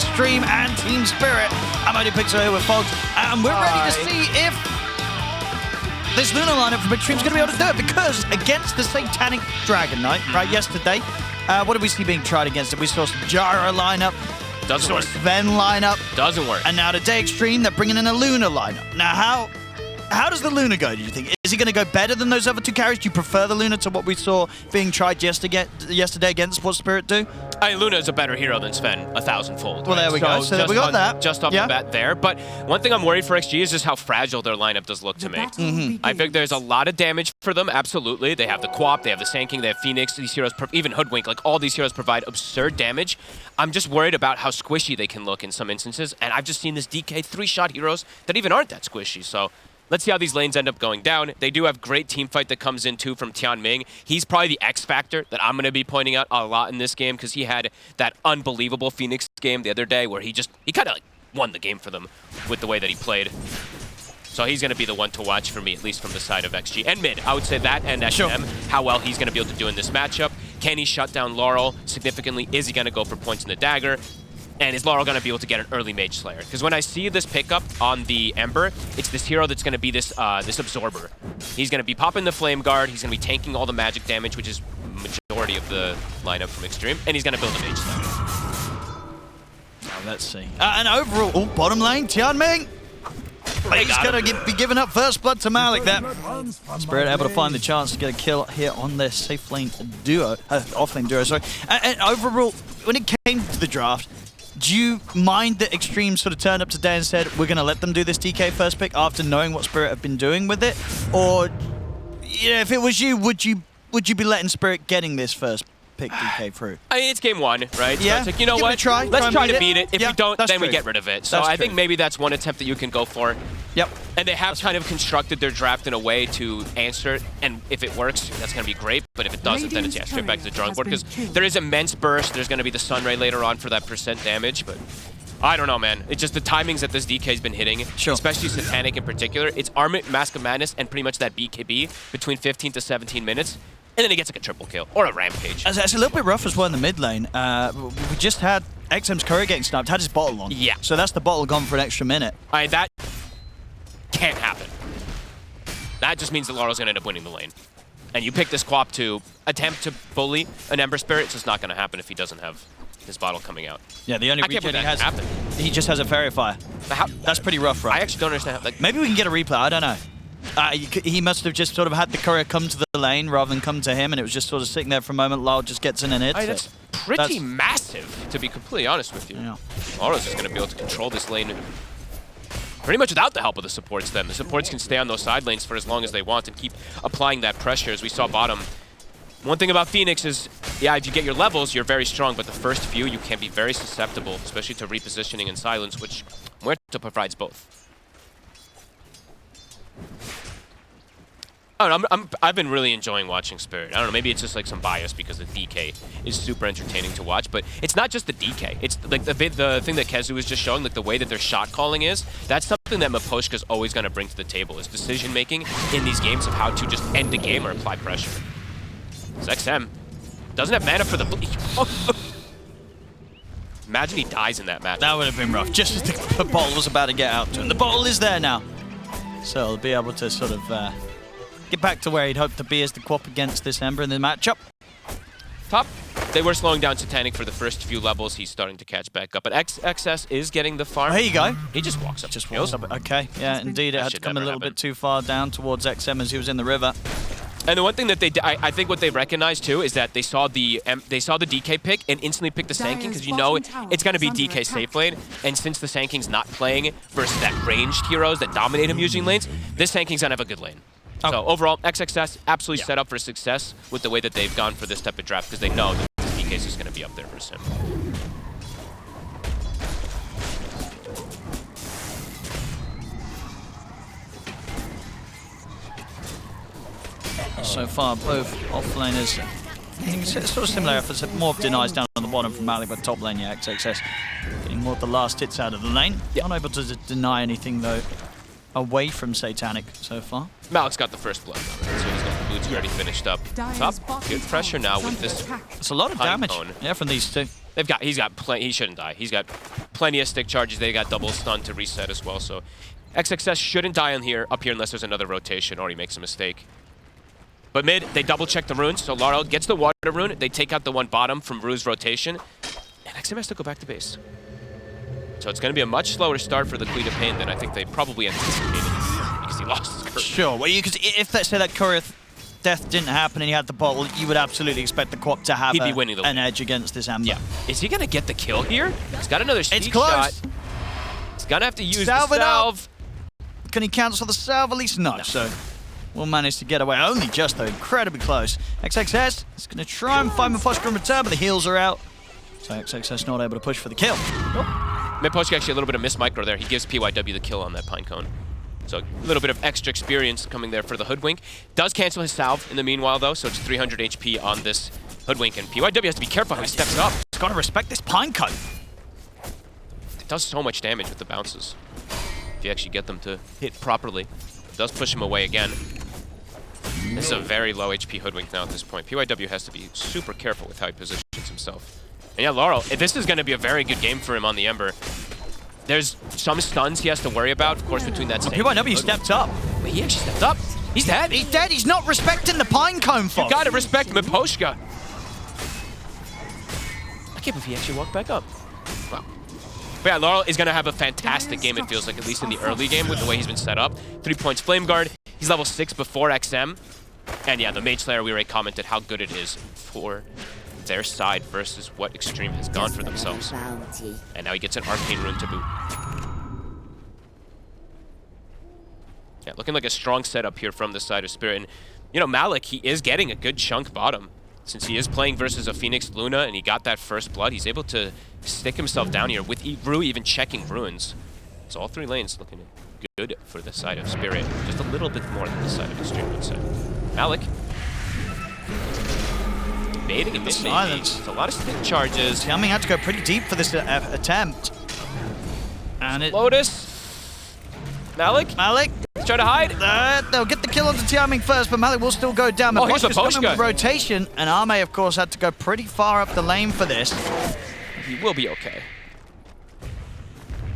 Xtreme and Team Spirit. I'm only Pixel here with Fogs, and we're ready to see if this Luna lineup from Xtreme's going to be able to do it, because against the Satanic Dragon Knight, right, yesterday, what did we see being tried against it? We saw some Gyro lineup, Doesn't work. Sven lineup. Doesn't work. And now today, Xtreme, they're bringing in a Luna lineup. Now, how does the Luna go, do you think? Is he going to go better than those other two carries? Do you prefer the Luna to what we saw being tried yesterday against what Spirit do? I mean, Luna is a better hero than Sven, 1,000-fold. Well, there we go. So we got that. Just off the bat there. But one thing I'm worried for XG is just how fragile their lineup does look to me. I think there's a lot of damage for them, absolutely. They have the Quap, they have the Sanking, they have Phoenix. These heroes, even Hoodwink, like all these heroes provide absurd damage. I'm just worried about how squishy they can look in some instances. And I've just seen this DK 3-shot heroes that even aren't that squishy. So let's see how these lanes end up going down. They do have great team fight that comes in too from Tianming. He's probably the X factor that I'm going to be pointing out a lot in this game, because he had that unbelievable Phoenix game the other day where he kind of like won the game for them with the way that he played. So he's going to be the one to watch for me, at least from the side of XG. And mid, I would say that, and SM, how well he's going to be able to do in this matchup. Can he shut down Laurel significantly? Is he going to go for points in the dagger? And is Laurel going to be able to get an early Mage Slayer? Because when I see this pickup on the Ember, it's this hero that's going to be this Absorber. He's going to be popping the Flame Guard, he's going to be tanking all the magic damage, which is majority of the lineup from Xtreme, and he's going to build a Mage Slayer. Now, let's see. And overall, bottom lane, Tianming. He's going to be giving up first blood to Malik there. Spirit able to find the chance to get a kill here on their safe lane duo, off-lane duo, sorry. And overall, when it came to the draft, do you mind that Xtreme sort of turned up today and said, we're going to let them do this DK first pick after knowing what Spirit have been doing with it? Or, you know, if it was you, would you be letting Spirit getting this first pick DK through? I mean, it's game one, right? Yeah. So it's like, you know what? Let's try to beat it. If we don't, then we get rid of it. So I think maybe that's one attempt that you can go for. Yep. And they have kind of constructed their draft in a way to answer it, and if it works, that's going to be great, but if it doesn't, then it's straight back to the drawing board, because there is immense burst, there's going to be the Sunray later on for that % damage, but I don't know, man. It's just the timings that this DK's been hitting, especially Satanic in particular. It's Armit, Mask of Madness, and pretty much that BKB between 15 to 17 minutes, and then he gets like a triple kill, or a rampage. It's a little bit rough as well in the mid lane. We just had XM's courier getting sniped, had his bottle on. Yeah. So that's the bottle gone for an extra minute. That can't happen. That just means that Laurel's going to end up winning the lane. And you pick this Quap to attempt to bully an Ember Spirit, it's just not going to happen if he doesn't have his bottle coming out. Yeah, the only regen he just has a Fairy Fire. That's pretty rough, right? I actually don't understand how, like, maybe we can get a replay, I don't know. He must have just sort of had the courier come to the lane rather than come to him, and it was just sort of sitting there for a moment. Lyle just gets in and hits that's pretty massive, to be completely honest with you. Yeah. Laurel's just going to be able to control this lane pretty much without the help of the supports then. The supports can stay on those side lanes for as long as they want and keep applying that pressure, as we saw bottom. One thing about Phoenix is, yeah, if you get your levels, you're very strong, but the first few, you can be very susceptible, especially to repositioning and silence, which Muerto provides both. I don't know, I've been really enjoying watching Spirit. I don't know, maybe it's just like some bias because the DK is super entertaining to watch, but it's not just the DK. It's like the thing that Kezu was just showing, like the way that their shot calling is, that's something that Miposhka's always going to bring to the table, is decision making in these games of how to just end the game or apply pressure. It's XM. Doesn't have mana for the bleach. Imagine he dies in that match. That would have been rough, just as the bottle was about to get out to him. The bottle is there now. So he'll be able to sort of get back to where he'd hoped to be as the Quap against this Ember in the matchup. Top. They were slowing down Satanic for the first few levels. He's starting to catch back up. But XS is getting the farm. Oh, here you go. He just walks up. Just walks up. Okay. Yeah, indeed. It had to come a little bit too far down towards XM as he was in the river. And the one thing that I think what they recognized too is that they saw the DK pick and instantly picked the Sanking, because you know it's going to be DK safe lane. And since the Sanking's not playing versus that ranged heroes that dominate him using lanes, this Sanking's going to have a good lane. Oh. So overall, XXS absolutely set up for success with the way that they've gone for this type of draft, because they know that this DK is going to be up there for him. So far, both offlaners, it's sort of similar efforts. More denies down on the bottom from Malik, but top lane, yeah, XXS getting more of the last hits out of the lane. Unable to deny anything, though, away from Satanic so far. Malik's got the first blood, though, right? So he's got boots already finished up. Top, good pressure now with this. It's a lot of damage. Yeah, from these two. He's got plenty. He shouldn't die. He's got plenty of stick charges. They got double stun to reset as well. So XXS shouldn't die on here up here unless there's another rotation or he makes a mistake. But mid, they double check the runes. So Laurel gets the water rune. They take out the one bottom from Rue's rotation, and XM has to go back to base. So it's going to be a much slower start for the Queen of Pain than I think they probably anticipated because he lost his Courier. Sure. Well, because if let's say that Courier death didn't happen and he had the bottle, you would absolutely expect the Quap to have an edge against this Amber. Yeah. Is he going to get the kill here? He's got another It's Siege close. shot. He's going to have to use the salve. Can he cancel the salve? At least no. So we'll manage to get away. Only just, though. Incredibly close. XXS is going to try and find Miposhka in return, but the heals are out. So XXS not able to push for the kill. Miposhka actually a little bit of miss micro there. He gives PYW the kill on that Pinecone. So a little bit of extra experience coming there for the Hoodwink. Does cancel his salve in the meanwhile, though, so it's 300 HP on this Hoodwink. And PYW has to be careful how he steps up. He's got to respect this Pinecone. It does so much damage with the bounces. If you actually get them to hit properly. It does push him away again. This is a very low HP Hoodwink now at this point. PYW has to be super careful with how he positions himself. And yeah, Laurel, this is going to be a very good game for him on the Ember. There's some stuns he has to worry about, of course, between that. PYW stepped up. Wait, he actually stepped up. He's dead. He's dead. He's not respecting the Pinecone, folks. You gotta respect Miposhka. I can't believe he actually walked back up. Wow. But yeah, Laurel is gonna have a fantastic game, it feels like, at least in the early game with the way he's been set up. 3 points Flame Guard. He's level 6 before XM. And yeah, the Mage Slayer, we already commented how good it is for their side versus what Xtreme has gone for themselves. And now he gets an Arcane Rune to boot. Yeah, looking like a strong setup here from the side of Spirit. And, you know, Malik, he is getting a good chunk bottom. Since he is playing versus a Phoenix Luna and he got that first blood, he's able to stick himself down here with Rue even checking runes. So all 3 lanes looking good for the side of Spirit. Just a little bit more than the side of Xtreme would say. Malik. Baiting and missing. It's a lot of stick charges. Tianming had to go pretty deep for this attempt. And Lotus. Malik. Try to hide. They'll get the kill onto Tianming first, but Malik will still go down. Here's coming with rotation, and Arme, of course, had to go pretty far up the lane for this. He will be okay.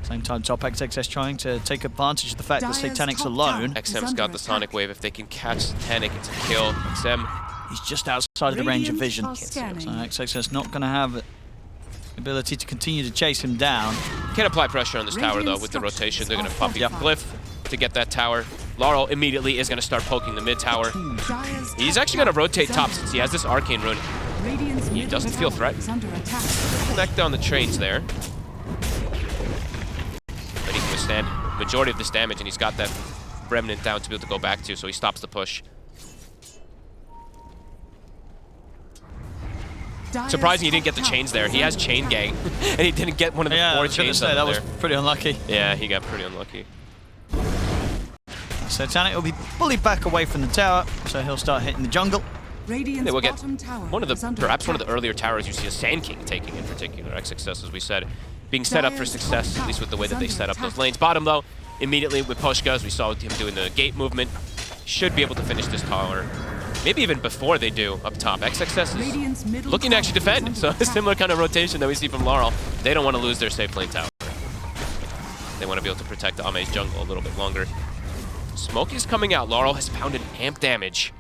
Same time, top XXS trying to take advantage of the fact that Satanic's alone. XM's got the Sonic Wave. If they can catch Satanic, it's a kill. XM. He's just outside of the range of vision. So XXS not going to have the ability to continue to chase him down. Can't apply pressure on this tower, though, with the rotation. They're going to pop a Glyph to get that tower. Laurel immediately is going to start poking the mid tower. He's actually going to rotate top since he has this Arcane Rune. He doesn't feel threatened. Connect down the trains there. But he can withstand majority of this damage, and he's got that Remnant down to be able to go back to, so he stops the push. Surprising he didn't get the chains there. He has Chain Gang, and he didn't get one of the 4 chains there. That was pretty unlucky. Yeah, he got pretty unlucky. So Satanic will be fully back away from the tower, so he'll start hitting the jungle. They will get one of the, perhaps one of the earlier towers you see a Sand King taking in particular. XXS, as we said, being set up for success, at least with the way that they set up those lanes. Bottom, though, immediately with Pushka, as we saw with him doing the gate movement, should be able to finish this tower. Maybe even before they do up top. XXS is looking to actually defend, so a similar kind of rotation that we see from Laurel. They don't want to lose their safe lane tower. They want to be able to protect Ame's jungle a little bit longer. Smoke is coming out. Laurel has pounded amp damage.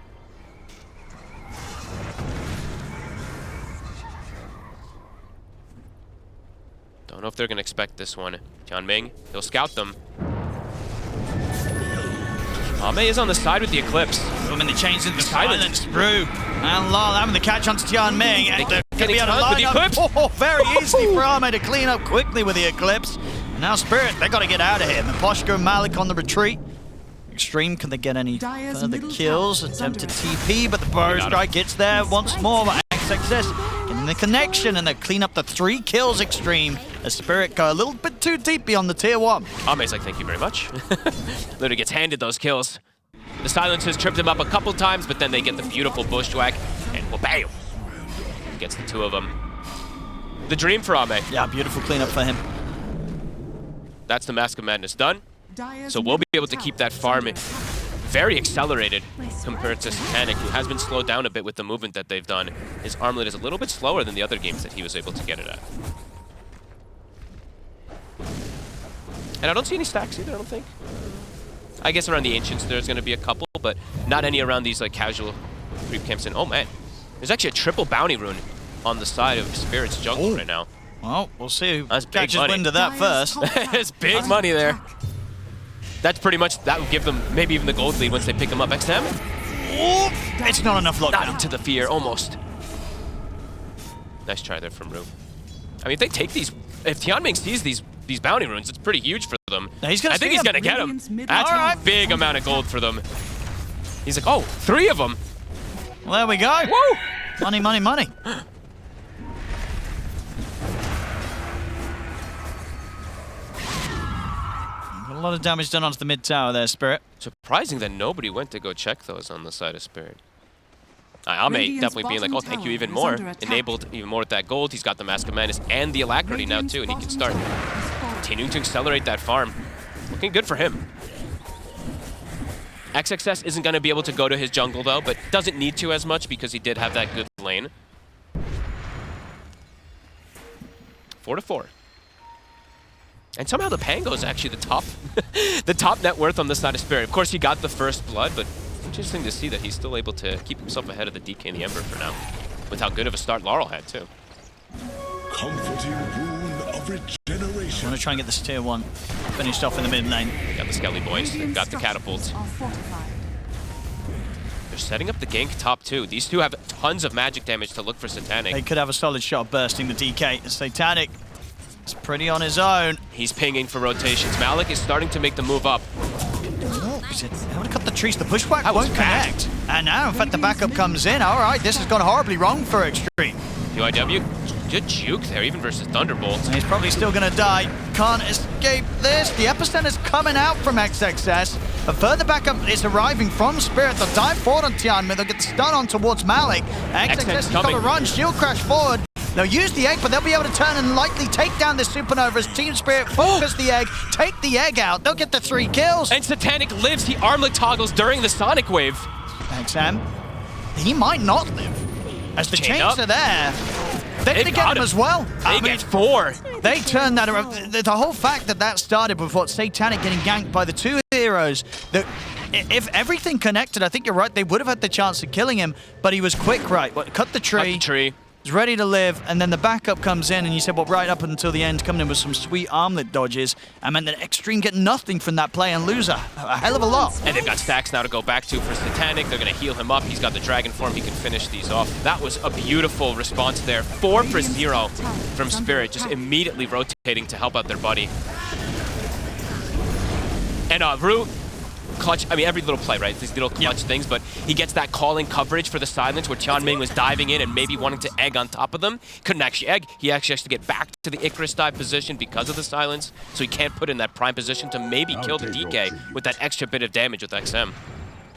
Don't know if they're going to expect this one. Tianming, he'll scout them. Ame is on the side with the Eclipse. Boom, and the chains in the silence. Rue and Laurel having the catch onto Tianming. Getting stunned with the Eclipse. Oh, very easy for Ame to clean up quickly with the Eclipse. Now Spirit, they got to get out of here. Miposhka and Malik on the retreat. Xtreme, can they get any further kills? Attempted TP, but the Burrow Strike gets there once more. But XXS getting the connection, and they clean up the 3 kills. Xtreme, as Spirit go a little bit too deep beyond the tier 1. Ame's like, thank you very much. Literally gets handed those kills. The silencers tripped him up a couple times, but then they get the beautiful bushwhack, and bam! Gets the 2 of them. The dream for Ame. Yeah, beautiful cleanup for him. That's the Mask of Madness done. So we'll be able to keep that farm very accelerated compared to Satanic, who has been slowed down a bit with the movement that they've done. His armlet is a little bit slower than the other games that he was able to get it at. And I don't see any stacks either, I don't think. I guess around the Ancients there's going to be a couple, but not any around these like casual creep camps. And oh man, there's actually a triple bounty rune on the side of Spirit's jungle right now. Well, we'll see who That's big catches money. wind of that first. It's big money there. That's pretty much, that would give them maybe even the gold lead once they pick him up. XM? Oh, it's not enough Not lockdown. into the fear, almost. Nice try there from Rue. I mean, if they take these, if Tianming sees these bounty runes, it's pretty huge for them. Now he's gonna I think see he's them. gonna get them. That's All right. a big amount of gold for them. He's like, oh, 3 of them. Well, there we go. Woo! Money, money, money. A lot of damage done onto the mid tower there, Spirit. Surprising that nobody went to go check those on the side of Spirit. Ame definitely being like, oh, thank you even more. Enabled even more with that gold. He's got the Mask of Madness and the Alacrity now too, and he can start continuing to accelerate that farm. Looking good for him. XXS isn't going to be able to go to his jungle though, but doesn't need to as much because he did have that good lane. 4-4. And somehow the Pango is actually the top, the top net worth on the side of Spirit. Of course, he got the first blood, but interesting to see that he's still able to keep himself ahead of the DK and the Ember for now, with how good of a start Laurel had too. Comforting rune of regeneration. I want to try and get this tier 1 finished off in the mid lane. Got the Skelly boys, they've got the catapults. They're setting up the gank top 2. These two have tons of magic damage to look for Satanic. They could have a solid shot of bursting the DK. Satanic is pretty on his own. He's pinging for rotations. Malik is starting to make the move up. I want to cut the trees. The pushback That was won't fast. connect. And now, in fact, the backup comes in. All right, this has gone horribly wrong for Xtreme. UIW, good juke there, even versus Thunderbolt. And he's probably still going to die. Can't escape this. The epicenter's coming out from XXS. A further backup is arriving from Spirit. They'll dive forward on Tianming. They'll get the stun on towards Malik. XXS has got to run. Shield crash forward. They'll use the egg, but they'll be able to turn and likely take down this Supernova as Team Spirit focus the egg, take the egg out. They'll get the 3 kills. And Satanic lives. He armlet toggles during the Sonic Wave. Thanks, Sam. He might not live. As the Chain chains up. are there, they're going to get him as well. They get 4. They turned that around. The whole fact that that started with what Satanic getting ganked by the 2 heroes, that if everything connected, I think you're right, they would have had the chance of killing him, but he was quick, right? Cut the tree. Cut the tree. He's ready to live, and then the backup comes in, and you said, well, right up until the end, coming in with some sweet armlet dodges, and meant that Xtreme get nothing from that play and lose a hell of a lot. And they've got stacks now to go back to for Satanic. They're going to heal him up. He's got the Dragon form. He can finish these off. That was a beautiful response there. 4 for 0 from Spirit, just immediately rotating to help out their buddy. And Rue, clutch, I mean, every little play, right? These little clutch things, but he gets that calling coverage for the silence where Tianming was diving in and maybe wanting to egg on top of them. Couldn't actually egg. He actually has to get back to the Icarus dive position because of the silence, so he can't put in that prime position to maybe kill the DK with that extra bit of damage with XM.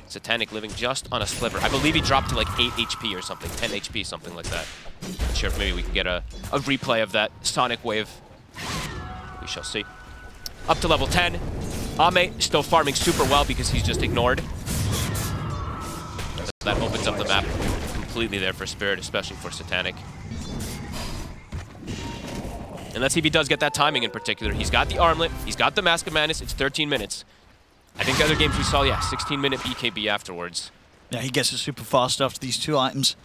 Satanic living just on a sliver. I believe he dropped to like 8 HP or something, 10 HP, something like that. Not sure if maybe we can get a replay of that Sonic Wave. We shall see. Up to level 10. Ame still farming super well because he's just ignored. That opens up the map completely there for Spirit, especially for Satanic. And let's see if he does get that timing in particular. He's got the armlet, he's got the Mask of Madness, it's 13 minutes. I think the other games we saw, yeah, 16-minute BKB afterwards. Yeah, he gets it super fast after these 2 items.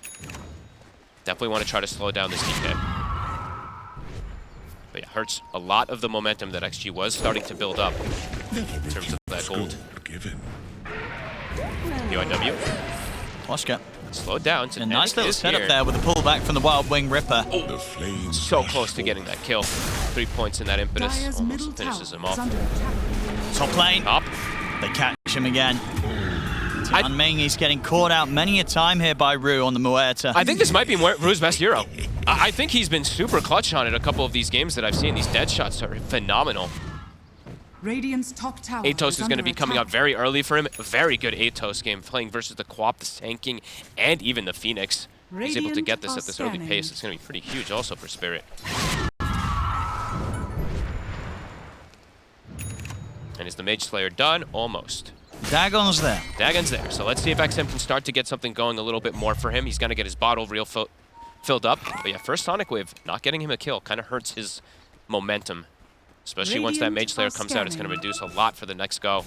Definitely want to try to slow down this DK. But yeah, hurts a lot of the momentum that XG was starting to build up in terms of that gold. UIW. Oscar. Slowed down. A nice little setup here. there with the pullback from the Wild Wing Ripper. Oh, so close to getting that kill. 3 points in that impetus. Almost finishes him off. Top lane. Up. They catch him again. Tianming, he's getting caught out many a time here by Rue on the Muerta. I think this might be Rue's best hero. I think he's been super clutch on it a couple of these games that I've seen. These dead shots are phenomenal. Radiant's top tower Atos is going to be coming out very early for him. A very good Atos game, playing versus the Co-op, the Sanking, and even the Phoenix. He's able to get this at this early pace. It's going to be pretty huge also for Spirit. And is the Mage Slayer done? Almost. Dagon's there. Dagon's there. So let's see if Xtreme can start to get something going a little bit more for him. He's going to get his bottle real filled up. But yeah, first Sonic Wave, not getting him a kill kind of hurts his momentum. Especially once that Mage Slayer comes out, it's going to reduce a lot for the next go.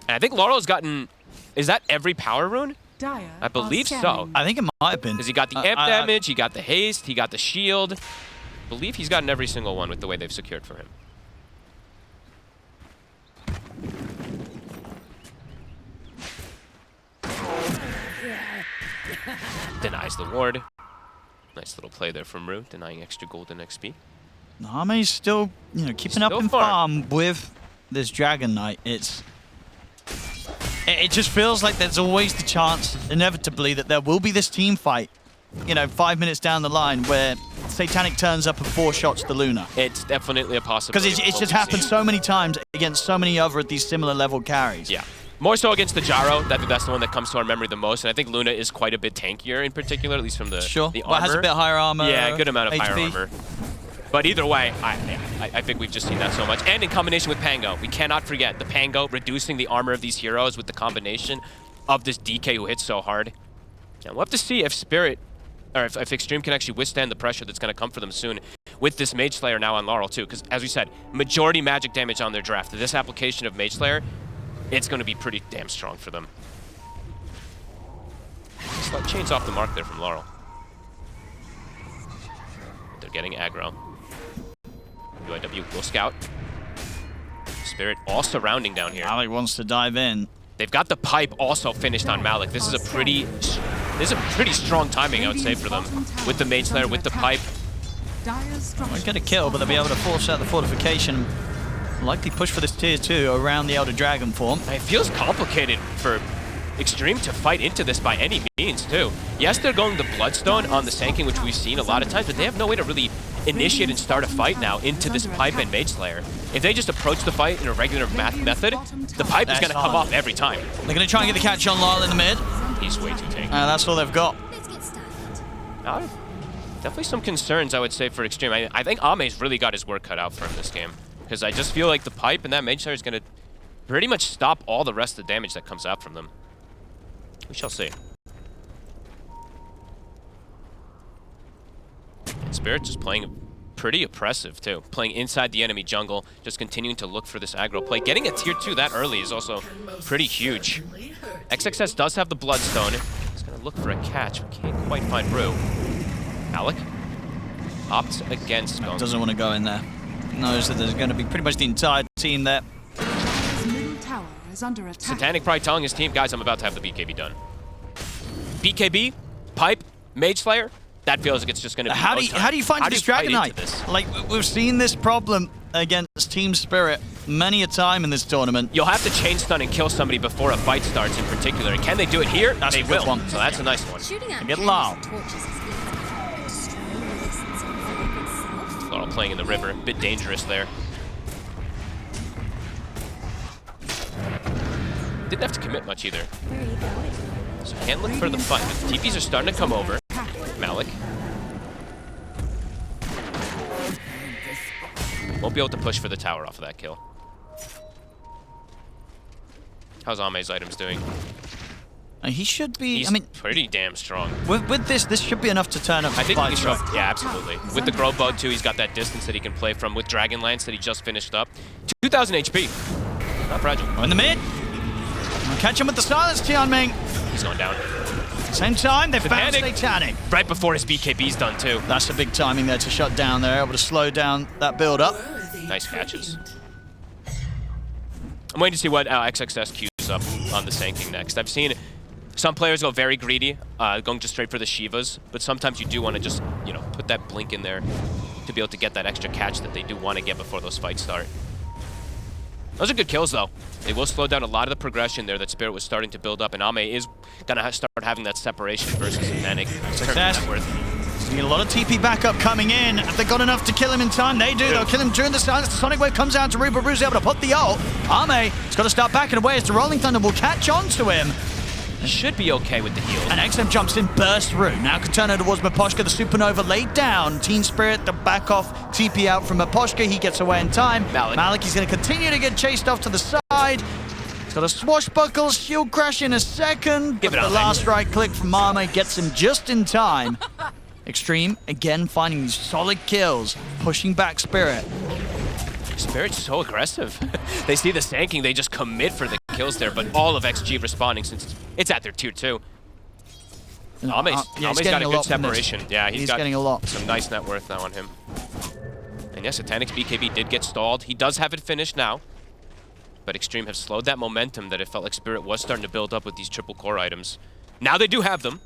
And I think Laurel's gotten... Is that every power rune? I believe so. I think it might have been. Because he got the amp damage, he got the haste, he got the shield. I believe he's gotten every single one with the way they've secured for him. Denies the ward. Nice little play there from Rue, denying extra gold and XP. Ame's still, keeping up in farm with this Dragon Knight. It just feels like there's always the chance, inevitably, that there will be this team fight, 5 minutes down the line where Satanic turns up and 4 shots the Luna. It's definitely a possibility. Because it's just happened so many times against so many other of these similar level carries. Yeah. More so against the Gyro. That's the one that comes to our memory the most. And I think Luna is quite a bit tankier in particular, at least from the armor. Well, it has a bit higher armor. Yeah, a good amount of HP. higher armor. But either way, I think we've just seen that so much. And in combination with Pango. We cannot forget the Pango reducing the armor of these heroes with the combination of this DK who hits so hard. And we'll have to see if Spirit, or if Xtreme can actually withstand the pressure that's going to come for them soon with this Mage Slayer now on Laurel too. Because as we said, majority magic damage on their draft. This application of Mage Slayer, it's going to be pretty damn strong for them. Slight chains off the mark there from Laurel. They're getting aggro. UIW will scout. Spirit all surrounding down here. Malik wants to dive in. They've got the pipe also finished on Malik. This is a pretty strong timing, I would say, for them. With the Mage Slayer, with the pipe. Won't get a kill, but they'll be able to force out the fortification. Likely push for this tier 2 around the Elder Dragon form. It feels complicated for Xtreme to fight into this by any means, too. Yes, they're going the Bloodstone on the Sanking, which we've seen a lot of times, but they have no way to really initiate and start a fight now into this pipe and Mage Slayer. If they just approach the fight in a regular method, the pipe is going to come off every time. They're going to try and get the catch on Laurel in the mid. He's way too tanky. That's all they've got. Definitely some concerns, I would say, for Xtreme. I think Ame's really got his work cut out for him this game. Because I just feel like the pipe and that Mage Slayer is going to pretty much stop all the rest of the damage that comes out from them. We shall see. Spirit just playing pretty oppressive, too. Playing inside the enemy jungle, just continuing to look for this aggro play. Getting a tier 2 that early is also pretty huge. XXS does have the Bloodstone. He's going to look for a catch, but can't quite find Rue. Alec opts against going. Doesn't want to go in there. Knows that there's going to be pretty much the entire team there. Satanic probably telling his team, guys, I'm about to have the BKB done. BKB, pipe, Mage Slayer, that feels like it's just going to be How do you find this Dragon Knight? Like, we've seen this problem against Team Spirit many a time in this tournament. You'll have to chain stun and kill somebody before a fight starts in particular. And can they do it here? That's they a good will. one. So that's a nice one. And get low. Laurel playing in the river, a bit dangerous there. Didn't have to commit much either. So can't look for the fight. The TPs are starting to come over. Malik. Won't be able to push for the tower off of that kill. How's Ame's items doing? He should be, He's pretty damn strong. With this should be enough to turn up. I think he can show up. Yeah, absolutely. With the Grove Bow, too, he's got that distance that he can play from with Dragonlance that he just finished up. 2,000 HP. Not fragile. In the mid. Catch him with the silence, Tianming. He's going down. Same time, they found Satanic. Right before his BKB's done, too. That's the big timing there to shut down. They're able to slow down that build-up. Nice catches. I'm waiting to see what XXS queues up on the Sanking next. I've seen some players go very greedy, going just straight for the Shivas, but sometimes you do want to just, put that blink in there to be able to get that extra catch that they do want to get before those fights start. Those are good kills, though. They will slow down a lot of the progression there that Spirit was starting to build up, and Ame is going to start having that separation versus Satanic. Success. Need a lot of TP backup coming in. Have they got enough to kill him in time? They do. They'll kill him during the silence. The Sonic Wave comes out to Rue, but Rue's able to put the ult. Ame has got to start backing away as the Rolling Thunder will catch on to him. He should be okay with the heals. And Xtreme jumps in, bursts through. Now can turn over towards Miposhka. The Supernova laid down. Team Spirit, the back off TP out from Miposhka. He gets away in time. Malik is going to continue to get chased off to the side. He's got a swashbuckle, shield crash in a second. Give it but up, the last right click from Ame gets him just in time. Xtreme, again, finding these solid kills, pushing back Spirit. Spirit's so aggressive. They see the sanking, they just commit for the kills there, but all of XG responding since it's at their tier 2. Ame's got a good separation. Yeah, he's got getting a lot. Some nice net worth now on him. And yes, Satanic's BKB did get stalled. He does have it finished now. But Xtreme have slowed that momentum that it felt like Spirit was starting to build up with these triple core items. Now they do have them.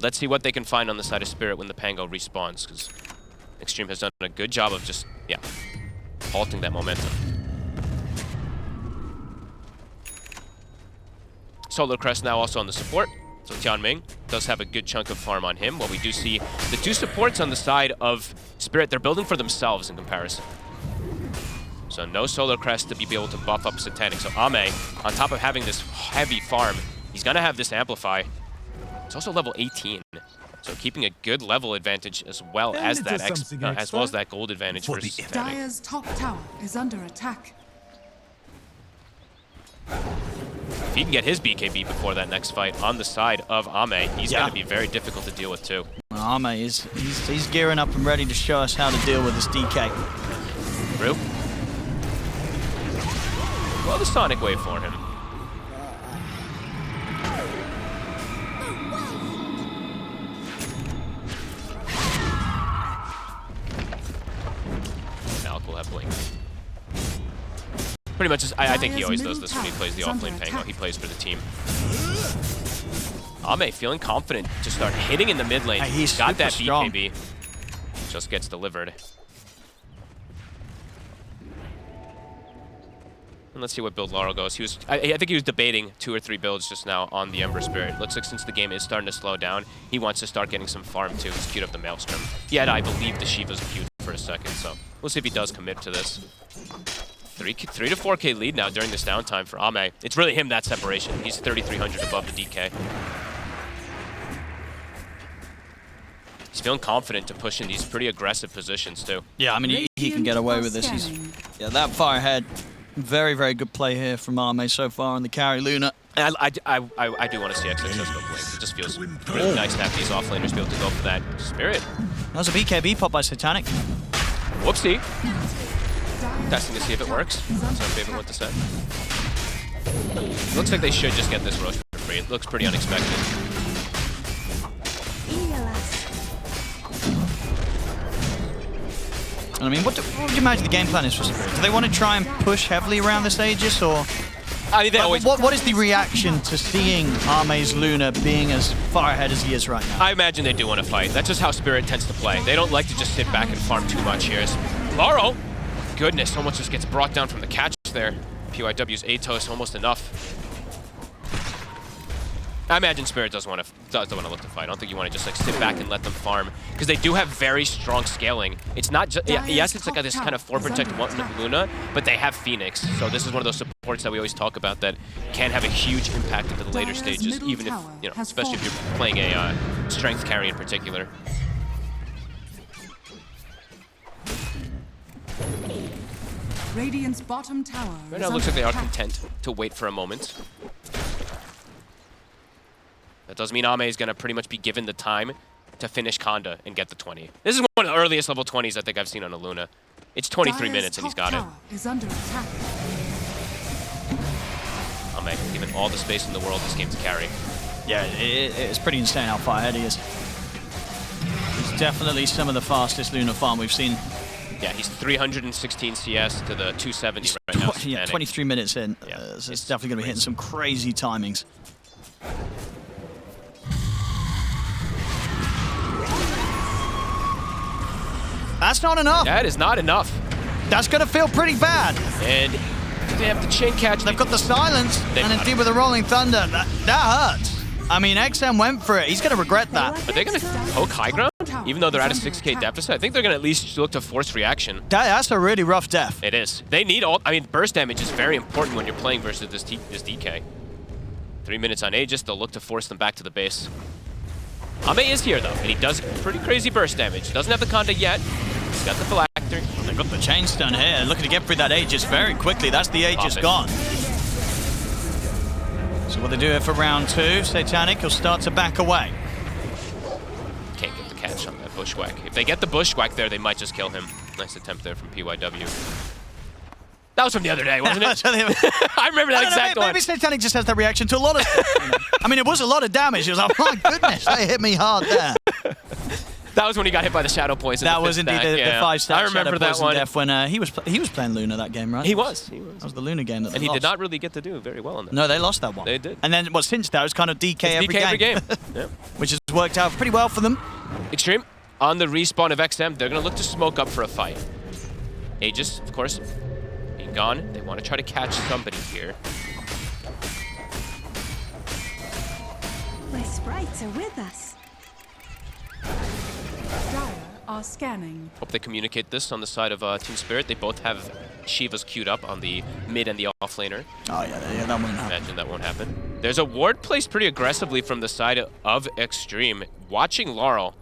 Let's see what they can find on the side of Spirit when the Pango respawns, because Xtreme has done a good job of just, yeah, halting that momentum. Solar Crest now also on the support. So Tianming does have a good chunk of farm on him. While we do see the two supports on the side of Spirit, they're building for themselves in comparison. So no Solar Crest to be able to buff up Satanic. So Ame, on top of having this heavy farm, he's gonna have this Amplify. It's also level 18. So keeping a good level advantage as well as that gold advantage for Satanic. Dire's top tower is under attack. If he can get his BKB before that next fight on the side of Ame, he's going to be very difficult to deal with too. Well, Ame he's gearing up and ready to show us how to deal with this DK. Rue. Well, the Sonic Wave for him. Alec will have Blink. Pretty much, I think he always does this when he plays the offlane Pango. He plays for the team. Ame feeling confident to start hitting in the mid lane. He's got that strong. BKB. Just gets delivered. And let's see what build Laurel goes. I think he was debating 2 or 3 builds just now on the Ember Spirit. Looks like since the game is starting to slow down, he wants to start getting some farm too. He's queued up the Maelstrom. Yet I believe the Shiva's queued for a second, so we'll see if he does commit to this. 3 to 4K lead now during this downtime for Ame. It's really him, that separation. He's 3,300 above the DK. He's feeling confident to push in these pretty aggressive positions too. Yeah, I mean, he can get away with this. He's that far ahead. Very, very good play here from Ame so far on the carry Luna. And I do want to see XXS go Blink. It just feels really nice to have these offlaners be able to go for that Spirit. That was a BKB pop by Satanic. Whoopsie. Testing to see if it works. That's our favorite one to set. Looks like they should just get this Roche for free. It looks pretty unexpected. I mean, what would you imagine the game plan is for Spirit? Do they want to try and push heavily around this Aegis, or I mean, what is the reaction to seeing Ame's Luna being as far ahead as he is right now? I imagine they do want to fight. That's just how Spirit tends to play. They don't like to just sit back and farm too much here. Laurel, goodness, almost just gets brought down from the catch there. PYW's Atos almost enough. I imagine Spirit doesn't want to look to fight. I don't think you want to just like sit back and let them farm, because they do have very strong scaling. It's not just yes, it's like this kind of 4 protect 1 Luna, but they have Phoenix. So this is one of those supports that we always talk about that can have a huge impact into the later stages, even if especially if you're playing a strength carry in particular. Radiant's bottom tower. Right now it looks like they are content to wait for a moment. That does mean Ame is going to pretty much be given the time to finish Conda and get the 20. This is one of the earliest level 20s I think I've seen on a Luna. It's 23 minutes and he's got it. Is under attack. Ame given all the space in the world this game to carry. Yeah, it's pretty insane how far ahead he is. He's definitely some of the fastest Luna farm we've seen. Yeah, he's 316 CS to the 270 right now. Yeah, 23 minutes in. Yeah, so it's definitely going to be hitting some crazy timings. That's not enough. That is not enough. That's going to feel pretty bad. And they have the chain catch. They've got the silence, and indeed with the Rolling Thunder. That hurts. I mean, XM went for it. He's going to regret that. Are they going to poke high ground? Even though they're at a 6K deficit, I think they're going to at least look to force reaction. That's a really rough death. It is. They need all... I mean, burst damage is very important when you're playing versus this DK. 3 minutes on Aegis, they'll look to force them back to the base. Ame is here, though, and he does pretty crazy burst damage. Doesn't have the Conda yet. He's got the Phylactery. They've got the chain stun here. Looking to get through that Aegis very quickly. That's the Aegis gone. So what they do here for round 2, Satanic will start to back away. Can't get the catch on that bushwhack. If they get the bushwhack there, they might just kill him. Nice attempt there from PYW. That was from the other day, wasn't it? I remember that exact one. Maybe Satanic just has that reaction to a lot of stuff. You know? I mean, it was a lot of damage. It was like, my goodness, they hit me hard there. That was when he got hit by the Shadow Poison. That was indeed the 5-star I remember that one. Death when he was playing Luna that game, right? He was. That was the Luna game that they And he lost. did not really get to do very well in that. No, they lost that one. They did. And then, since that, it was kind of DK every game. Yep. Which has worked out pretty well for them. Xtreme, on the respawn of XM, they're going to look to smoke up for a fight. Aegis, of course, being gone. They want to try to catch somebody here. My sprites are with us. Dire are scanning. Hope they communicate this on the side of Team Spirit. They both have Shivas queued up on the mid and the off laner. Oh, yeah, that won't happen. Imagine that won't happen. There's a ward placed pretty aggressively from the side of Xtreme. Watching Laurel.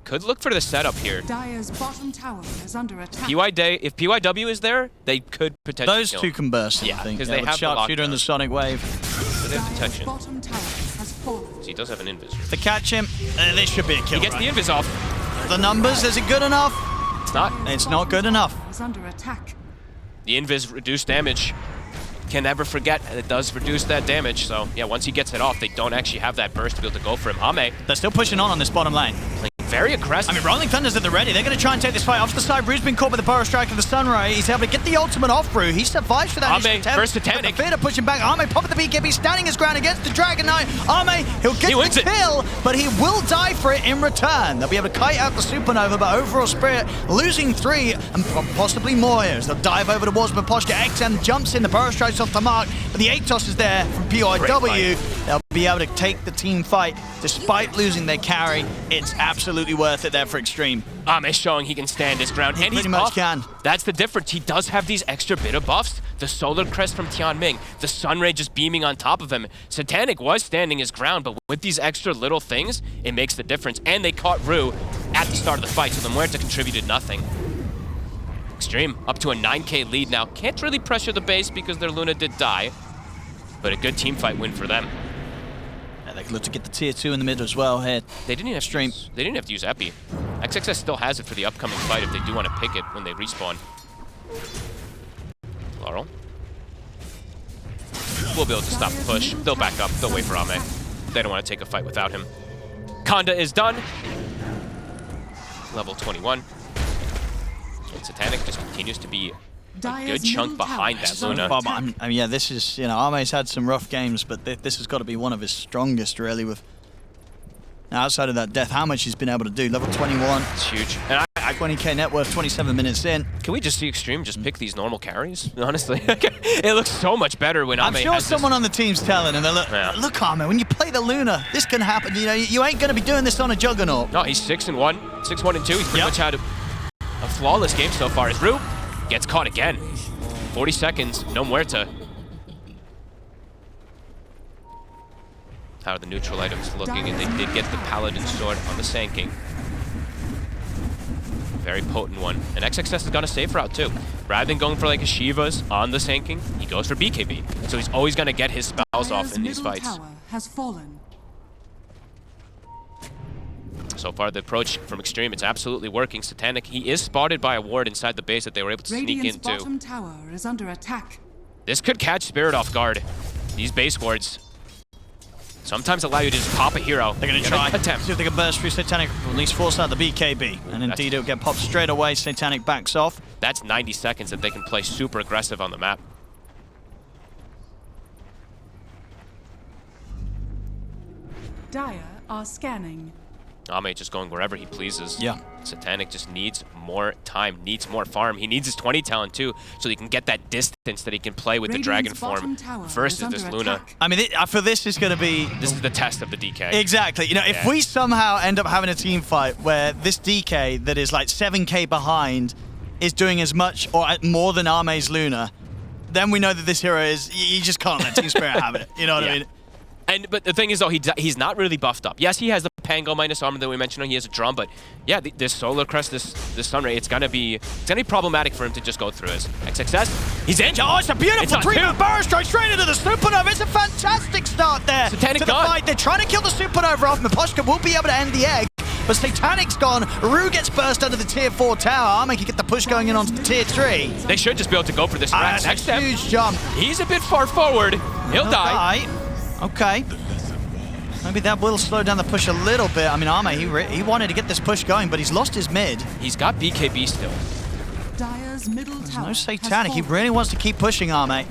Could look for the setup here. Dire's bottom tower is under attack. If PYW is there, they could potentially Those kill two him. can burst, Yeah, I think. because they with have the Sharpshooter and the lockdown. Sonic Wave. So they have Dire's protection. bottom tower has fallen. So he does have an invis. To catch him, this should be a kill. He gets right? the invis off. The numbers, is it good enough? It's not. It's not good enough. Is under attack. The invis reduced damage. Can never forget, it does reduce that damage. So yeah, once he gets it off, they don't actually have that burst to be able to go for him. Ame They're still pushing on this bottom lane. playing very aggressive. I mean, Rolling Thunder's at the ready. They're going to try and take this fight off to the side. Rue's been caught with the Burrow Strike of the Sunray. He's able to get the ultimate off Rue. He survives for that Ame initial attempt. versus Titanic. But the Fear pushing back. Ame popping the BKB, standing his ground against the Dragon Knight. Ame, he'll get wins the it. kill, but he will die for it in return. They'll be able to kite out the Supernova, but overall Spirit losing 3 and possibly more here as they'll dive over towards Maposhka. XM jumps in, the Burrow Strikes off the mark, but the Atos is there from PYW. They'll be able to take the team fight despite losing their carry. It's absolutely worth it there for Xtreme. Ame showing he can stand his ground. He And he's pretty much buffed. can. That's the difference. He does have these extra bit of buffs. The Solar Crest from Tianming, the Sunray just beaming on top of him. Satanic was standing his ground, but with these extra little things, it makes the difference. And they caught Rue at the start of the fight, so the Muerta contributed nothing. Xtreme up to a 9k lead now. Can't really pressure the base because their Luna did die, but a good team fight win for them. Yeah, they can look to get the tier 2 in the mid as well here. They didn't even have Xtreme. they didn't have to use Epi. XXS still has it for the upcoming fight if they do want to pick it when they respawn. Laurel. We'll be able to stop the push. They'll back up. They'll wait for Ame. They don't want to take a fight without him. Conda is done. Level 21. And Satanic just continues to be a good chunk behind that Luna. I mean, yeah, this is, Ame's had some rough games, but this has got to be one of his strongest, really, with outside of that death, how much he's been able to do. Level 21. It's huge. And 20k net worth, 27 minutes in. Can we just see Xtreme just pick these normal carries? Honestly, it looks so much better when Ame I'm sure has someone on the team's telling him, look, Ame, when you play the Luna, this can happen. You ain't going to be doing this on a Juggernaut. No, he's 6-1, 6-1 and 2. He's pretty much had a flawless game so far. His Rue gets caught again. 40 seconds, no Muerta. How are the neutral items looking? And they did get the Paladin Sword on the Sand King. Very potent one. And XXS has got a safe route too. Rather than going for like a Shiva's on the Sand King, he goes for BKB. So he's always going to get his spells off in these middle fights. tower has fallen. So far, the approach from Xtreme, it's absolutely working. Satanic, he is spotted by a ward inside the base that they were able to sneak Radiant's into. bottom tower is under attack. This could catch Spirit off guard. These base wards sometimes allow you to just pop a hero. They're going to try. Attempt. See if they can burst through Satanic, or at least force out the BKB. And indeed, it'll get popped straight away. Satanic backs off. That's 90 seconds that they can play super aggressive on the map. Dire are scanning. Ame just going wherever he pleases. Yeah. Satanic just needs more time, needs more farm. He needs his 20 talent too, so he can get that distance that he can play with the dragon Radiant's form bottom tower versus is this under Luna. attack. I mean, for this is going to be... This is the test of the DK. Exactly. If we somehow end up having a team fight where this DK that is like 7k behind is doing as much or more than Ame's Luna, then we know that this hero is... You just can't let Team Spirit have it. You know what I mean? But the thing is, though, he's not really buffed up. Yes, he has the Pango minus armor that we mentioned. He has a drum, but yeah, this Solar Crest, this Sunray, it's gonna be problematic for him to just go through his XXS. He's in. Oh, it's a beautiful Dream Burst straight into the Supernova. It's a fantastic start there to the fight. They're trying to kill the Supernova off. Miposhka will be able to end the egg, but Satanic's gone. Rue gets burst under the tier 4 tower. Arme can get the push going in onto the tier 3. They should just be able to go for this Rex. That's a huge jump. He's a bit far forward. He'll die. Okay. Maybe that will slow down the push a little bit. I mean, Arme, he wanted to get this push going, but he's lost his mid. He's got BKB still. Dire's middle tower. No Satanic. He really wants to keep pushing Arme.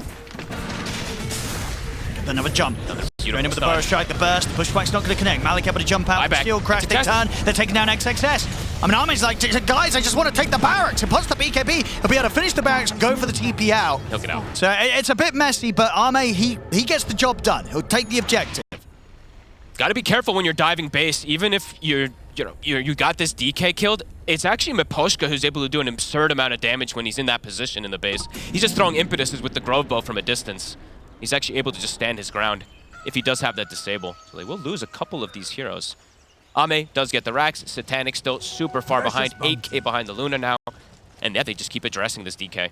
Get another jump. Straight in with the burst strike, the burst. The pushback's not going to connect. Malik able to jump out. Shield crash. They turn. They're taking down XXS. I mean, Arme's like, guys, I just want to take the barracks. He puts the BKB. He'll be able to finish the barracks, go for the TP out. He'll get out. So it's a bit messy, but Arme, he gets the job done. He'll take the objective. Got to be careful when you're diving base. Even if you got this DK killed, it's actually Miposhka who's able to do an absurd amount of damage when he's in that position in the base. He's just throwing impetuses with the Grove Bow from a distance. He's actually able to just stand his ground if he does have that disable. So they will lose a couple of these heroes. Ame does get the racks. Satanic still super far behind, 8k behind the Luna now. And yeah, they just keep addressing this DK.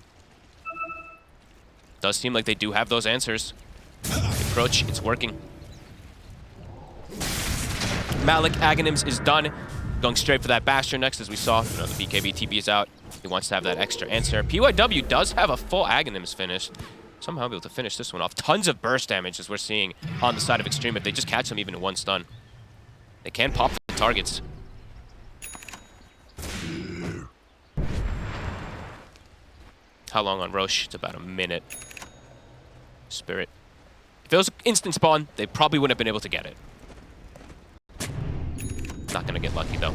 Does seem like they do have those answers. The approach, it's working. Malik Aghanims is done. Going straight for that Bastion next, as we saw. You know, the BKB TP is out. He wants to have that extra answer. PYW does have a full Aghanims finish. Somehow be able to finish this one off. Tons of burst damage, as we're seeing on the side of Xtreme, if they just catch him even in one stun. They can pop the targets. How long on Roche? It's about a minute. Spirit. If it was instant spawn, they probably wouldn't have been able to get it. Not gonna get lucky though.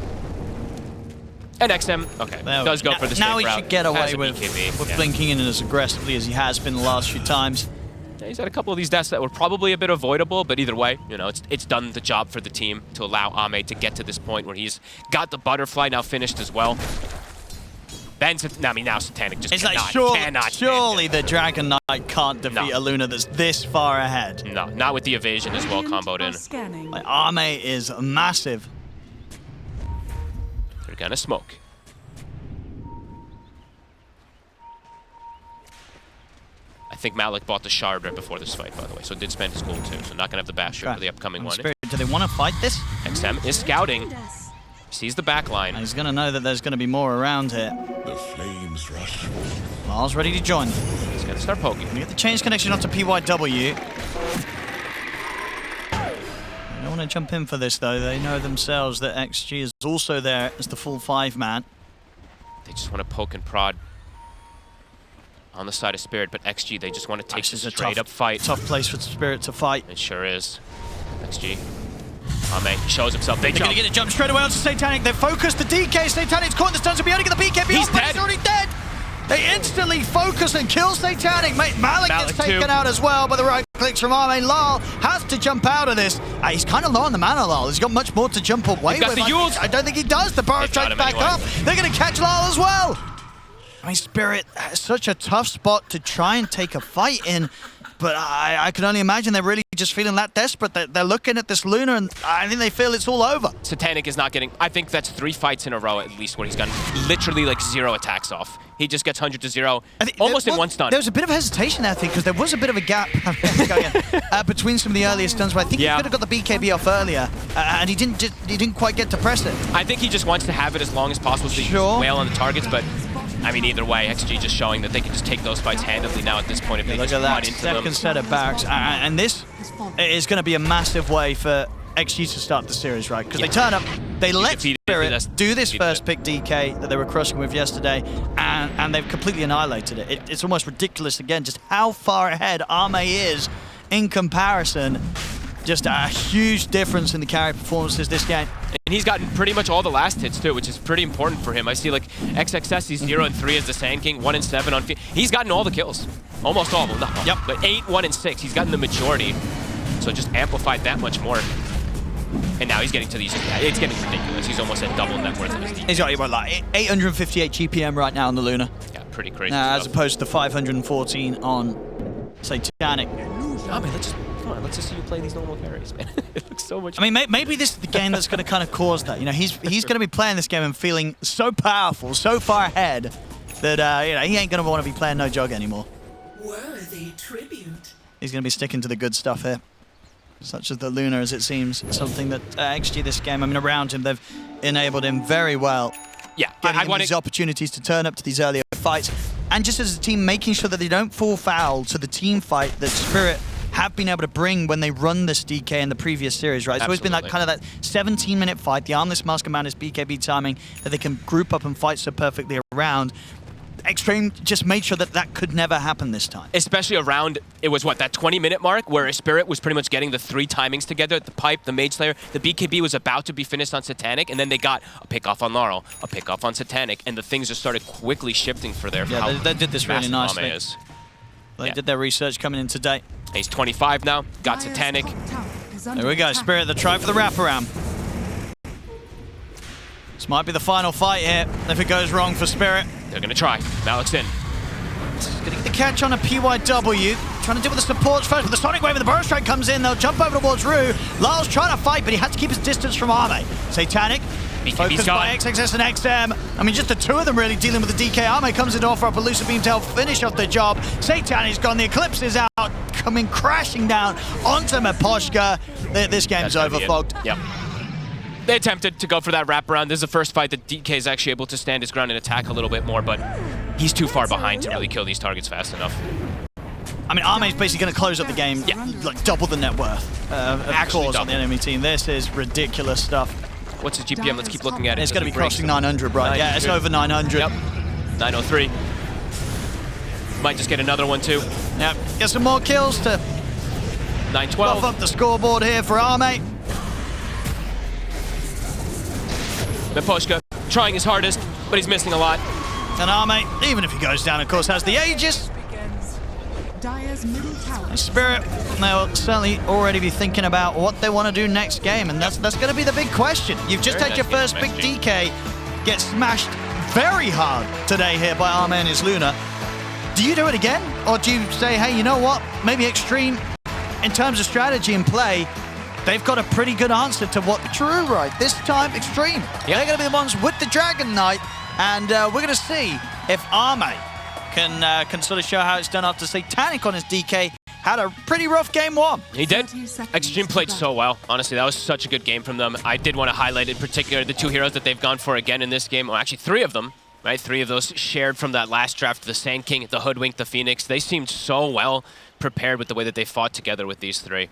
And XM, okay, does go for the now safe route. He should get away with blinking in as aggressively as he has been the last few times. Yeah, he's had a couple of these deaths that were probably a bit avoidable, but either way, you know, it's done the job for the team to allow Ame to get to this point where he's got the butterfly now finished as well. Then, now Satanic just cannot. Surely the Dragon Knight can't defeat a Luna that's this far ahead. No, not with the evasion as well comboed in. Like, Ame is massive. They're gonna smoke. I think Malik bought the shard right before this fight, by the way, so did spend his gold too. So not gonna have the Bastion for the upcoming one. Spirit, do they want to fight this? XM is scouting. Sees the back line. He's gonna know that there's gonna be more around here. The flames rush. Lars ready to join. He's gonna start poking. We get the change connection onto PYW. They don't want to jump in for this though. They know themselves that XG is also there as the full 5-man. They just want to poke and prod on the side of Spirit, but XG, they just want to take this straight up fight. Tough place for Spirit to fight. It sure is. XG. Ame shows himself. They're going to get a jump straight away onto Satanic. They're focused. The DK. Satanic's caught in the stuns. He'll be able to get the BKB. He's dead. He's already dead. They instantly focus and kill Satanic. Malik gets taken out as well by the right clicks from Arme. Lal has to jump out of this. He's kind of low on the mana, Lal. He's got much more to jump away with. I don't think he does. The bar strikes back up. They're going to catch Lal as well. I mean, Spirit, such a tough spot to try and take a fight in. But I can only imagine they're really just feeling that desperate. They're looking at this Luna, and I think they feel it's all over. Satanic is not getting... I think that's 3 fights in a row, at least, where he's gotten literally, like, 0 attacks off. He just gets 100 to 0, almost in one stun. There was a bit of hesitation there, I think, because there was a bit of a gap between some of the earlier stuns, where I think he could have got the BKB off earlier, and he didn't quite get to press it. I think he just wants to have it as long as possible so he can wail on the targets, but... I mean, either way, XG just showing that they can just take those fights handedly now at this point if they just run into them. Second set of barracks, and this is going to be a massive way for XG to start the series, right? Because they turn up, they let Spirit do this first pick DK that they were crushing with yesterday, and they've completely annihilated it. It's almost ridiculous, again, just how far ahead Arme is in comparison. Just a huge difference in the carry performances this game. And he's gotten pretty much all the last hits too, which is pretty important for him. I see like XXS, he's 0 and 3 as the Sand King, 1 and 7 on field. He's gotten all the kills. Almost all of them, not all, but 8, 1 and 6. He's gotten the majority. So just amplified that much more. And now he's getting to these, it's getting ridiculous. He's almost at double net worth of his DP. He's got about like 858 GPM right now on the Luna. Yeah, pretty crazy as opposed to 514 on Satanic. I mean, let's just come on, let's just see you play these normal carries, man. It looks so much. I mean, maybe this is the game that's going to kind of cause that. You know, he's going to be playing this game and feeling so powerful, so far ahead that you know, he ain't going to want to be playing no jog anymore. Worthy tribute. He's going to be sticking to the good stuff here, such as the Luna, as it seems. Something that XG this game, I mean, around him, they've enabled him very well. Yeah, Getting him these opportunities to turn up to these earlier fights. And just as a team, making sure that they don't fall foul to the team fight that Spirit have been able to bring when they run this DK in the previous series, right? It's always been that kind of that 17-minute fight, the Armless Mask Commander's BKB timing that they can group up and fight so perfectly around. Xtreme just made sure that that could never happen this time. Especially around, it was what, that 20-minute mark where Spirit was pretty much getting the 3 timings together, the Pipe, the Mage Slayer, the BKB was about to be finished on Satanic, and then they got a pick off on Laurel, a pick off on Satanic, and the things just started quickly shifting for their Yeah, they did this really nicely. Is. They did their research coming in today. He's 25 now, got Dire's Satanic. top tower is under There we go, attack. Spirit, the try for the wraparound. This might be the final fight here, if it goes wrong for Spirit. They're gonna try. Malik's in. Gonna get the catch on a PYW. Trying to deal with the supports first, but the Sonic Wave and the Burrow Strike comes in. They'll jump over towards Rue. Lyle's trying to fight, but he had to keep his distance from Arme. Satanic, focused by XXS and XM. I mean, just the two of them really dealing with the DK. Arme comes in to offer up a Elusive Beam to help finish off the job. Satanic's gone. The Eclipse is out, coming crashing down onto Meposhka. This game's overclocked. Yep. They attempted to go for that wraparound. This is the first fight that DK is actually able to stand his ground and attack a little bit more, but he's too far behind to really kill these targets fast enough. I mean, Arme's basically going to close up the game, like double the net worth of course on the enemy team. This is ridiculous stuff. What's his GPM? Let's keep looking at it. It's going to be crossing 900, right? Yeah, it's over 900. Yep. 903. Might just get another one too. Yep. Get some more kills to 912. buff up the scoreboard here for Arme. Meposhka trying his hardest, but he's missing a lot. And Arme, even if he goes down, of course, has the Aegis. Dire's middle tower. Spirit, they'll certainly already be thinking about what they want to do next game, and that's going to be the big question. You've just Very had your nice first game big from DK get smashed very hard today here by Arme and his Luna. Do you do it again? Or do you say, hey, you know what? Maybe Xtreme, in terms of strategy and play, they've got a pretty good answer to what true, right? This time, Xtreme. They're going to be the ones with the Dragon Knight, and we're going to see if Arme can sort of show how it's done after Satanic on his DK had a pretty rough game one. He did. Xtreme played so well. Honestly, that was such a good game from them. I did want to highlight in particular the 2 heroes that they've gone for again in this game. Well, actually 3 of them, right? 3 of those shared from that last draft, the Sand King, the Hoodwink, the Phoenix. They seemed so well prepared with the way that they fought together with these 3.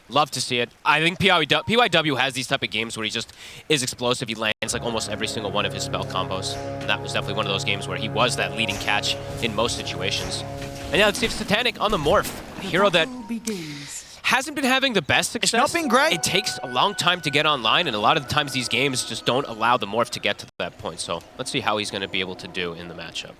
Love to see it. I think PYW has these type of games where he just is explosive. He lands like almost every single one of his spell combos. And that was definitely one of those games where he was that leading catch in most situations. And yeah, let's see if Satanic on the Morph. A hero that hasn't been having the best success. It's not been great. It takes a long time to get online, and a lot of the times these games just don't allow the Morph to get to that point. So let's see how he's going to be able to do in the matchup.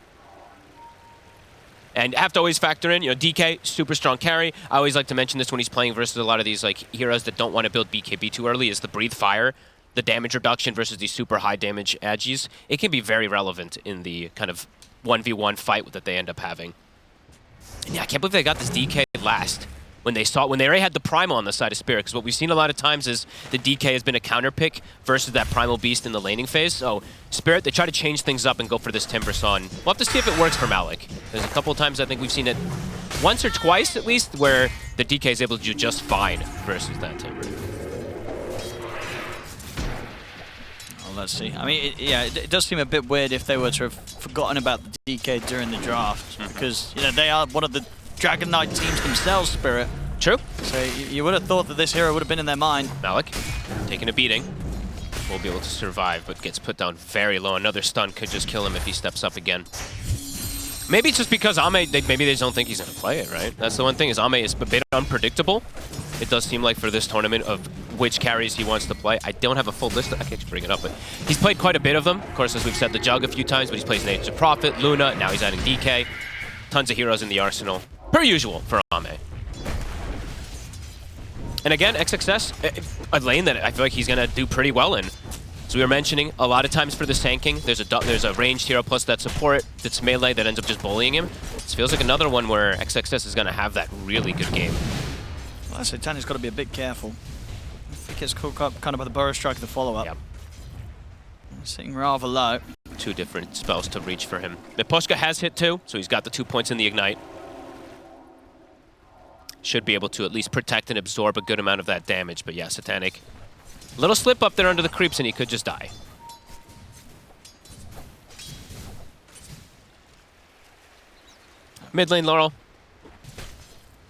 And have to always factor in, you know, DK, super strong carry. I always like to mention this when he's playing versus a lot of these like heroes that don't want to build BKB too early, is the Breathe Fire, the damage reduction versus these super high damage Agis. It can be very relevant in the kind of 1v1 fight that they end up having. And yeah, I can't believe they got this DK last. When they already had the Primal on the side of Spirit, because what we've seen a lot of times is the DK has been a counter pick versus that Primal Beast in the laning phase. So Spirit, they try to change things up and go for this Timber Saw. We'll have to see if it works for Malik. There's a couple of times I think we've seen it once or twice at least where the DK is able to do just fine versus that Timber. Well, let's see. I mean, it does seem a bit weird if they were to have forgotten about the DK during the draft, because you know they are one of the Dragon Knight teams themselves, Spirit. True. So you would have thought that this hero would have been in their mind. Malik, taking a beating. Will be able to survive, but gets put down very low. Another stun could just kill him if he steps up again. Maybe it's just because Ame, maybe they just don't think he's going to play it, right? That's the one thing, is Ame is a bit unpredictable. It does seem like for this tournament of which carries he wants to play. I don't have a full list. I can't just bring it up, but he's played quite a bit of them. Of course, as we've said, the Jug a few times, but he's played Nature Prophet, Luna, now he's adding DK. Tons of heroes in the arsenal. Per usual for Ame. And again, XXS, a lane that I feel like he's going to do pretty well in. As we were mentioning, a lot of times for the Sand King, there's a ranged hero plus that support that's melee that ends up just bullying him. This feels like another one where XXS is going to have that really good game. Well, so Tanya's got to be a bit careful. I think it's caught up kind of by the Burrow Strike, the follow-up. Yep. Sitting rather low. 2 different spells to reach for him. Miposhka has hit 2, so he's got the 2 points in the Ignite. Should be able to at least protect and absorb a good amount of that damage, but yeah, Satanic. Little slip up there under the creeps and he could just die. Mid lane Laurel.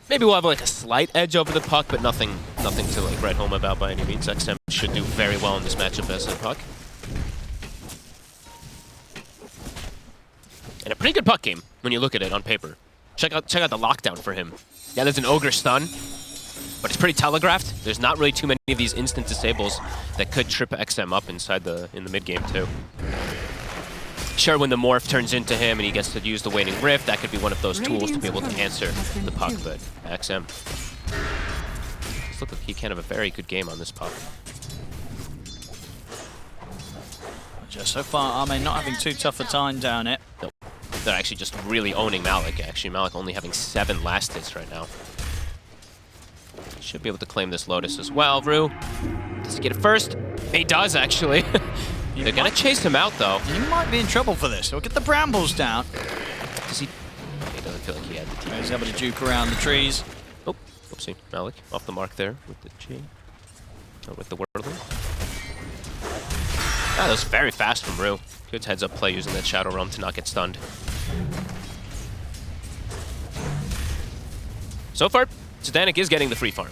Maybe we'll have like a slight edge over the puck, but nothing to like write home about by any means. XM should do very well in this matchup as a puck. And a pretty good puck game when you look at it on paper. Check out the lockdown for him. Yeah, there's an Ogre stun, but it's pretty telegraphed. There's not really too many of these instant disables that could trip XM up in the mid game too. Sure, when the morph turns into him and he gets to use the Waning Rift, that could be one of those tools to be able to answer the puck, but XM. This looks like he can have a very good game on this puck. Just so far, Arme not having too tough a time down it. Nope. They're actually just really owning Malik, actually. Malik only having 7 last hits right now. Should be able to claim this Lotus as well. Rue, does he get it first? He does, actually. They're going to chase him out, though. He might be in trouble for this. He'll get the brambles down. Does he? He doesn't feel like he had the team. He's able to juke around the trees. Oh, oopsie. Malik off the mark there with the G. Oh, with the Whirling. Ah, that was very fast from Rue. Good heads-up play using that Shadow Realm to not get stunned. So far, Satanic is getting the free farm.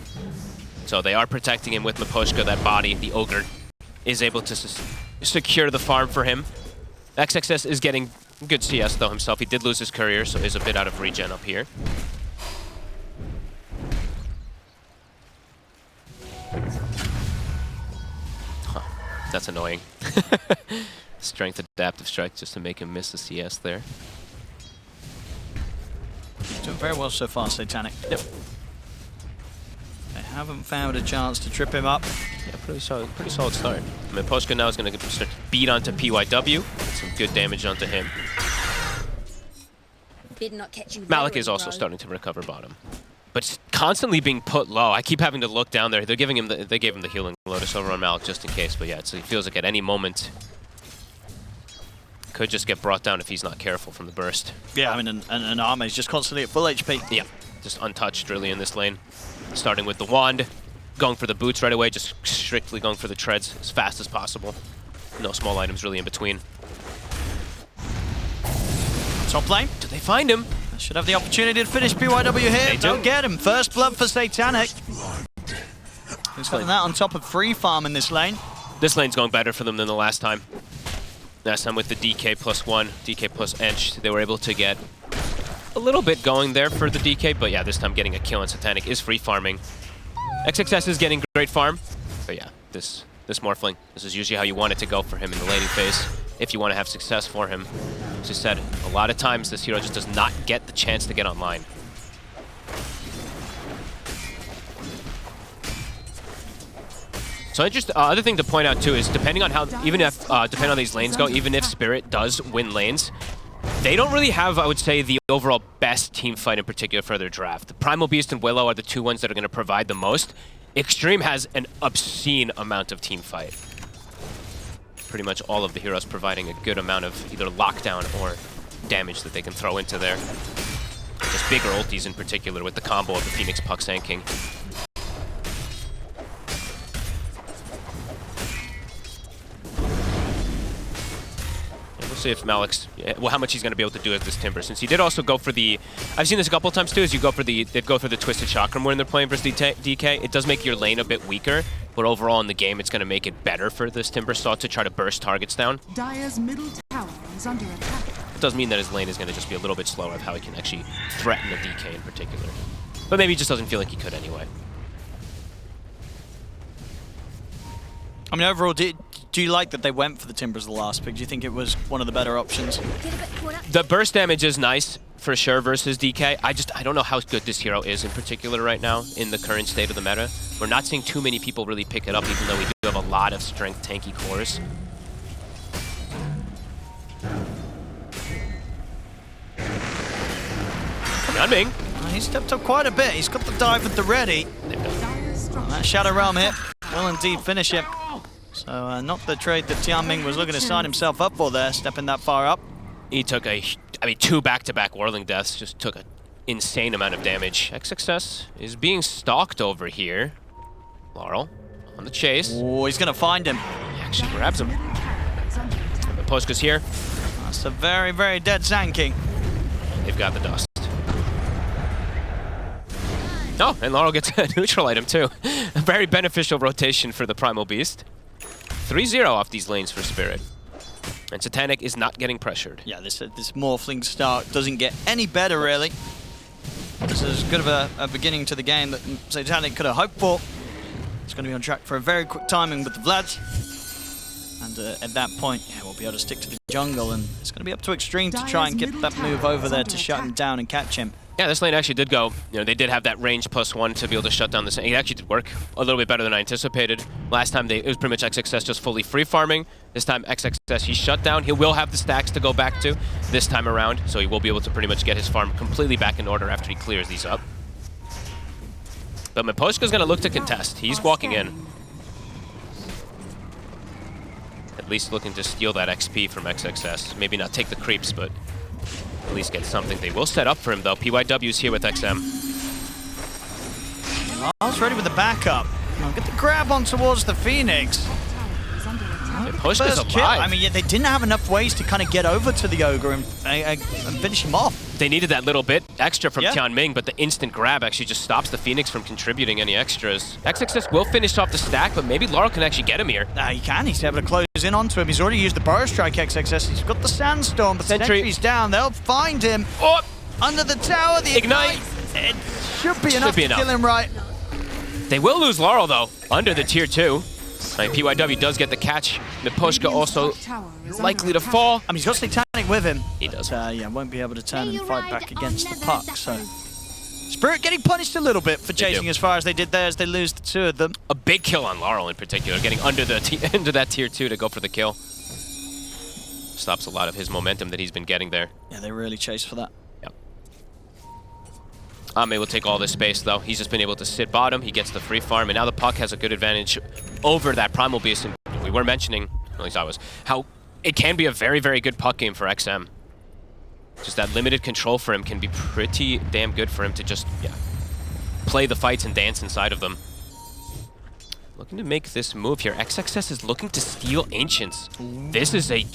So they are protecting him with Miposhka, that body. The Ogre is able to secure the farm for him. XXS is getting good CS, though, himself. He did lose his courier, so he's a bit out of regen up here. Huh, that's annoying. Strength adaptive strike just to make him miss the CS there. Doing very well so far, Satanic. Yep. They haven't found a chance to trip him up. Yeah, pretty solid start. I mean, Poshka now is going to start to beat onto PYW. Some good damage onto him. Malik is also starting to recover bottom. But constantly being put low. I keep having to look down there. They gave him the healing Lotus over on Malik just in case. But yeah, it feels like at any moment could just get brought down if he's not careful from the burst. Yeah, I mean, and Arme is just constantly at full HP. Yeah, just untouched really in this lane. Starting with the wand, going for the boots right away, just strictly going for the treads as fast as possible. No small items really in between. Top lane. Do they find him? They should have the opportunity to finish PYW here. They Don't do. get him. First blood for Satanic. Who's having that on top of free farm in this lane? This lane's going better for them than the last time. Last time with the DK +1, DK plus Ench, they were able to get a little bit going there for the DK, but yeah, this time getting a kill on Satanic is free farming. XXS is getting great farm, but yeah, this Morphling, this is usually how you want it to go for him in the laning phase, if you want to have success for him. As I said, a lot of times this hero just does not get the chance to get online. So other thing to point out too is depending on how, depending on these lanes go, even if Spirit does win lanes, they don't really have, I would say, the overall best team fight in particular for their draft. The Primal Beast and Willow are the 2 ones that are going to provide the most. Xtreme has an obscene amount of team fight. Pretty much all of the heroes providing a good amount of either lockdown or damage that they can throw into there. Just bigger ultis in particular with the combo of the Phoenix Puck Sand King. See if Malik's, well, how much he's going to be able to do with this Timber, since he did also go for the, I've seen this a couple times too, is you go for the, they go for the Twisted Chakram when they're playing versus DK. It does make your lane a bit weaker, but overall in the game, it's going to make it better for this Timber Saw to try to burst targets down. Dire's middle tower is under attack. It does mean that his lane is going to just be a little bit slower of how he can actually threaten the DK in particular. But maybe he just doesn't feel like he could anyway. I mean, overall, do you like that they went for the Timbers the last pick? Do you think it was one of the better options? The burst damage is nice for sure versus DK. I don't know how good this hero is in particular right now in the current state of the meta. We're not seeing too many people really pick it up, even though we do have a lot of strength tanky cores. Coming on Ming. He's stepped up quite a bit. He's got the dive at the ready. They've got structure. That Shadow Realm hit will indeed finish it. So not the trade that Tianming was looking to sign himself up for there, stepping that far up. He took two back-to-back Whirling Deaths, just took an insane amount of damage. XXS is being stalked over here. Laurel on the chase. Oh, he's going to find him. He actually grabs him. Poska's here. That's a very, very dead Zanking. They've got the dust. Oh, and Laurel gets a neutral item too. A very beneficial rotation for the Primal Beast. 3-0 off these lanes for Spirit. And Satanic is not getting pressured. Yeah, this Morphling start doesn't get any better, really. This is as good of a beginning to the game that Satanic could have hoped for. It's going to be on track for a very quick timing with the Vlads. And at that point, yeah, we'll be able to stick to the jungle, and it's going to be up to Xtreme to try and get that move over there to shut him down and catch him. Yeah, this lane actually did go, they did have that range +1 to be able to shut down this. It actually did work a little bit better than I anticipated. Last time it was pretty much XXS just fully free farming. This time XXS he shut down. He will have the stacks to go back to this time around, so he will be able to pretty much get his farm completely back in order after he clears these up. But Miposhka's going to look to contest. He's walking in. At least looking to steal that XP from XXS. Maybe not take the creeps, but at least get something. They will set up for him, though. PYW's here with XM. I was ready with the backup. Now get the grab on towards the Phoenix. Miposhka's First kill. alive. I mean, yeah, they didn't have enough ways to kind of get over to the Ogre and finish him off. They needed that little bit extra from Yeah. Tianming, but the instant grab actually just stops the Phoenix from contributing any extras. XXS will finish off the stack, but maybe Laurel can actually get him here. He can. He's able to close in onto him. He's already used the Burrow Strike, XXS. He's got the Sandstorm, but the Sentry. Sentry's down. They'll find him. Oh! Under the tower, the Ignite. It should be enough to kill him right. They will lose Laurel, though, under the tier 2. Right, PYW does get the catch. Miposhka also likely to fall. I mean, he's got Satanic with him. He does. But, yeah, won't be able to turn and fight back against the puck, so... Spirit getting punished a little bit for chasing as far as they did there as they lose the two of them. A big kill on Laurel in particular, getting under the into that tier 2 to go for the kill. Stops a lot of his momentum that he's been getting there. Yeah, they really chased for that. Yep. Ame will take all this space, though. He's just been able to sit bottom. He gets the free farm, and now the puck has a good advantage over that Primal Beast. And we were mentioning, at least I was, how it can be a very, very good puck game for XM. Just that limited control for him can be pretty damn good for him to just, play the fights and dance inside of them. Looking to make this move here. XXS is looking to steal Ancients. This is a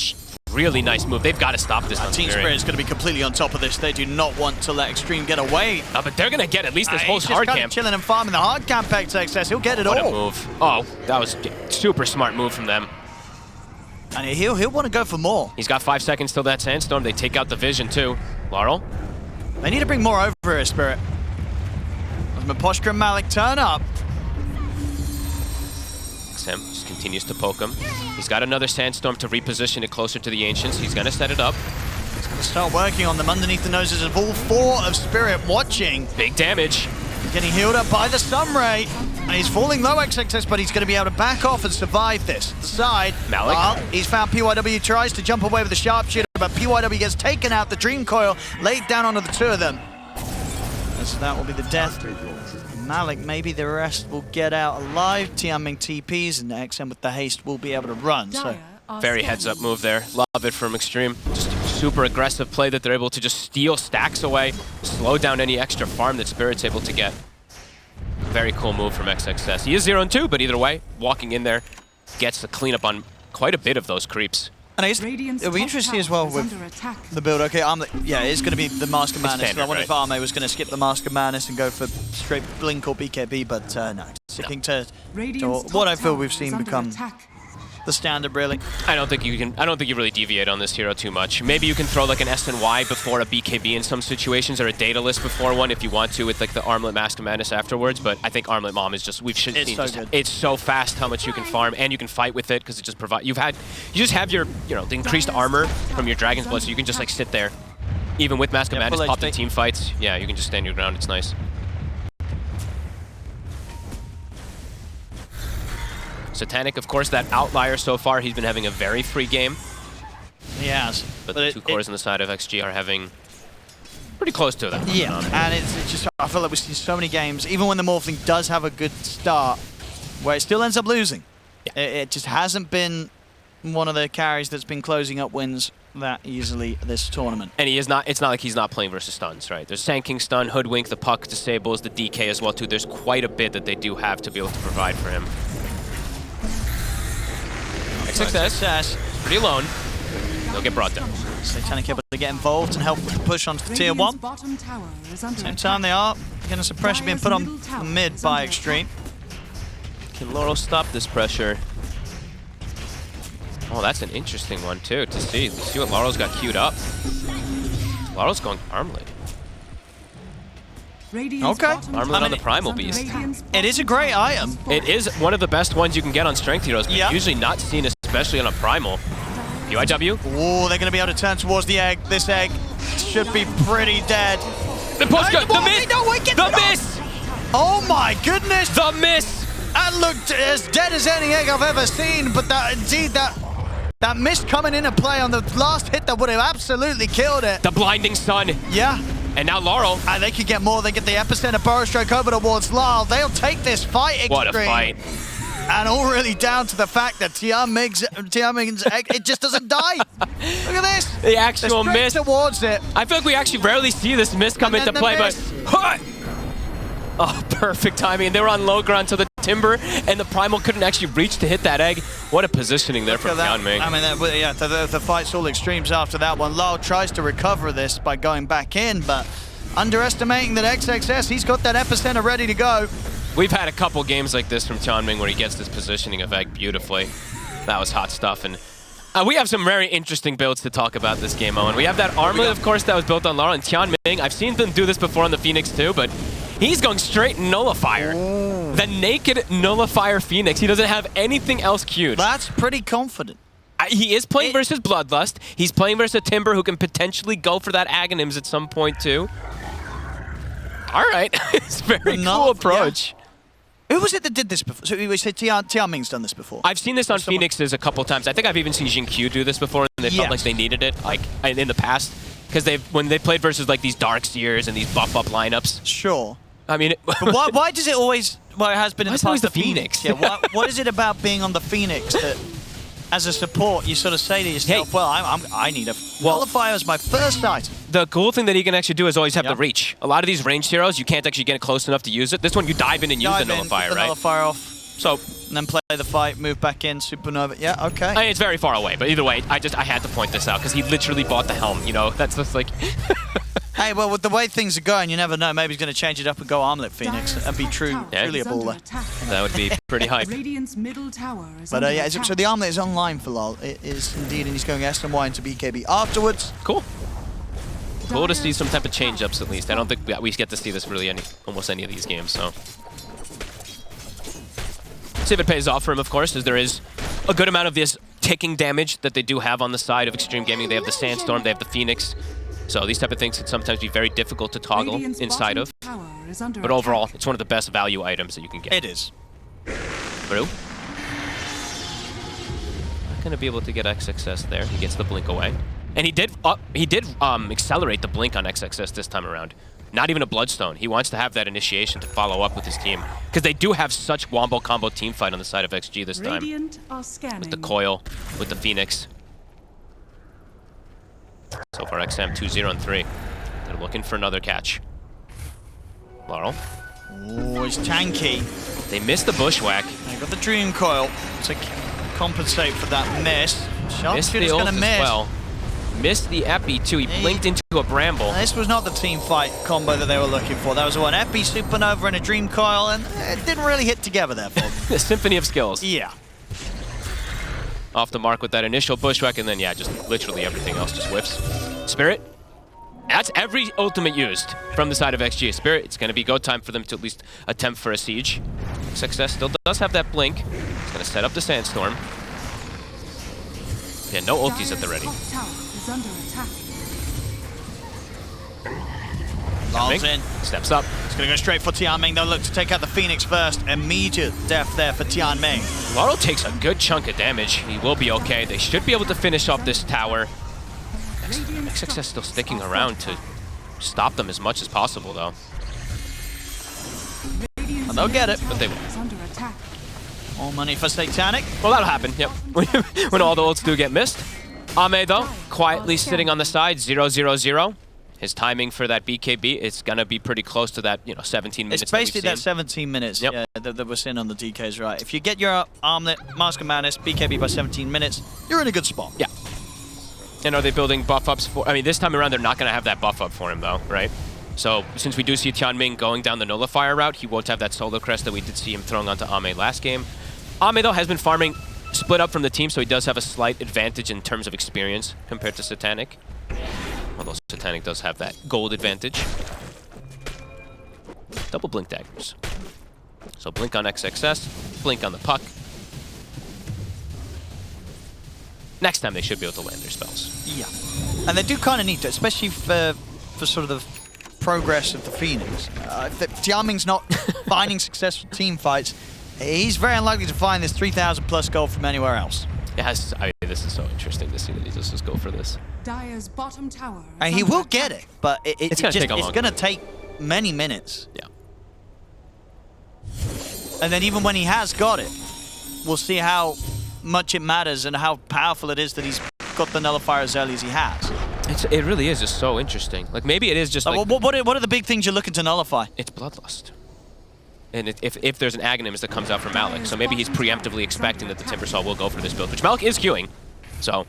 really nice move. They've got to stop this. Team Spirit is going to be completely on top of this. They do not want to let Xtreme get away. But they're going to get at least this whole He's hard just camp. chilling and farming the hard camp XXS. He'll get it What all. a move. Oh, that was a super smart move from them. And he'll want to go for more. He's got 5 seconds till that Sandstorm. They take out the Vision, too. Laurel? They need to bring more over here, Spirit. As Miposhka and Malik turn up. XM just continues to poke him. He's got another Sandstorm to reposition it closer to the Ancients. He's going to set it up. He's going to start working on them underneath the noses of all 4 of Spirit watching. Big damage. Getting healed up by the Sunray. And he's falling low, XXS, but he's going to be able to back off and survive this. The side. Malik. He's found PYW, tries to jump away with the sharpshooter, but PYW gets taken out. The Dream Coil laid down onto the 2 of them. So that will be the death. Malik, maybe the rest will get out alive. Tianming TPs, and XM with the haste will be able to run. So very heads-up move there. Love it from Xtreme. Just super aggressive play that they're able to just steal stacks away, slow down any extra farm that Spirit's able to get. Very cool move from XXS. He is 0-2, but either way, walking in there, gets the cleanup on quite a bit of those creeps. And I guess it'll be interesting as well with the build. Okay, yeah, it's going to be the Mask of Madness. Standard, I wonder right? if Arme was going to skip the Mask of Madness and go for straight Blink or BKB, but no. Sticking to what I feel we've seen become the standard, really. I don't think you really deviate on this hero too much. Maybe you can throw like an SNY before a BKB in some situations, or a Daedalus before one if you want to, with like the Armlet Mask of Madness afterwards. But I think Armlet Mom is just it's so fast how much you can farm, and you can fight with it because it just provides. You just have your the increased armor from your Dragon's Blood, so you can just like sit there, even with Mask of Madness, pop the team fights. Yeah, you can just stand your ground. It's nice. Satanic, of course, that outlier so far. He's been having a very free game. He has. But the 2 cores on the side of XG are having Pretty close to that. Yeah, and it's just, I feel like we've seen so many games, even when the Morphling does have a good start, where it still ends up losing. Yeah. It just hasn't been one of the carries that's been closing up wins that easily this tournament. And he is not, it's not like he's not playing versus stuns, right? There's Sanking stun, Hoodwink, the puck disables, the DK as well too. There's quite a bit that they do have to be able to provide for him. Success. Pretty alone. They'll get brought down. So Titanic able to get involved and help with the push onto the tier 1. Bottom tower is under Same time they are getting some pressure being put on the mid by Xtreme. Can Laurel stop this pressure? Oh, that's an interesting one too to see. You see what Laurel's got queued up. Laurel's going Armlet. Okay. Armlet on the Primal Beast. It is a great item. It is one of the best ones you can get on Strength Heroes, but Yep. usually not seen, especially on a Primal. UIW. Oh, they're going to be able to turn towards the egg. This egg should be pretty dead. The push No, the miss! no, wait, get The it off! miss! Oh my goodness! The miss! That looked as dead as any egg I've ever seen, but that miss coming into play on the last hit that would have absolutely killed it. The blinding sun. Yeah. And now Laurel. And they could get more. They get the epicenter Burrow Stroke over towards Lyle. They'll take this fight, Xtreme. What a fight. And all really down to the fact that Tianming's egg, it just doesn't die. Look at this. The actual They're straight miss. towards it. I feel like we actually rarely see this miss come And into then play, the but... miss. Oh, perfect timing. They were on low ground to the Timber, and the Primal couldn't actually reach to hit that egg. What a positioning there from Tianming. I mean, yeah, the fight's all extremes after that one. Lyle tries to recover this by going back in, but underestimating that XXS, he's got that epicenter ready to go. We've had a couple games like this from Tianming where he gets this positioning of egg beautifully. That was hot stuff, and we have some very interesting builds to talk about this game, Owen. We have that Armlet, of course, that was built on Laurel, and Tianming. I've seen them do this before on the Phoenix too, but he's going straight Nullifier. Ooh. The naked Nullifier Phoenix. He doesn't have anything else queued. That's pretty confident. He is playing versus Bloodlust. He's playing versus a Timber who can potentially go for that Aghanims at some point too. All right, it's a very cool approach. Yeah. Who was it that did this before? So we said Tianming's done this before. I've seen this on Phoenixes a couple times. I think I've even seen Jin Q do this before, and they felt like they needed it, like in the past, because when they played versus like these Dark Seers and these buff up lineups. Sure. I mean, But why does it always? Well, it has been in the past. always the Phoenix? Yeah. What is it about being on the Phoenix that, as a support, you sort of say to yourself, Hey. "Well, I need a Nullifier as my first item." the cool thing that he can actually do is always have the reach. A lot of these ranged heroes, you can't actually get close enough to use it. This one, you dive in and use the Nullifier, put the right? Nullifier off, So, and then play the fight, move back in, Supernova. Yeah, okay. I mean, it's very far away, but either way, I had to point this out because he literally bought the helm. You know, that's just like. Hey, well, with the way things are going, you never know. Maybe he's going to change it up and go Armlet Phoenix and be truly a baller. That would be pretty hype. Radiant's middle tower is But under yeah, attack. so the Armlet is online for LoL. It is indeed, and he's going S and Y into BKB afterwards. Cool. Cool to see some type of change-ups at least. I don't think we get to see this really almost any of these games, so. See if it pays off for him, of course, as there is a good amount of this ticking damage that they do have on the side of Xtreme Gaming. They have the Sandstorm, they have the Phoenix. So these type of things can sometimes be very difficult to toggle Radiant's inside bottom of. tower is under But overall, attack. it's one of the best value items that you can get. It is. Brew. Not gonna be able to get XXS there. He gets the blink away. And he did accelerate the blink on XXS this time around. Not even a Bloodstone. He wants to have that initiation to follow up with his team. Because they do have such wombo combo team fight on the side of XG this time. Radiant are scanning. With the Coil, with the Phoenix. So far XM 2-0-3. They're looking for another catch. Laurel. Oh, it's tanky. They missed the Bushwhack. They got the Dream Coil to compensate for that miss. Missed the Sharpshooter's ult going to as miss. well. Missed the Epi too. He blinked into a Bramble. This was not the team fight combo that they were looking for. That was one Epi, Supernova, and a Dream Coil, and it didn't really hit together there for them. The symphony of skills. Yeah. Off the mark with that initial Bushwhack, and then, yeah, just literally everything else just whiffs. Spirit. That's every ultimate used from the side of XG. Spirit, it's going to be go time for them to at least attempt for a siege. Success still does have that blink. It's going to set up the Sandstorm. Yeah, no ultis at the ready. Dyer's top tower is under attack. Lyle's in. Steps up. It's going to go straight for Tianming. They'll look to take out the Phoenix first. Immediate death there for Tianming. Laurel takes a good chunk of damage. He will be okay. They should be able to finish off this tower. XXS still sticking around to stop them as much as possible, though. And they'll get it. But they won't. Is under attack. More money for Satanic. Well, that'll happen, yep. When all the ults do get missed. Ame, though, quietly sitting on the side, 0-0-0. His timing for that BKB is going to be pretty close to that, 17 minutes. It's basically that 17 minutes that we're seeing on the DKs, right? If you get your Armlet, Mask of Madness, BKB by 17 minutes, you're in a good spot. Yeah. And are they building buff-ups for... I mean, this time around, they're not going to have that buff-up for him, though, right? So, since we do see Tianming going down the Nullifier route, he won't have that solo crest that we did see him throwing onto Ame last game. Ame, though, has been farming split up from the team, so he does have a slight advantage in terms of experience compared to Satanic. Although Satanic does have that gold advantage. Double blink daggers. So blink on XXS, blink on the puck. Next time they should be able to land their spells. Yeah. And they do kind of need to, especially for sort of the progress of the Phoenix. If Tianming's not finding successful team fights, he's very unlikely to find this 3,000 plus gold from anywhere else. Yes, this is so interesting to see that he just go for this. Dire's bottom tower. And he will get it, but it's going to take many minutes. Yeah. And then even when he has got it, we'll see how much it matters and how powerful it is that he's got the Nullifier as early as he has. It really is just so interesting. Like, maybe it is just like... What are the big things you're looking to nullify? It's Bloodlust. And if there's an Aghanim's that comes out from Malik, so maybe he's preemptively expecting that the Timbersaw will go for this build, which Malik is queuing, so...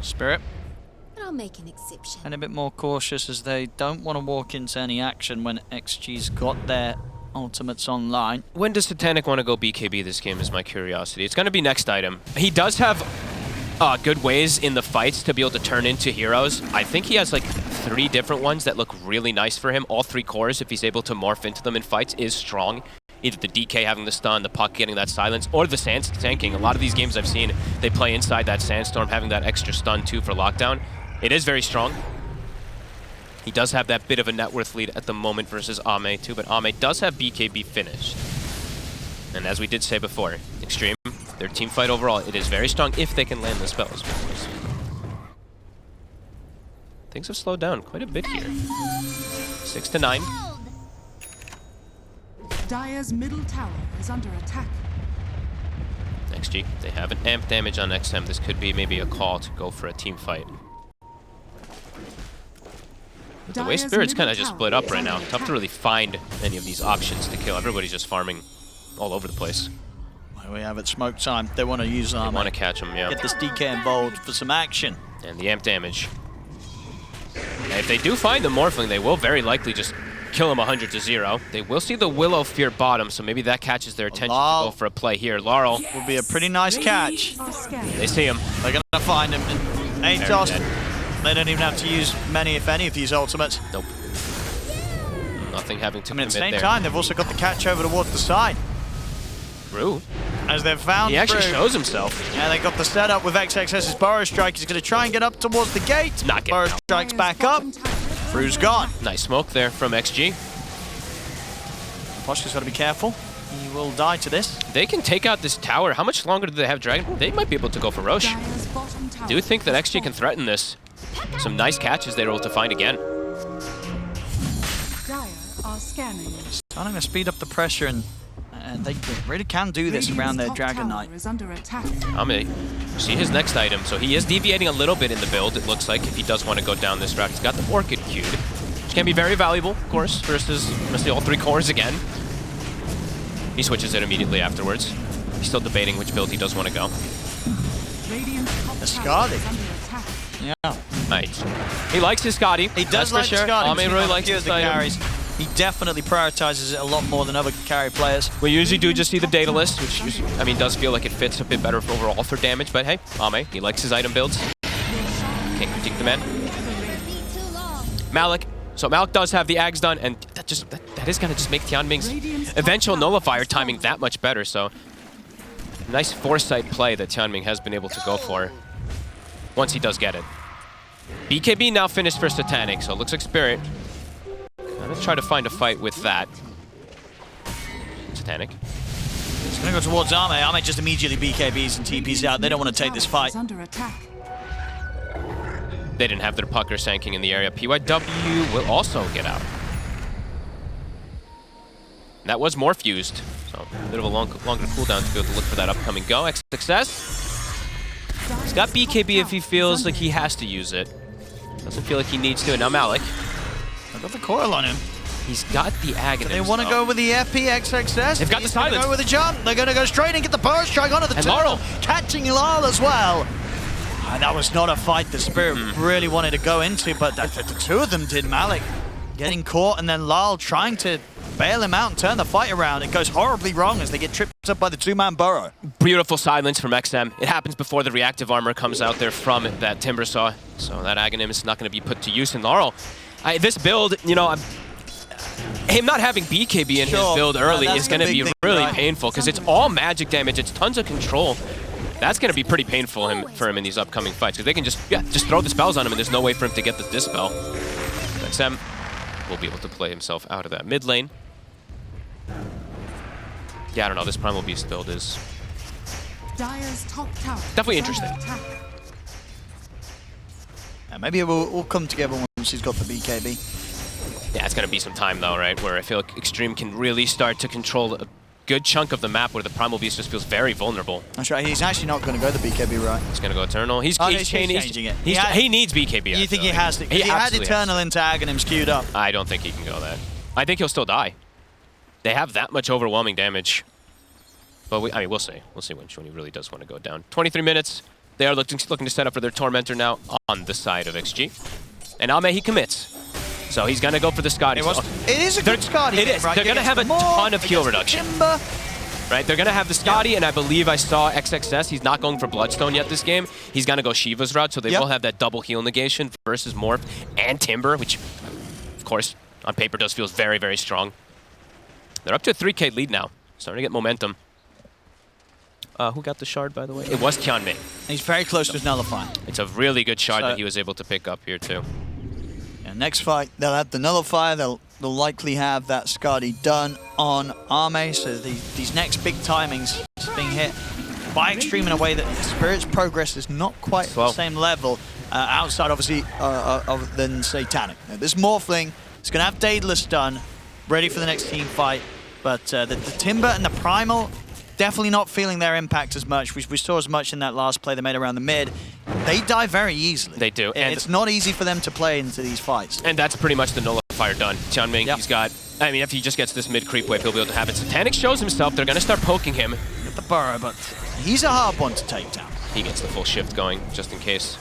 Spirit. But I'll make an exception. And a bit more cautious as they don't want to walk into any action when XG's got their ultimates online. When does Satanic want to go BKB this game is my curiosity. It's going to be next item. He does have good ways in the fights to be able to turn into heroes. I think he has like 3 different ones that look really nice for him. All 3 cores, if he's able to morph into them in fights, is strong. Either the DK having the stun, the puck getting that silence, or the Sands tanking. A lot of these games I've seen, they play inside that Sandstorm, having that extra stun too for lockdown. It is very strong. He does have that bit of a net worth lead at the moment versus Ame too, but Ame does have BKB finished. And as we did say before, Xtreme, their team fight overall, it is very strong if they can land the spells. Things have slowed down quite a bit here. 6-9. Dire's middle tower is under attack. XG, they have an amp damage on XM. This could be maybe a call to go for a team fight. But the way Spirit's kind of just split up right now, tough to really find any of these options to kill. Everybody's just farming all over the place. We have it, smoke time. They want to use Ame. They want to catch him, yeah. Get this DK involved for some action. And the amp damage. And if they do find the Morphling, they will very likely just kill him 100-0. They will see the Willow Fear bottom, so maybe that catches their attention to go for a play here. Laurel would be a pretty nice catch. They see him. They're going to find him. And Atos, they don't even have to use many, if any, of these ultimates. Nope. Nothing having to commit at the same there. time, they've also got the catch over towards the side. Brew. As they've found He actually Brew. shows himself. Yeah, they got the setup with XXS's Burrow Strike. He's going to try and get up towards the gate. Not getting Burrow out. Strike's back up. Brew's gone. Nice smoke there from XG. Poshka's got to be careful. He will die to this. They can take out this tower. How much longer do they have Dragon? They might be able to go for Roche. I do think that XG can threaten this. Some nice catches they're able to find again. Dire are scanning. Starting to speed up the pressure, and they really can do this around their Dragon Knight. Is under attack. I'm going to see his next item. So he is deviating a little bit in the build, it looks like, if he does want to go down this route. He's got the Orchid queued, which can be very valuable, of course, versus all 3 cores again. He switches it immediately afterwards. He's still debating which build he does want to go. The Skadi. Yeah. Right. He likes his Skadi. He does like for sure. Skadi. Ame really likes his carries. He definitely prioritizes it a lot more than other carry players. We usually do just see the data list, which I mean does feel like it fits a bit better overall for damage, but hey, Ame, he likes his item builds. Can't critique the man. Malik. So Malik does have the Ags done, and that is gonna just make Tianming's eventual nullifier timing that much better, so nice foresight play that Tianming has been able to go for once he does get it. BKB now finished for Satanic, so it looks like Spirit gonna try to find a fight with that. Satanic. It's going to go towards Ame. Ame just immediately BKBs and TPs out. They don't want to take this fight. Is under attack. They didn't have their pucker sanking in the area. PYW will also get out. That was more fused, so a bit of a longer cooldown to be able to look for that upcoming go. Success. He's got BKB if he feels like he has to use it. Doesn't feel like he needs to. And now Malik. I've got the coil on him. He's got the Aghanim. They want to go with the FP XXS. They've got the silence. They're going to go with the jump. They're going to go straight and get the burst strike onto the turtle. Catching Lal as well. And that was not a fight the Spirit really wanted to go into, but the two of them did. Malik getting caught, and then Lal trying to bail him out and turn the fight around. It goes horribly wrong as they get tripped up by the two-man burrow. Beautiful silence from XM. It happens before the reactive armor comes out there from that Timber Saw. So that Aghanim is not going to be put to use. And Laurel, this build, you know, him not having BKB in his build early is going to be really painful because it's all magic damage. It's tons of control. That's going to be pretty painful for him in these upcoming fights because they can just throw the spells on him and there's no way for him to get the dispel. XM will be able to play himself out of that mid lane. Yeah, I don't know. This Primal Beast build is Dire's top tower definitely interesting. Yeah, maybe we'll come together once he's got the BKB. Yeah, it's going to be some time though, right? Where I feel like Xtreme can really start to control a good chunk of the map where the Primal Beast just feels very vulnerable. That's right. He's actually not going to go the BKB right. He's going to go Eternal. He's changing it. He needs BKB. You think he has to? He had Eternal into Aghanim's queued up. I don't think he can go that. I think he'll still die. They have that much overwhelming damage. But I mean, we'll see. We'll see when he really does want to go down. 23 minutes. They are looking to set up for their Tormentor now on the side of XG. And Ame, he commits. So he's going to go for the Scotty. It is a good Scotty. It is. Right? They're going to have a ton of heal reduction. Timber. Right? They're going to have the Scotty, and I believe I saw XXS. He's not going for Bloodstone yet this game. He's going to go Shiva's route, so they will have that double heal negation versus Morph and Timber, which, of course, on paper does feel very, very strong. They're up to a 3K lead now. Starting to get momentum. Who got the shard, by the way? It was Kyeonmin. He's very close to his nullify. It's a really good shard that he was able to pick up here, too. Yeah, next fight, they'll have the nullifier. They'll likely have that Skadi done on Ame. So these next big timings being hit by Xtreme in a way that Spirit's progress is not quite the same level outside, obviously, than Satanic. Now, this Morphling is going to have Daedalus done, ready for the next team fight. But the Timber and the Primal, definitely not feeling their impact as much. We saw as much in that last play they made around the mid. They die very easily. They do. And it's not easy for them to play into these fights. And that's pretty much the nullifier done. Tianming, he's got, I mean, if he just gets this mid creep wave, he'll be able to have it. Satanic shows himself. They're going to start poking him. Get the burrow, but he's a hard one to take down. He gets the full shift going, just in case.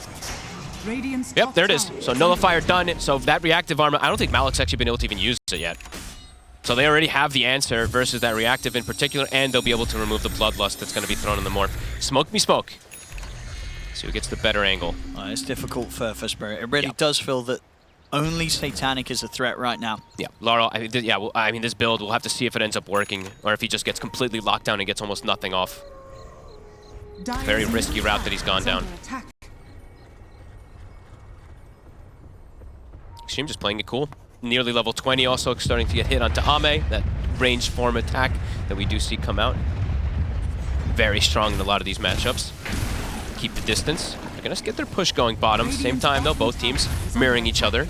Radiant's Yep, there it is. So nullifier done. So that reactive armor, I don't think Malik's actually been able to even use it yet. So they already have the answer versus that reactive in particular, and they'll be able to remove the bloodlust that's going to be thrown in the morph. Smoke me smoke. See who gets the better angle. It's difficult for Spirit. It really does feel that only Satanic is a threat right now. Yeah, Laurel, I mean, this build, we'll have to see if it ends up working, or if he just gets completely locked down and gets almost nothing off. Very risky route that he's gone down. Xtreme just playing it cool. Nearly level 20, also starting to get hit onto Ame, that ranged form attack that we do see come out. Very strong in a lot of these matchups. Keep the distance. They're going to get their push going bottom. Same time, though, both teams mirroring each other.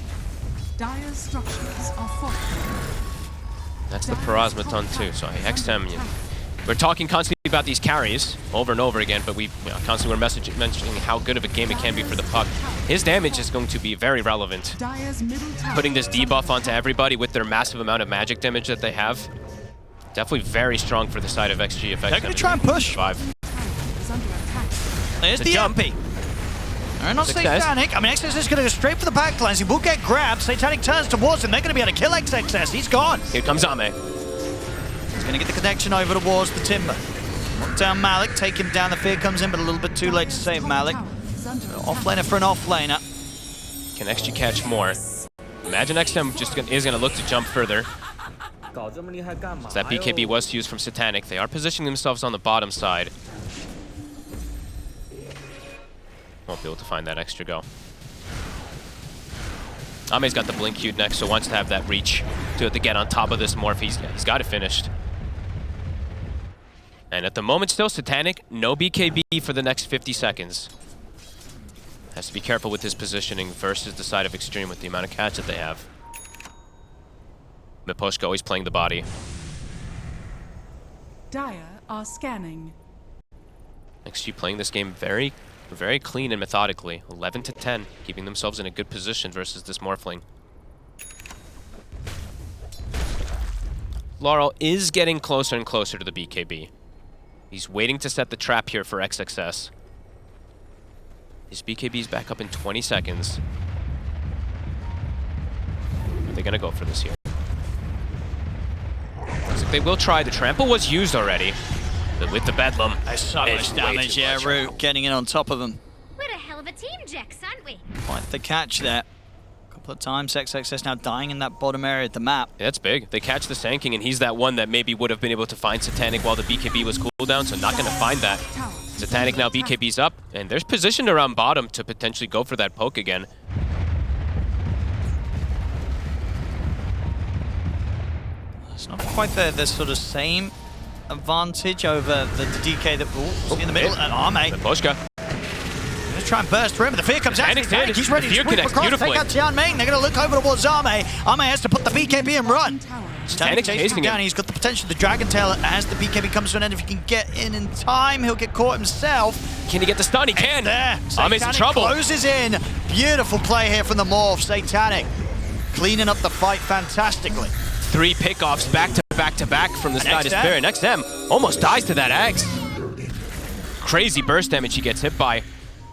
Dire's structures are fortified. That's the Parasmaton, too. So, Xtreme, we're talking constantly about these carries over and over again, but we constantly were mentioning how good of a game it can be for the puck. His damage is going to be very relevant. Putting this debuff onto everybody with their massive amount of magic damage that they have. Definitely very strong for the side of XG. If they're going to try and push. There's the jump. And not Satanic. I mean, XXS is going to go straight for the backlines. He will get grabbed. Satanic turns towards him. They're going to be able to kill XXS. He's gone. Here comes Ame. He's going to get the connection over towards the Timber. Knock down Malik, take him down. The fear comes in, but a little bit too late to save Malik. Offlaner for an offlaner. Can XG catch more? Imagine XM is going to look to jump further. So that BKB was used from Satanic. They are positioning themselves on the bottom side. Won't be able to find that extra go. Ame's got the blink queued next, so wants to have that reach to get on top of this morph. He's got it finished. And at the moment still, Satanic, no BKB for the next 50 seconds. Has to be careful with his positioning versus the side of Xtreme with the amount of catch that they have. Miposhka always playing the body. Dire are scanning. XG playing this game very, very clean and methodically. 11 to 10, keeping themselves in a good position versus this Morphling. Laurel is getting closer and closer to the BKB. He's waiting to set the trap here for XXS. His BKB is back up in 20 seconds. Are they gonna go for this here? Looks like they will try. The trample was used already. But with the Bedlam, That's so much damage, yeah, Root getting in on top of them. We're a hell of a team, Jax, aren't we? Quite the catch there. Couple of times, XXS now dying in that bottom area of the map. Yeah, that's big. They catch the Sanking, and he's that one that maybe would have been able to find Satanic while the BKB was cooldown, so not going to find that. Satanic now BKB's up, and there's positioned around bottom to potentially go for that poke again. It's not quite the sort of same advantage over the DK that was in the middle. And Arme Miposhka. gonna try and burst through him, but the fear comes out. Satanix in. He's ready The to fear sweep connects across, beautifully. take out Tian Ming. They're gonna look over towards Arme. Arme has to put the BKB and run. Satanix chasing down. him. He's got the potential. The Dragon Tail as the BKB comes to an end. If he can get in time, he'll get caught himself. Can he get the stun? He can. There. Arme's in Satanic trouble. closes in. Beautiful play here from the Morph. Satanic cleaning up the fight fantastically. 3 pickoffs back to back to back from the side of XM. Spirit. XM almost dies to that X. Crazy burst damage he gets hit by.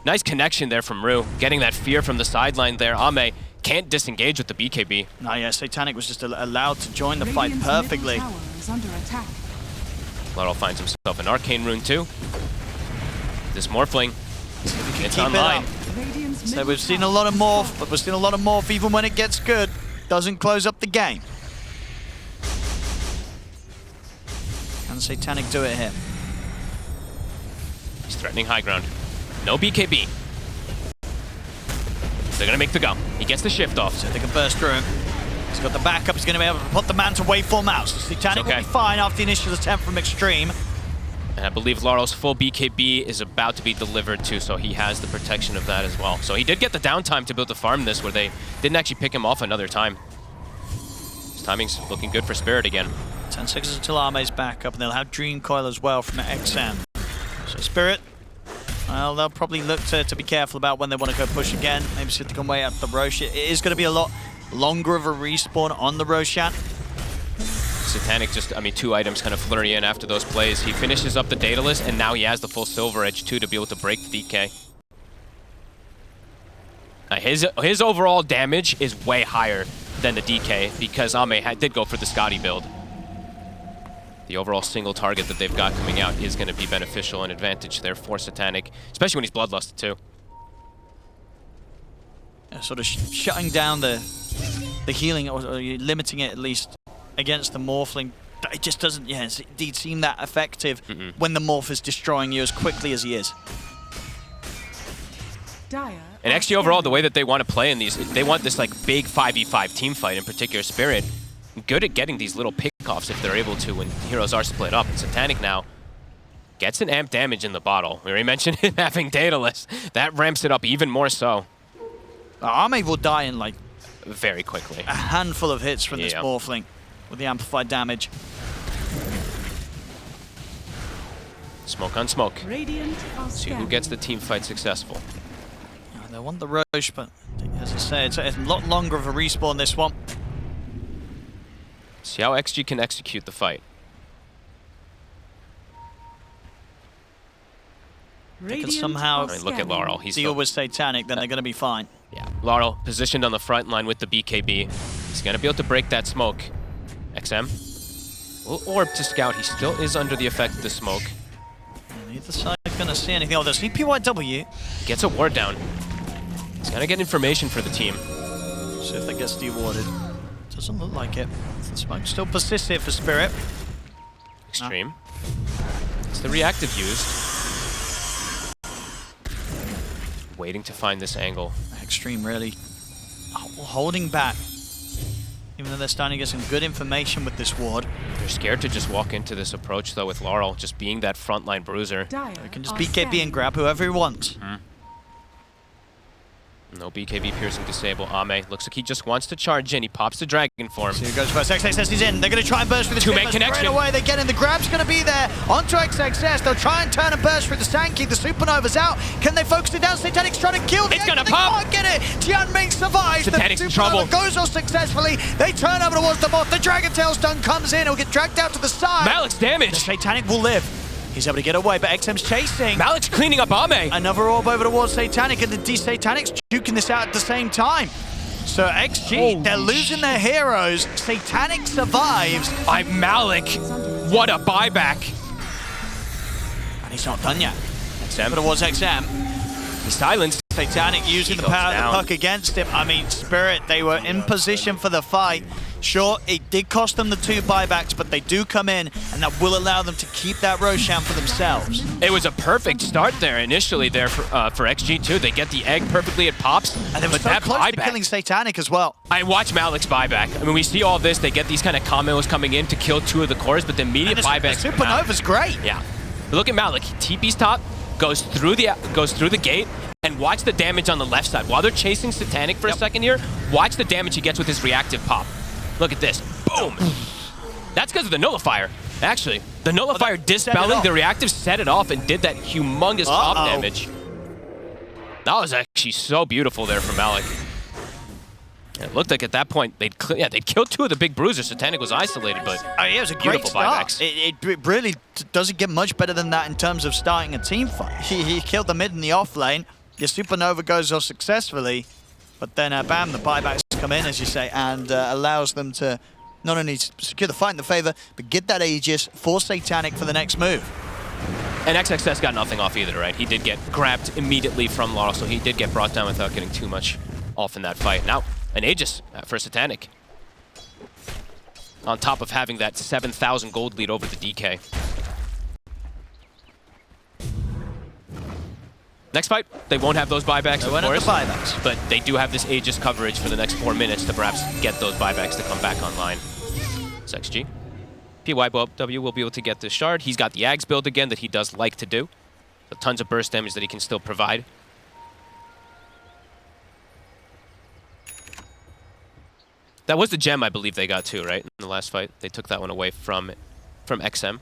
Nice connection there from Rue. Getting that fear from the sideline there. Ame can't disengage with the BKB. No, yeah, Satanic was just allowed to join the fight Radiant's perfectly. middle tower is under attack. Laurel finds himself an Arcane Rune too. This Morphling, it's Keep it online. up. Radiant's So middle we've seen a tower lot of is Morph, but we've seen a lot of Morph even when it gets good. Doesn't close up the game. Can Satanic do it here? He's threatening high ground. No BKB. They're gonna make the go. He gets the shift off. So they can burst through him. He's got the backup. He's going to be able to put the man to waveform out. So Satanic will okay. be fine after the initial attempt from Xtreme. And I believe Laurel's full BKB is about to be delivered too, so he has the protection of that as well. So he did get the downtime to be able to farm this, where they didn't actually pick him off another time. His timing's looking good for Spirit again. 10 seconds until Arme's back up, and they'll have Dream Coil as well from XM. So Spirit, well, they'll probably look to be careful about when they want to go push again. Maybe see if they can wait out the Roshan. It is going to be a lot longer of a respawn on the Roshan. Satanic just, 2 items kind of flurry in after those plays. He finishes up the Daedalus, and now he has the full Silver Edge too to be able to break the DK. His overall damage is way higher than the DK because Ame did go for the Scotty build. The overall single target that they've got coming out is going to be beneficial and advantage there for Satanic, especially when he's bloodlusted too. Sort of shutting down the healing, or limiting it at least against the Morphling. It just doesn't, indeed seem that effective when the Morph is destroying you as quickly as he is. Dire And actually overall, the way that they want to play in these, they want this like big 5v5 team fight, in particular Spirit. Good at getting these little pickoffs if they're able to when heroes are split up. And Satanic now gets an amp damage in the bottle. We already mentioned him having Daedalus. That ramps it up even more so. Arme will die in like Very quickly. a handful of hits from this Yeah. Morphling with the amplified damage. Smoke on smoke. Radiant are See who gets the team fight successful. They want the Roche, but as I say, it's a lot longer of a respawn, this one. See how XG can execute the fight. They can somehow Look at Laurel. He's deal the, with Satanic, then they're going to be fine. yeah. Laurel positioned on the front line with the BKB. He's going to be able to break that smoke. XM will orb to scout. He still is under the effect of the smoke. Neither side's going to see anything. Oh, there's CPYW. Gets a ward down. He's going to get information for the team. See if that gets dewarded. Doesn't look like it. The smoke still persists here for Spirit. Xtreme. It's the reactive used. Waiting to find this angle. Xtreme really holding back. Even though they're starting to get some good information with this ward. They're scared to just walk into this approach, though, with Laurel just being that frontline bruiser. Dire You can just are BKB scanning. and grab whoever he wants. No BKB piercing disable. Ame looks like he just wants to charge in. He pops the dragon form. So he goes first. XXS is in. They're going to try and burst through the Two-man Stigma connection. straight away. They get in. The grab's going to be there. Onto XXS. They'll try and turn and burst through the Sankey. The Supernova's out. Can they focus it down? Satanic's trying to kill the It's X, gonna but they pop. can't get it. Tianming survives. Satanic's the in Supernova trouble. goes off successfully. They turn over towards the bot. The Dragon Tail stun comes in. He'll get dragged out to the side. Malik's damage. Satanic will live. He's able to get away, but XM's chasing. Malik's cleaning up Ame. Another orb over towards Satanic, and the D-Satanic's juking this out at the same time. So XG, they're losing their heroes. Satanic survives. I'm Malik. What a buyback. And he's not done yet. XM. But it was XM. He's silenced. Satanic using He the goes power of down. the puck against him. I mean, Spirit, they were in position for the fight. Sure, it did cost them the 2 buybacks, but they do come in, and that will allow them to keep that Roshan for themselves. It was a perfect start there initially there for XG too. They get the egg perfectly, it pops. And they were but so that close to buyback. killing Satanic as well. I watch Malik's buyback. I mean, we see all this. They get these kind of combos coming in to kill 2 of the cores, but the immediate And the buybacks. come out. Supernova's great. Yeah. But look at Malik. He TP's top, goes through the gate, and watch the damage on the left side. While they're chasing Satanic for a second here, watch the damage he gets with his reactive pop. Look at this. Boom. That's because of the nullifier. Actually, the nullifier dispelling off. the reactive set it off and did that humongous pop damage. That was actually so beautiful there from Malik. It looked like at that point they'd killed 2 of the big bruisers. Satanic was isolated, but Oh, yeah, it was a great beautiful start. buybacks. It really doesn't get much better than that in terms of starting a team fight. He killed the mid in the off lane. Your Supernova goes off successfully, but then bam, the buybacks come in, as you say, and allows them to not only secure the fight in the favor, but get that Aegis for Satanic for the next move. And XXS got nothing off either, right? He did get grabbed immediately from Laurel, so he did get brought down without getting too much off in that fight. Now, an Aegis for Satanic. On top of having that 7,000 gold lead over the DK. Next fight, they won't have those buybacks, of won't have course. the buybacks. But they do have this Aegis coverage for the next 4 minutes to perhaps get those buybacks to come back online. It's XG. PYW will be able to get this shard. He's got the Ags build again that he does like to do. So tons of burst damage that he can still provide. That was the gem I believe they got too, right? In the last fight. They took that one away from XM.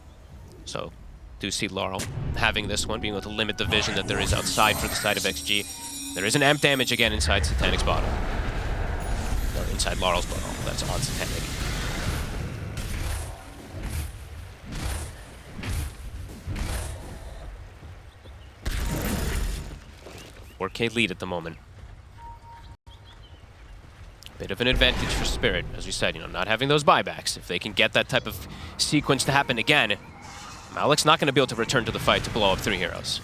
So do see Laurel having this one, being able to limit the vision that there is outside for the side of XG. There is an amp damage again inside Satanic's bottom. Or inside Laurel's bottom. That's on Satanic. $4K lead at the moment. Bit of an advantage for Spirit, as we said, not having those buybacks. If they can get that type of sequence to happen again, Malik's not going to be able to return to the fight to blow up 3 heroes.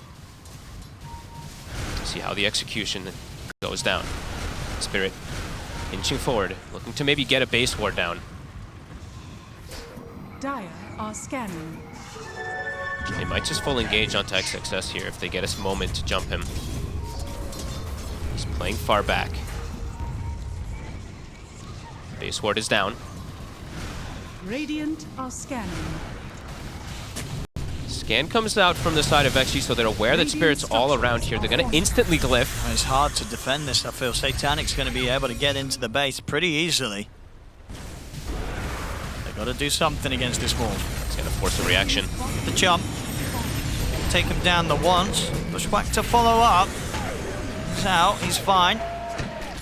See how the execution goes down. Spirit inching forward, looking to maybe get a base ward down. Dire are scanning. They might just full engage onto XXS here if they get a moment to jump him. He's playing far back. Base ward is down. Radiant are scanning. Scan comes out from the side of XG, so they're aware that Spirit's all around here. They're going to instantly glyph. It's hard to defend this, I feel. Satanic's going to be able to get into the base pretty easily. They've got to do something against this wall. It's going to force a reaction. The jump. Take him down the once. Bushwhack to follow up. He's out. He's fine.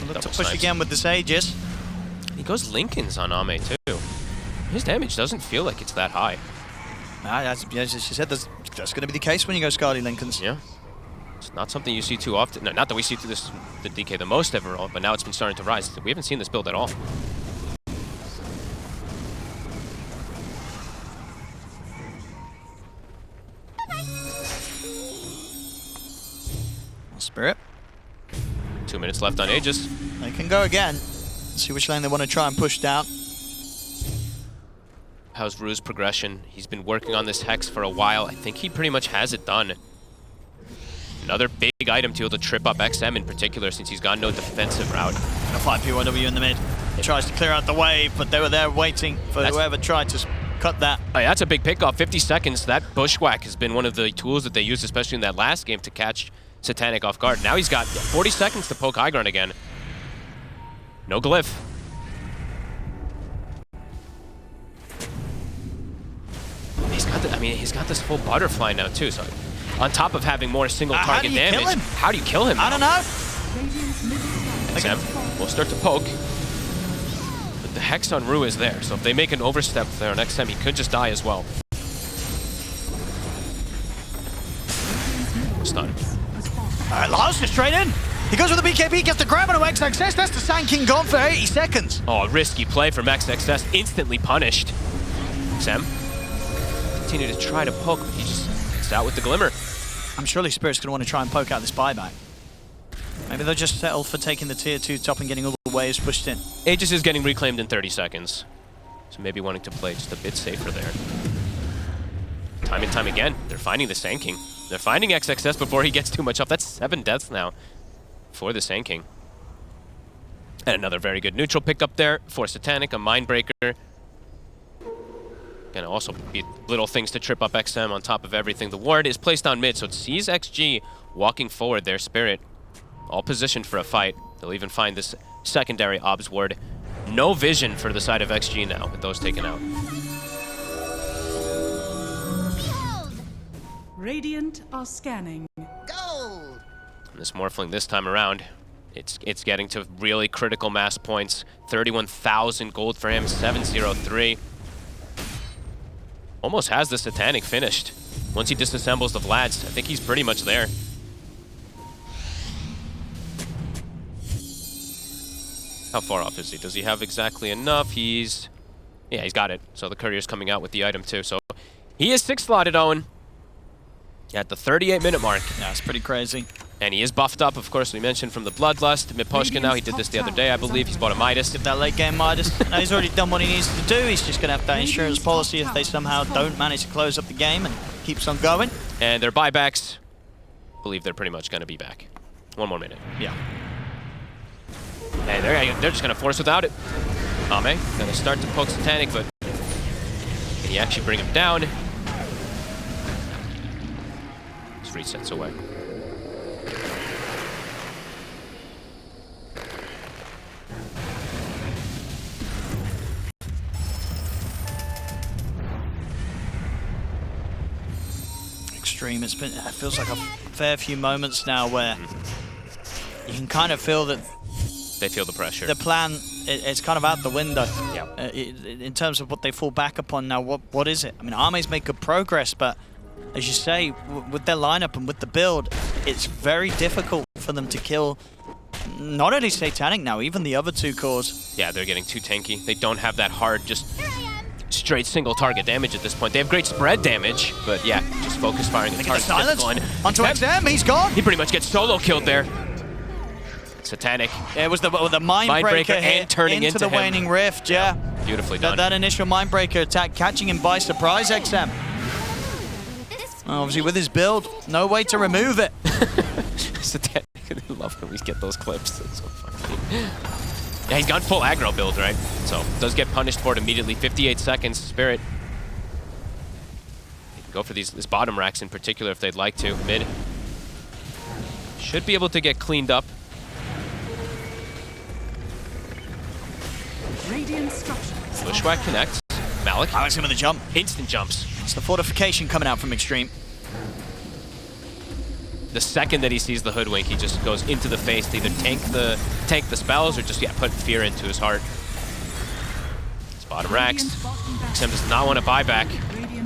Look to push again with this Aegis. He goes Lincolns on Ame too. His damage doesn't feel like it's that high. As you said, that's going to be the case when you go Scardy Lincolns. Yeah. It's not something you see too often. No, not that we see through the DK the most overall, but now it's been starting to rise. We haven't seen this build at all. Spirit. 2 minutes left on Aegis. They can go again. See which lane they want to try and push down. How's Rue's progression? He's been working on this Hex for a while. I think he pretty much has it done. Another big item to be able to trip up XM in particular, since he's got no defensive route. A 5 PYW in the mid. Tries to clear out the wave, but they were there waiting for whoever tried to cut that. Oh, yeah, that's a big pick off. 50 seconds. That bushwhack has been one of the tools that they used, especially in that last game, to catch Satanic off guard. Now he's got 40 seconds to poke high ground again. No glyph. He's got this full butterfly now too. So on top of having more single target damage, how do you kill him? I don't know. XM will start to poke. But the Hex on Rue is there, so if they make an overstep there on XM, he could just die as well. Stun. Alright, Lars just straight in. He goes with the BKB, gets the grab on XXS. That's the Sand King gone for 80 seconds. Oh, risky play from XXS, instantly punished. XM continue to try to poke, but he just gets out with the Glimmer. I'm surely Spirit's going to want to try and poke out this buyback. Maybe they'll just settle for taking the tier 2 top and getting all the waves pushed in. Aegis is getting reclaimed in 30 seconds. So maybe wanting to play just a bit safer there. Time and time again, they're finding the Sand King. They're finding XXS before he gets too much off. That's 7 deaths now for the Sand King. And another very good neutral pick up there for Satanic, a Mindbreaker. Gonna also be little things to trip up XM on top of everything. The ward is placed on mid, so it sees XG walking forward there. Spirit all positioned for a fight. They'll even find this secondary obs ward. No vision for the side of XG now with those taken out. Radiant are scanning. Gold! And this Morphling this time around, it's getting to really critical mass points. 31,000 gold for him, 703. Almost has the Satanic finished. Once he disassembles the Vlads, I think he's pretty much there. How far off is he? Does he have exactly enough? Yeah, he's got it. So the Courier's coming out with the item too. So he is 6 slotted, Owen. At the 38-minute mark. Yeah, it's pretty crazy. And he is buffed up, of course, we mentioned from the Bloodlust. Miposhka now, he did this the other day, I believe. He's bought a Midas. Did that late game Midas. Now he's already done what he needs to do. He's just going to have that insurance policy if they somehow don't manage to close up the game and keeps on going. And their buybacks, I believe they're pretty much going to be back. 1 more minute. Yeah. And they're just going to force without it. Ame going to start to poke Satanic, but can he actually bring him down? Just resets away. Xtreme, it feels like a fair few moments now where you can kind of feel that they feel the pressure. The plan, it's kind of out the window. Yeah. In terms of what they fall back upon now, what is it? I mean, Ame's made good progress, but as you say, with their lineup and with the build, it's very difficult for them to kill not only Satanic now, even the other 2 cores. Yeah, they're getting too tanky. They don't have that hard, just straight single target damage at this point. They have great spread damage, but yeah, just focus firing the target. Silence onto XM, he's gone. He pretty much gets solo killed there. Satanic. Yeah, it was the Mindbreaker and turning into the him. Waning Rift, yeah. Beautifully done. That initial Mindbreaker attack catching him by surprise, XM. Obviously with his build, no way to remove it. Satanic, I love when we get those clips. It's so funny. Yeah, he's gone full aggro build, right? So, does get punished for it immediately. 58 seconds, Spirit. They can go for these bottom racks in particular if they'd like to. Mid. Should be able to get cleaned up. Bushwhack connects. Malik. Alex him with the jump. Instant jumps. It's the fortification coming out from Xtreme. The second that he sees the Hoodwink, he just goes into the face to either tank the spells or just put fear into his heart. It's bottom racks. XM does not want to buy back.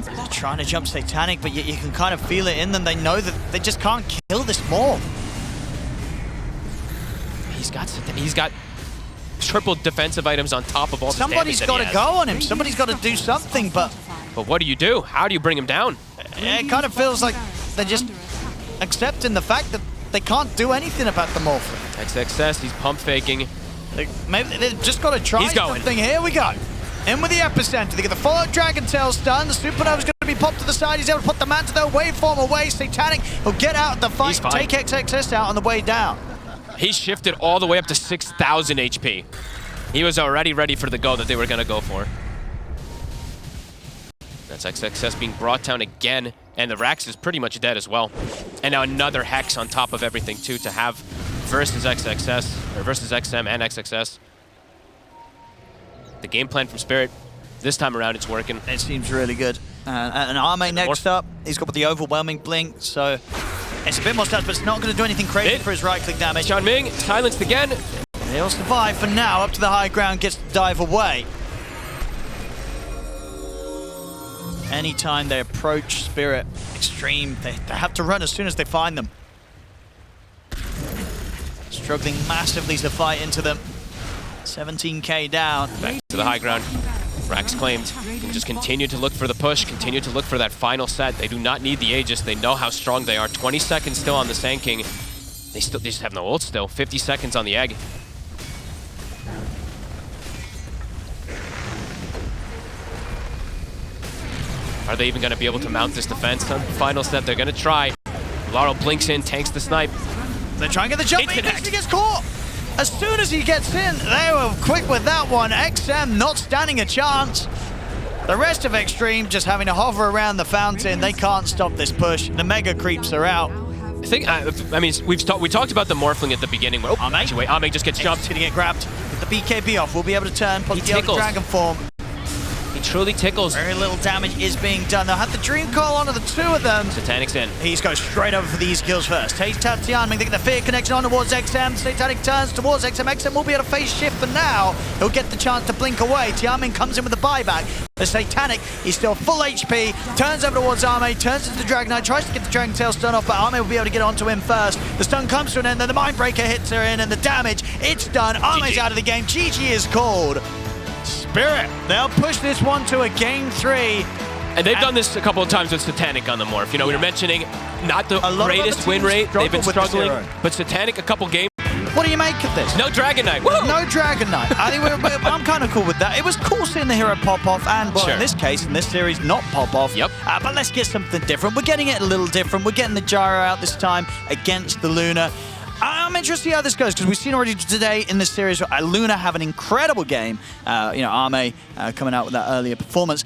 They're trying to jump Satanic, but you can kind of feel it in them. They know that they just can't kill this more. He's got triple defensive items on top of all the damage Somebody's got to go on him. Somebody's got to do something, but what do you do? How do you bring him down? Yeah, it kind of feels like they're just accepting the fact that they can't do anything about the Morphling. XXS, he's pump faking. Maybe they've just got to try something. Here we go. In with the epicenter. They get the Fallout Dragon Tail stun. The Supernova's going to be popped to the side. He's able to put the man to their waveform away. Satanic will get out of the fight and take XXS out on the way down. He shifted all the way up to 6,000 HP. He was already ready for the go that they were going to go for. That's XXS being brought down again, and the Rax is pretty much dead as well. And now another Hex on top of everything too to have versus XXS, or versus XM and XXS. The game plan from Spirit, this time around it's working. It seems really good. And Arme next up, he's got the overwhelming blink, so it's a bit more stats, but it's not going to do anything crazy for his right-click damage. Xianming silenced again. He'll survive for now, up to the high ground, gets to dive away. Anytime they approach Spirit Xtreme, they have to run as soon as they find them. Struggling massively to fight into them. 17k down. Back to the high ground. Rax claimed. Can just continue to look for the push, continue to look for that final set. They do not need the Aegis. They know how strong they are. 20 seconds still on the Sand King. They just have no ult still. 50 seconds on the Egg. Are they even going to be able to mount this defense on the final set? They're going to try. Laurel blinks in, tanks the snipe. They're trying to get the jump in. He gets caught. As soon as he gets in, they were quick with that one. XM not standing a chance. The rest of Xtreme just having to hover around the fountain. They can't stop this push. The mega creeps are out. I think, I mean, we talked about the Morphling at the beginning. Oh, actually, wait, Ame just gets jumped. He's gonna get grabbed. Get the BKB off. We'll be able to turn. Put the other dragon form. He truly tickles. Very little damage is being done. They'll have the Dream Call onto the two of them. Satanic's in. He's going straight over for these kills first. Takes tab Xianming. They get the fear connection on towards XM. Satanic turns towards XM. XM will be able to face shift for now. He'll get the chance to blink away. Xianming comes in with the buyback. The Satanic, he's still full HP. Turns over towards Arme. Turns into the Dragon Knight. Tries to get the Dragon Tail stun off, but Arme will be able to get onto him first. The stun comes to an end. Then the Mindbreaker hits her in, and the damage, it's done. Arme's out of the game. GG is called. Spirit, they'll push this one to a game 3. And they've done this a couple of times with Satanic on the Morph. You know, we were mentioning not the greatest win rate. They've been struggling, but Satanic a couple games. What do you make of this? No Dragon Knight. No Dragon Knight. I think I'm kind of cool with that. It was cool seeing the hero pop off, and well, sure. in this case, in this series, not pop off. Yep. But let's get something different. We're getting it a little different. We're getting the Gyro out this time against the Luna. I'm interested to see how this goes, because we've seen already today in this series Luna have an incredible game. You know, Arme coming out with that earlier performance.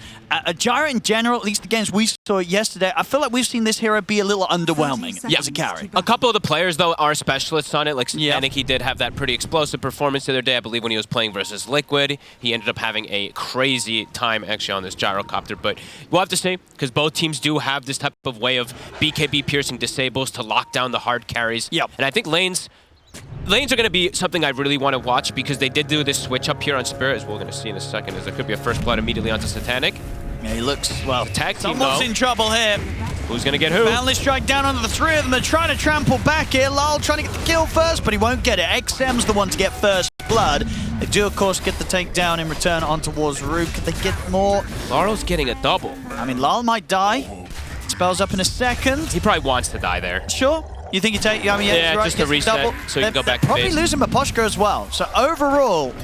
Gyro in general, at least the games we saw yesterday, I feel like we've seen this hero be a little underwhelming as a carry. A couple of the players, though, are specialists on it. Like Satanic, he did have that pretty explosive performance the other day, I believe, when he was playing versus Liquid. He ended up having a crazy time, actually, on this Gyrocopter. But we'll have to see, because both teams do have this type of way of BKB piercing disables to lock down the hard carries. Yep. And I think lanes are going to be something I really want to watch, because they did do this switch up here on Spirit, as we're going to see in a second, as there could be a first blood immediately onto Satanic. Yeah, he looks, well, tag team, someone's in trouble here. Who's going to get who? Boundless strike down onto the three of them. They're trying to trample back here. Lal trying to get the kill first, but he won't get it. XM's the one to get first blood. They do, of course, get the takedown in return on towards Rook. Could they get more? Laurel's getting a double. I mean, Lal might die. Spells up in a second. He probably wants to die there. Sure. You think you take? I mean, yeah, right, just a reset, double. so you can go back to probably base. losing Maposhka as well. So overall,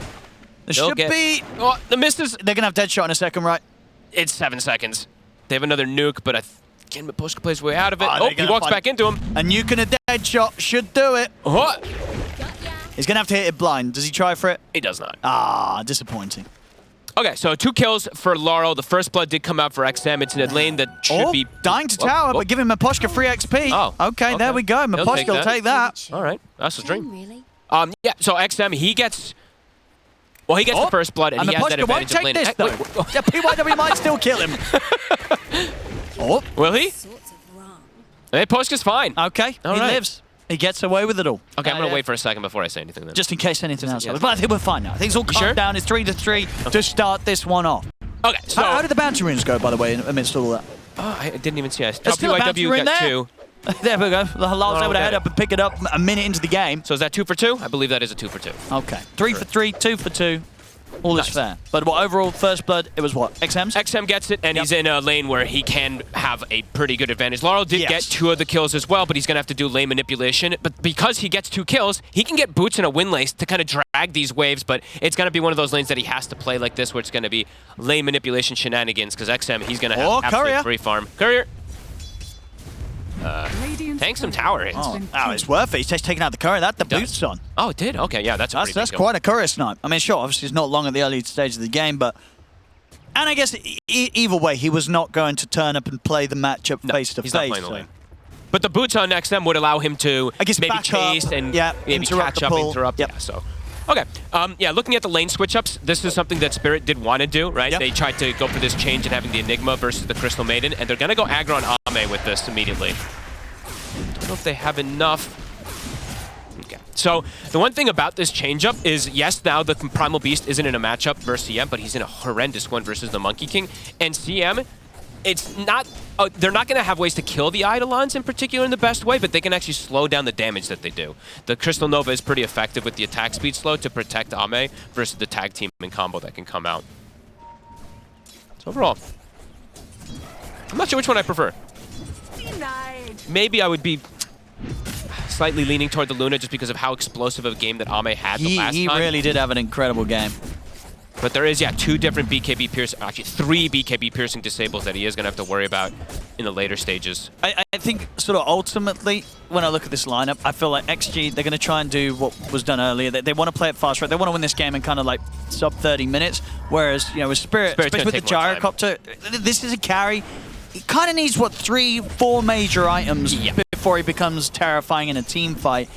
there should be. Oh, the misses. They're gonna have dead shot in a second, right? It's 7 seconds. They have another nuke, but again, Maposhka plays way out of it. Oh, He walks back into him. A nuke and a dead shot should do it. What? He's gonna have to hit it blind. Does he try for it? He does not. Ah, disappointing. Okay, so 2 kills for Laurel. The first blood did come out for XM. It's in a lane that should be... dying to tower, but giving Maposhka free XP. Oh, okay, there we go. Maposhka will take that. Oh, All right, that's the dream. Really? Yeah, so XM, he gets... Well, he gets the first blood, and he has that Maposhka won't advantage of take lane. this, though. Yeah, PYW might still kill him. Will he? Sorts of wrong. Hey, Poshka's fine. Okay, he lives. He gets away with it all. Okay, I'm going to wait for a second before I say anything then. Just in case anything else happens. yeah. But I think we're fine now. I think it's all calmed sure? down. It's 3-3 to start this one off. Okay, so... How did the bounty runes go, by the way, amidst all that? Oh, I didn't even see it. There's still a bounty WYW rune got there. 2. There we go. Lal's able to okay. head up and pick it up a minute into the game. So is that 2 for 2? I believe that is a 2 for 2. Okay. 3 for 3, 2 for 2. All is fair. But what, overall, first blood, it was what? XM's? XM gets it, and he's in a lane where he can have a pretty good advantage. Laurel did get 2 of the kills as well, but he's going to have to do lane manipulation. But because he gets 2 kills, he can get boots and a win lace to kind of drag these waves, but it's going to be one of those lanes that he has to play like this, where it's going to be lane manipulation shenanigans, because XM, he's going to have absolute free farm. Courier. Thanks some tower hits. Oh, it's worth it. He's just taking out the courier. That the boots on. Oh, it did? Okay, yeah, that's quite a courier snipe. I mean, sure, obviously it's not long at the early stage of the game, but And I guess either way, he was not going to turn up and play the matchup face to face. He's not playing the lane. But the boots on XM would allow him to I guess maybe chase up, and interrupt maybe catch the up, pull. interrupt. Yep. Yeah, so. Okay, yeah, looking at the lane switch-ups, this is something that Spirit did want to do, right? Yep. They tried to go for this change and having the Enigma versus the Crystal Maiden, and they're going to go aggro on Ame with this immediately. Don't know if they have enough. Okay, so the one thing about this change-up is, yes, now the Primal Beast isn't in a matchup versus CM, but he's in a horrendous one versus the Monkey King, and CM, it's not, they're not going to have ways to kill the Eidolons in particular in the best way, but they can actually slow down the damage that they do. The Crystal Nova is pretty effective with the attack speed slow to protect Ame versus the tag team and combo that can come out. So overall, I'm not sure which one I prefer. Maybe I would be slightly leaning toward the Luna just because of how explosive of a game that Ame had the last time. He really did have an incredible game. But there is, yeah, 2 different BKB piercing, actually 3 BKB piercing disables that he is going to have to worry about in the later stages. I think sort of ultimately, when I look at this lineup, I feel like XG, they're going to try and do what was done earlier. They want to play it fast, right? They want to win this game in kind of like sub 30 minutes. Whereas, you know, with Spirit, especially with the Gyrocopter, this is a carry. He kind of needs, what, 3, 4 major items before he becomes terrifying in a team fight.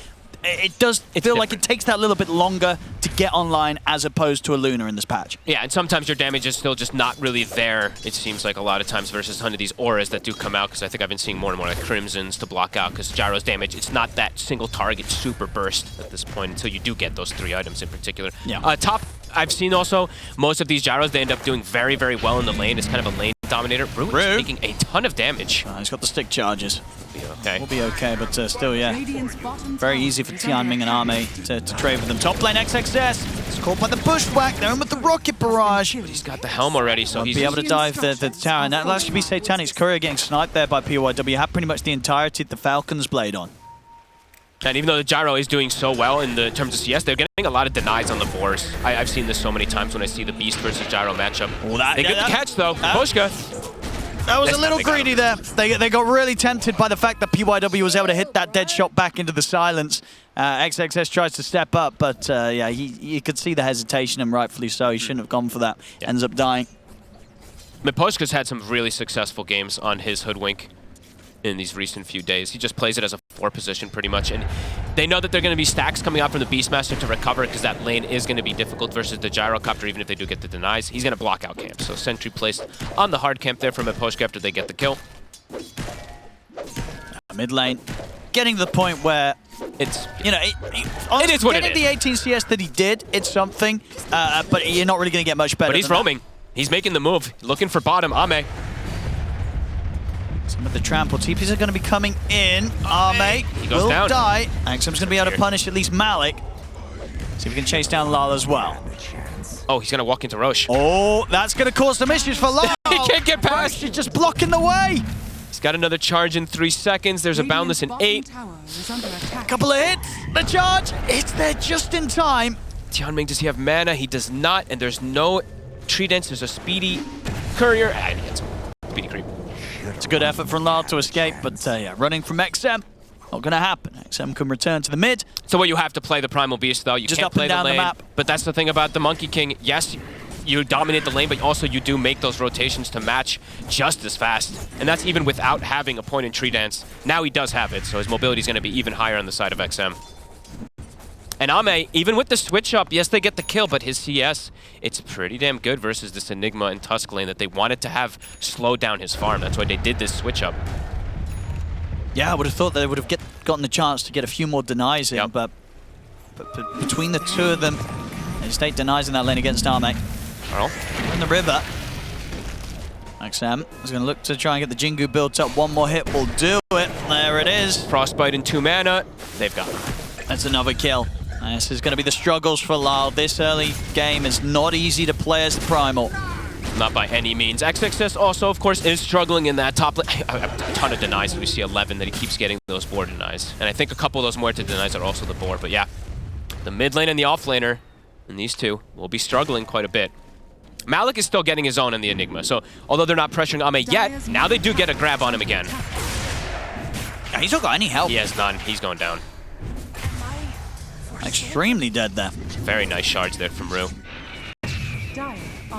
It does feel like it takes that little bit longer to get online as opposed to a Luna in this patch. Yeah, and sometimes your damage is still just not really there, it seems like a lot of times, versus some of these auras that do come out, because I think I've been seeing more and more like Crimsons to block out, because Gyro's damage, it's not that single target super burst at this point until you do get those 3 items in particular. Yeah. Top, I've seen also, most of these Gyros, they end up doing very, very well in the lane. It's kind of a lane dominator. Rue is taking a ton of damage. He's got the stick charges. Okay. We'll be okay, but still, yeah. Very easy for Tianming and Ame to trade with them. Top lane XXS. It's caught by the bushwhack. They're in with the rocket barrage. But he's got the helm already, so he's be able to dive the tower. And that'll actually be Satanic's courier getting sniped there by PYW. Have pretty much the entirety of the Falcon's blade on. And even though the Gyro is doing so well in the terms of CS, they're getting a lot of denies on the boars. I've seen this so many times when I see the Beast versus Gyro matchup. They get the catch, though. Pushka. That was a little greedy there. They got really tempted by the fact that PYW was able to hit that dead shot back into the silence. XXS tries to step up, but yeah, you could see the hesitation, and rightfully so. He shouldn't have gone for that. Yeah. Ends up dying. Miposhka's had some really successful games on his Hoodwink in these recent few days. He just plays it as a 4 position pretty much, and they know that there are going to be stacks coming out from the Beastmaster to recover because that lane is going to be difficult versus the Gyrocopter, even if they do get the denies. He's going to block out camp, so sentry placed on the hard camp there from Miposhka after they get the kill. Mid lane, getting to the point where it's, you know, it is what it is. Getting the 18 CS that he did, it's something, but you're not really going to get much better. But he's roaming. He's making the move, looking for bottom. Ame. Some of the trample TPs are going to be coming in. Ame will down. die. Axum's going to be able to punish at least Malik. See if we can chase down Lal as well. Oh, he's going to walk into Roche. Oh, that's going to cause some issues for Lal. He can't get past. She's just blocking the way. He's got another charge in 3 seconds. There's a Boundless in 8. Couple of hits. The charge. It's there just in time. Tianming, does he have mana? He does not, and there's no tree dance. There's a speedy courier, and he gets speedy creep. It's a good effort from Lal to escape, but yeah, running from XM, not going to happen. XM can return to the mid. So what you have to play the Primal Beast, though. You just can't up and play down the lane. The map. But that's the thing about the Monkey King. Yes, you dominate the lane, but also you do make those rotations to match just as fast. And that's even without having a point in tree dance. Now he does have it, so his mobility is going to be even higher on the side of XM. And Ame, even with the switch up, yes, they get the kill, but his CS, it's pretty damn good versus this Enigma and Tusk lane that they wanted to have slow down his farm. That's why they did this switch up. Yeah, I would have thought they would have gotten the chance to get a few more denies in, but between the two of them, they stayed denies in that lane against Ame. Carl. In the river. XM is going to look to try and get the Jingu built up. One more hit will do it. There it is. Frostbite and 2 mana. They've got him. That's another kill. This is going to be the struggles for Lal. This early game is not easy to play as the Primal. Not by any means. XXS also, of course, is struggling in that top lane. A ton of denies. We see 11 that he keeps getting those board denies. And I think a couple of those Muerte denies are also the board. But yeah, the mid lane and the off laner, and these two, will be struggling quite a bit. Malik is still getting his own in the Enigma. So although they're not pressuring Ame yet, now they do get a grab on him again. Yeah, he's not got any help. He has none. He's going down. Extremely dead there. Very nice shards there from Rue.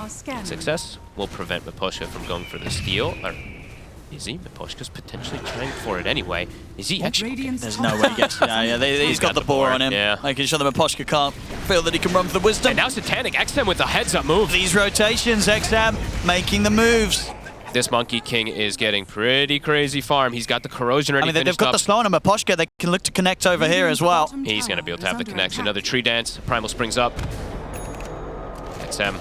are scanning. Success will prevent Miposhka from going for the steal. Or is he? Miposhka's potentially trying for it anyway. Is he actually? Radiant's There's top no way he gets. He's got the ball on him. Yeah. Making sure that Miposhka can't feel that he can run for the wisdom. And now Satanic Xtreme with the heads-up move. These rotations, Xtreme making the moves. This Monkey King is getting pretty crazy farm. He's got the corrosion ready. They've got the slow on him. Miposhka, they can look to connect over here as well. He's going to be able to have the connection. Another tree dance. Primal springs up. XM.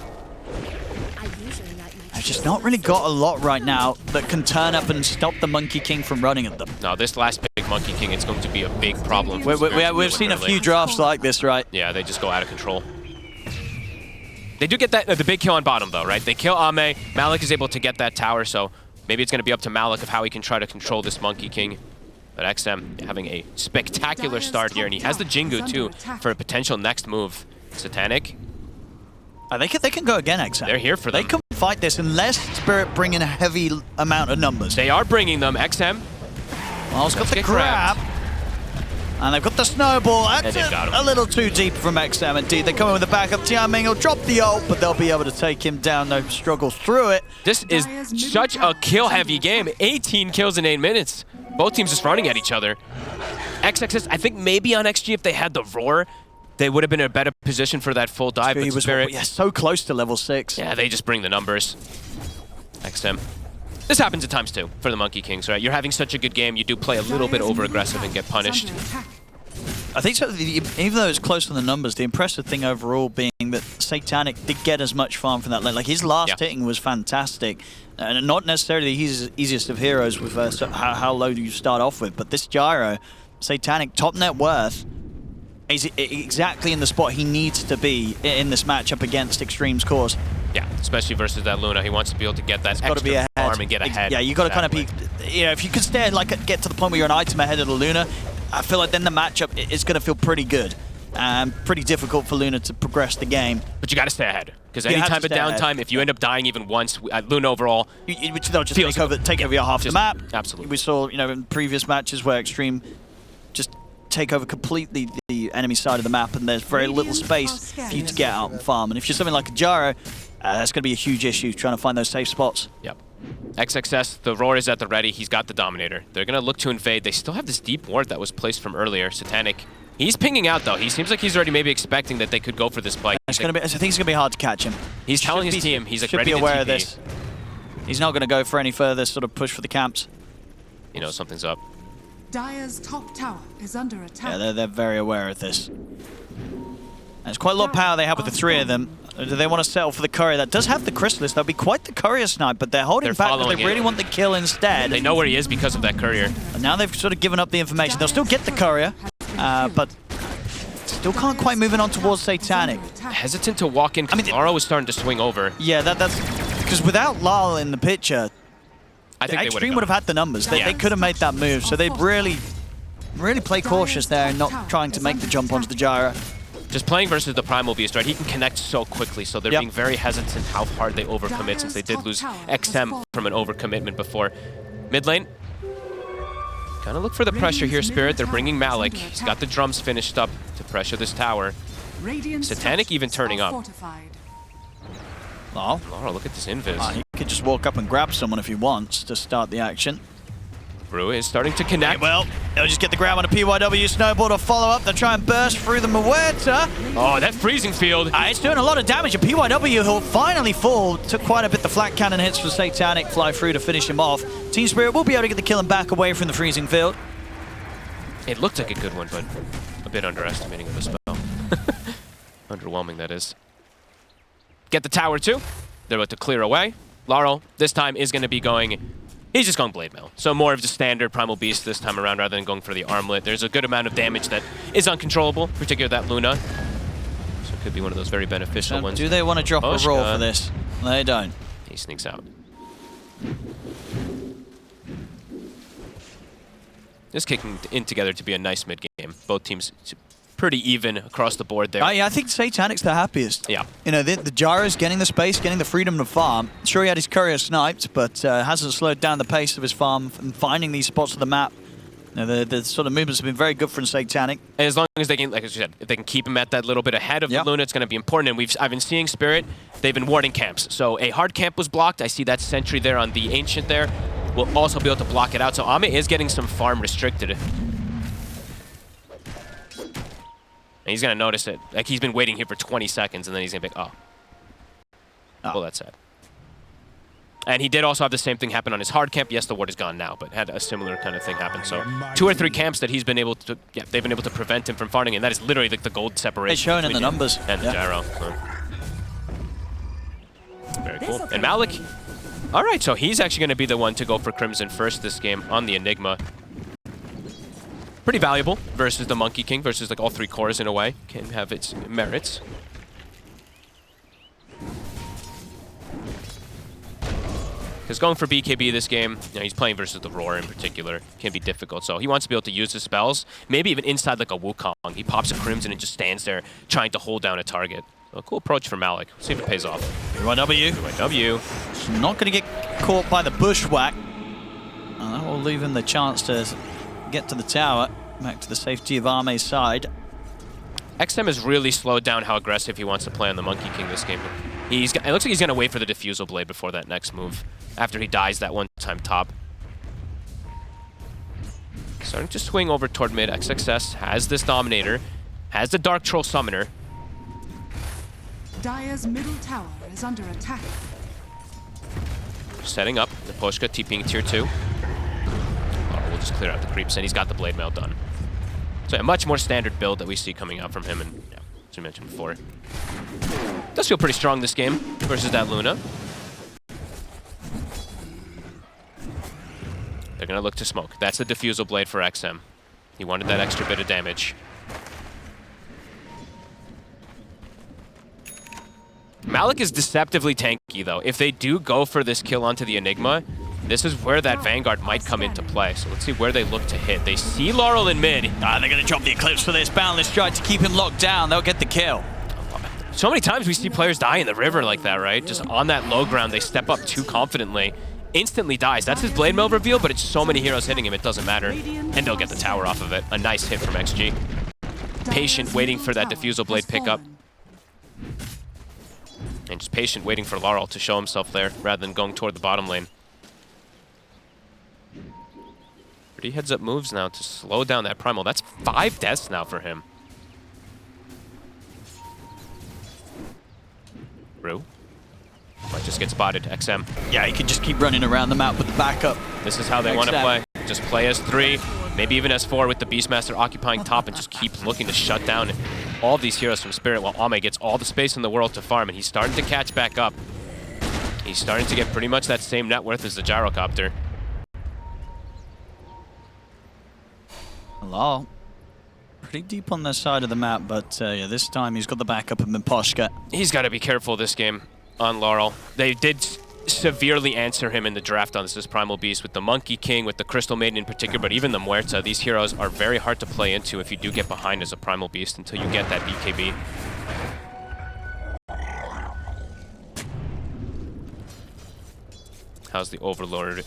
They've just not really got a lot right now that can turn up and stop the Monkey King from running at them. No, this last big Monkey King, it's going to be a big problem. We've seen a few drafts like this, right? Yeah, they just go out of control. They do get that the big kill on bottom, though, right? They kill Ame. Malik is able to get that tower, so maybe it's going to be up to Malik of how he can try to control this Monkey King. But XM having a spectacular start here, and he has the Jingu, too, for a potential next move. Satanic. They can go again, XM. They're here for them. They can fight this unless Spirit bring in a heavy amount of numbers. They are bringing them. XM. Miles got the grab. And they've got the snowball. That's a little too deep from XM indeed. They come in with the backup. Tianming will drop the ult, but they'll be able to take him down. No struggle through it. This is such a kill-heavy game. 18 kills in 8 minutes. Both teams just running at each other. XXS, I think maybe on XG if they had the Roar, they would have been in a better position for that full dive. He was so close to level 6. Yeah, they just bring the numbers. XM. This happens at times too for the Monkey Kings, right? You're having such a good game, you do play a little bit over-aggressive and get punished. I think so. Even though it's close on the numbers, the impressive thing overall being that Satanic did get as much farm from that lane. Like his last hitting was fantastic, and not necessarily his easiest of heroes with how low do you start off with. But this Gyro, Satanic, top net worth, is exactly in the spot he needs to be in this matchup against Xtreme's cause. Yeah, especially versus that Luna. He wants to be able to get that extra farm and get ahead. Yeah, you got to kind of be, if you can stay, get to the point where you're an item ahead of the Luna, I feel like then the matchup is going to feel pretty good. Pretty difficult for Luna to progress the game. But you got to stay ahead. Because any type of downtime, if you end up dying even once, Luna overall, they'll just take over your half the map. Absolutely. We saw, in previous matches where Xtreme just take over completely the enemy side of the map, and there's very little space for you to get out and farm. And if you're something like a Gyro, that's going to be a huge issue trying to find those safe spots. Yep. XXS, the Roar is at the ready. He's got the Dominator. They're going to look to invade. They still have this deep ward that was placed from earlier. Satanic. He's pinging out, though. He seems like he's already maybe expecting that they could go for this play. I think it's going to be hard to catch him. He's telling his team he's like should ready be aware to TP. of this. He's not going to go for any further sort of push for the camps. You know, something's up. Dire's top tower is under attack. Yeah, they're very aware of this. There's quite a lot of power they have with the three of them. Do they want to settle for the courier? That does have the Chrysalis. That'll be quite the courier snipe, but they're holding back because they really want the kill instead. They know where he is because of that courier. And now they've sort of given up the information. They'll still get the courier, but still can't quite move it on towards Satanic. Hesitant to walk in because Laro is starting to swing over. Yeah, that's because without Lal in the picture, I think Xtreme would have had the numbers. They could have made that move, so they'd really play cautious there and not trying to make the jump onto the Gyro. Just playing versus the Primal Beast, right? He can connect so quickly, so they're being very hesitant how hard they overcommit since they did lose XM from an overcommitment before. Mid lane. Gotta look for the pressure here, Spirit. They're bringing Malik. He's got the drums finished up to pressure this tower. Satanic even turning up. Lal, look at this invis. he could just walk up and grab someone if he wants to start the action. Brew is starting to connect. Well, they'll just get the grab on a PYW snowball to follow up. They'll try and burst through the Muerta. Oh, that freezing field. It's doing a lot of damage. A PYW will finally fall. Took quite a bit. The flat cannon hits for Satanic fly through to finish him off. Team Spirit will be able to get the kill and back away from the freezing field. It looked like a good one, but a bit underestimating of the spell. Underwhelming, that is. Get the tower, too. They're about to clear away. Laro, this time, is going to be going... He's just going Blade Mail. So more of the standard Primal Beast this time around rather than going for the Armlet. There's a good amount of damage that is uncontrollable, particularly that Luna. So it could be one of those very beneficial ones. Do they want to drop a roll for this? They don't. He sneaks out. This kicking in together to be a nice mid-game. Both teams pretty even across the board there. Yeah, I think Satanic's the happiest. Yeah. The Gyro's getting the space, getting the freedom to farm. Sure, he had his courier sniped, but hasn't slowed down the pace of his farm and finding these spots of the map Now, the sort of movements have been very good from Satanic. And as long as they can, like I said, if they can keep him at that little bit ahead of the Luna, it's going to be important. And I've been seeing Spirit, they've been warding camps. So a hard camp was blocked. I see that sentry there on the Ancient there. We'll also be able to block it out. So Ame is getting some farm restricted. And he's going to notice it. Like, he's been waiting here for 20 seconds, and then he's going to be like, well, that's sad. And he did also have the same thing happen on his hard camp. Yes, the ward is gone now, but had a similar kind of thing happen. So 2 or 3 camps that he's been able to, they've been able to prevent him from farming, and that is literally like the gold separation. It's shown in the numbers. And the gyro. So. Very cool. And Malik, all right, so he's actually going to be the one to go for Crimson first this game on the Enigma. Pretty valuable versus the Monkey King, versus like all 3 cores in a way. Can have its merits. Because going for BKB this game, he's playing versus the Roar in particular, can be difficult. So he wants to be able to use his spells, maybe even inside like a Wukong. He pops a Crimson and just stands there trying to hold down a target. So a cool approach for Malik. We'll see if it pays off. BYW. BYW. Not going to get caught by the bushwhack. And that will leave him the chance to get to the tower, back to the safety of Ame's side. XM has really slowed down how aggressive he wants to play on the Monkey King this game. It looks like he's going to wait for the Diffusal Blade before that next move, after he dies that one time top. Starting to swing over toward mid. XXS has this Dominator, has the Dark Troll Summoner. Dire's middle tower is under attack. Setting up the Poshka, TPing tier 2. Oh, we'll just clear out the creeps, and he's got the Blade Mail done. So a much more standard build that we see coming out from him, and as we mentioned before. Does feel pretty strong this game versus that Luna. They're going to look to smoke. That's the Diffusal Blade for XM. He wanted that extra bit of damage. Malik is deceptively tanky, though. If they do go for this kill onto the Enigma, this is where that Vanguard might come into play. So let's see where they look to hit. They see Laurel in mid. They're going to drop the Eclipse for this. Boundless try to keep him locked down. They'll get the kill. So many times we see players die in the river like that, right? Just on that low ground, they step up too confidently. Instantly dies. That's his Blade Mail reveal, but it's so many heroes hitting him, it doesn't matter. And they'll get the tower off of it. A nice hit from XG. Patient, waiting for that Diffusal Blade pickup. And just patient, waiting for Laurel to show himself there, rather than going toward the bottom lane. Pretty heads-up moves now to slow down that Primal. That's 5 deaths now for him. Rue. Might just get spotted. XM. Yeah, he can just keep running around the map with the backup. This is how they want to play. Just play as 3, maybe even as 4 with the Beastmaster occupying top, and just keep looking to shut down all of these heroes from Spirit while Ame gets all the space in the world to farm, and he's starting to catch back up. He's starting to get pretty much that same net worth as the Gyrocopter. Hello. Pretty deep on their side of the map, but yeah, this time he's got the backup of Miposhka. He's got to be careful this game on Laurel. They did severely answer him in the draft on this Primal Beast with the Monkey King, with the Crystal Maiden in particular, but even the Muerta. These heroes are very hard to play into if you do get behind as a Primal Beast until you get that BKB. How's the Overlord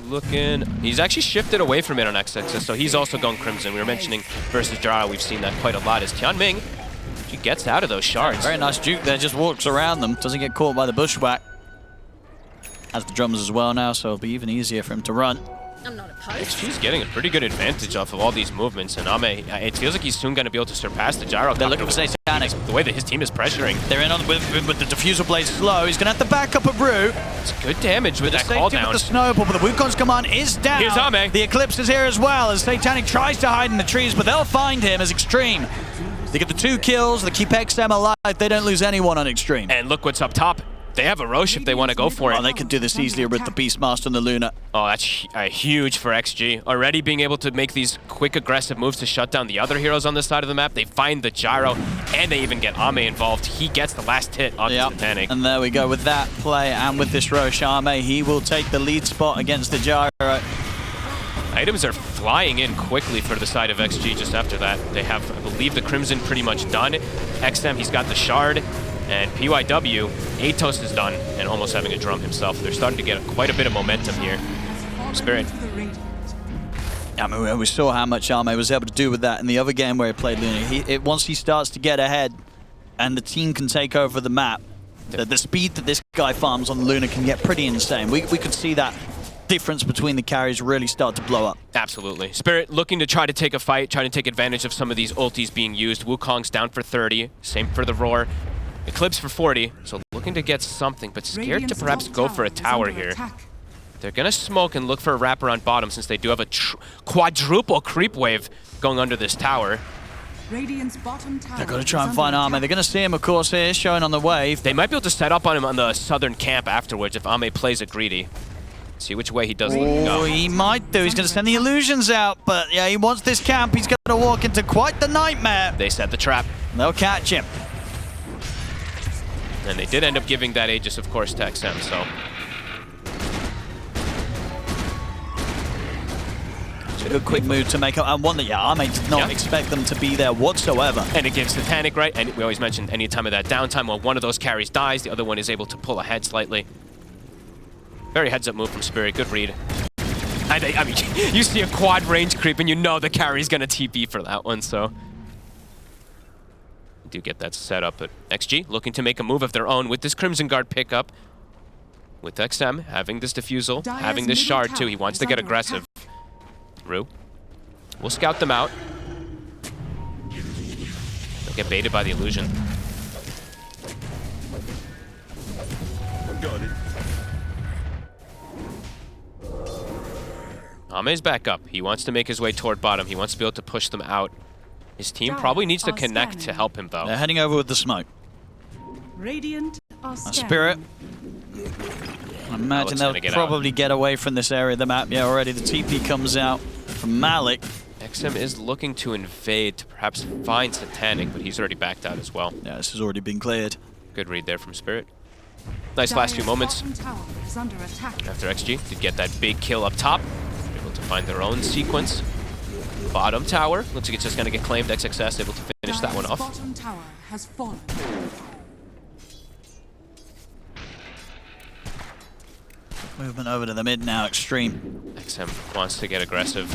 looking? He's actually shifted away from it on XXS, so he's also going Crimson. We were mentioning versus Jara, we've seen that quite a lot as Tianming, she gets out of those shards. Very nice juke there, just walks around them, doesn't get caught by the bushwhack. Has the drums as well now, so it'll be even easier for him to run. I'm not opposed. She's getting a pretty good advantage off of all these movements, and Ame, it feels like he's soon going to be able to surpass the Gyrocopter. They're looking for Satanic. The way that his team is pressuring. They're in on with the Diffusal Blade slow. He's going to have to back up a Brew. It's good damage with that call down. The Snowball, but the Wukong's command is down. Here's Ame. The Eclipse is here as well, as Satanic tries to hide in the trees, but they'll find him as Xtreme. They get the 2 kills, they keep XM alive, they don't lose anyone on Xtreme. And look what's up top. They have a Roche if they want to go for it. Oh, they can do this easily with the Beastmaster and the Luna. Oh, that's huge for XG. Already being able to make these quick, aggressive moves to shut down the other heroes on this side of the map. They find the Gyro, and they even get Ame involved. He gets the last hit on Satanic. And there we go. With that play and with this Roche, Ame, he will take the lead spot against the Gyro. Items are flying in quickly for the side of XG just after that. They have, I believe, the Crimson pretty much done. XM, he's got the Shard. And PYW, Atos is done and almost having a drum himself. They're starting to get quite a bit of momentum here. Spirit. I mean, we saw how much Arme was able to do with that in the other game where he played Luna. Once he starts to get ahead and the team can take over the map, the speed that this guy farms on Luna can get pretty insane. We could see that difference between the carries really start to blow up. Absolutely. Spirit looking to try to take a fight, trying to take advantage of some of these ultis being used. Wukong's down for 30, same for the Roar. Eclipse for 40, so looking to get something, but scared to perhaps go for a tower here. They're going to smoke and look for a wrapper on bottom since they do have a quadruple creep wave going under this tower. Radiant's bottom tower They're going to try and find Arme. They're going to see him, of course, here, showing on the wave. They might be able to set up on him on the southern camp afterwards if Arme plays it greedy. See which way he does Oh, go. he might do. He's going to send the illusions out, but yeah, he wants this camp. He's going to walk into quite the nightmare. They set the trap. They'll catch him. And they did end up giving that Aegis, of course, to XM, so... A quick move to make up, and one that, yeah, Arme did not expect them to be there whatsoever. And it gives Satanic, right? And we always mention any time of that downtime, when one of those carries dies, the other one is able to pull ahead slightly. Very heads-up move from Spirit. Good read. I mean, you see a quad range creep, and you know the carry's going to TP for that one, so... Do get that set up, but XG looking to make a move of their own with this Crimson Guard pickup. With XM having this defusal, having this shard too. He wants to get aggressive. Rue. We'll scout them out. They'll get baited by the illusion. Got it. Ame's back up. He wants to make his way toward bottom. He wants to be able to push them out. His team probably needs to connect to help him, though. They're heading over with the smoke. Radiant are Spirit. I imagine they'll probably get away from this area of the map. Yeah, already the TP comes out from Malik. XM is looking to invade to perhaps find Satanic, but he's already backed out as well. Yeah, this has already been cleared. Good read there from Spirit. Nice last few moments. After XG did get that big kill up top. Able to find their own sequence. Bottom tower. Looks like it's just going to get claimed. XXS able to finish that one off. Bottom tower has fallen. Movement over to the mid now, Xtreme. XM wants to get aggressive.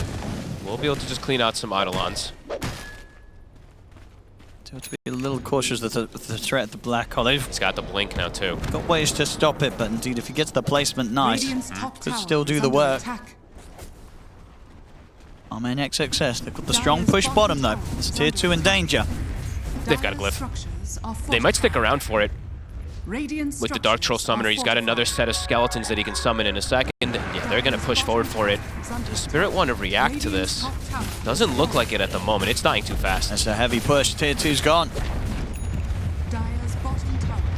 We'll be able to just clean out some Eidolons. So to be a little cautious with the threat of the black hole. They've He's got the blink now too. got ways to stop it, but indeed if he gets the placement nice, could still do the work. Arme and XXS, they've got the strong push bottom though. It's tier 2 in danger. They've got a glyph. They might stick around for it. With the Dark Troll Summoner, he's got another set of skeletons that he can summon in a second. Yeah, they're going to push forward for it. Does Spirit want to react to this? Doesn't look like it at the moment. It's dying too fast. That's a heavy push. Tier 2's gone.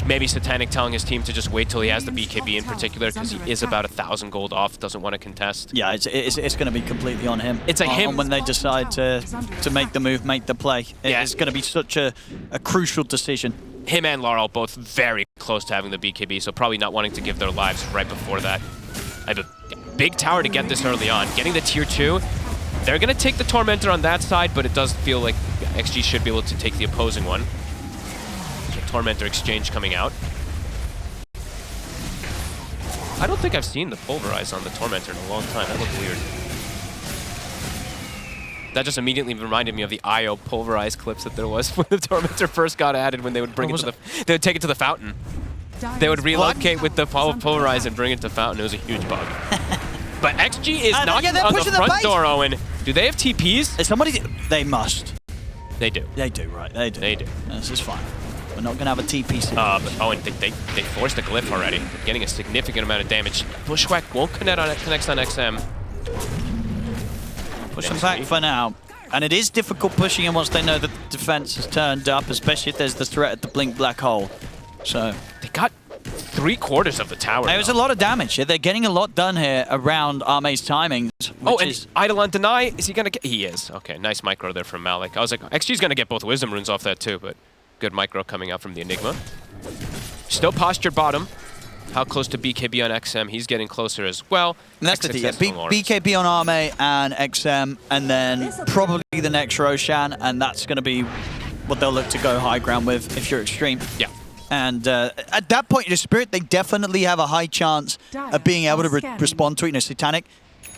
Maybe Satanic telling his team to just wait till he has the BKB in particular, because he is about 1,000 gold off, doesn't want to contest. Yeah, it's going to be completely on him. It's a him. When they decide to make the move, make the play. It's going to be such a crucial decision. Him and Laurel both very close to having the BKB, so probably not wanting to give their lives right before that. I have a big tower to get this early on. Getting the tier 2, they're going to take the Tormentor on that side, but it does feel like XG should be able to take the opposing one. So Tormentor exchange coming out. I don't think I've seen the Pulverize on the Tormentor in a long time. That looked weird. That just immediately reminded me of the IO Pulverize clips that there was when the Tormentor first got added, when they would bring it to they would take it to the fountain. They would relocate with the Pulverize and bring it to fountain. It was a huge bug. But XG is knocking on the front door, Owen. Do they have TPs? Somebody, they must. They do. They do, right? They do. They do. This is fine. We're not going to have a TP soon. But Owen, they forced a glyph already. They're getting a significant amount of damage. Bushwhack won't connect on XM. Push them back for now. And it is difficult pushing him once they know that the defense has turned up, especially if there's the threat at the blink black hole. So they got 3/4 of the tower. It was a lot of damage. They're getting a lot done here around Arme's timings. Oh, and Eidolon deny, is he going to get? He is. Okay, nice micro there from Malik. I was like, XG's going to get both Wisdom Runes off that too, but good micro coming out from the Enigma. Still postured bottom. How close to BKB on XM? He's getting closer as well. And that's the thing. BKB on Arme and XM, and then probably the next Roshan, and that's going to be what they'll look to go high ground with if you're Xtreme. Yeah. And at that point, in the Spirit, they definitely have a high chance of being able to respond to it. You know, Satanic,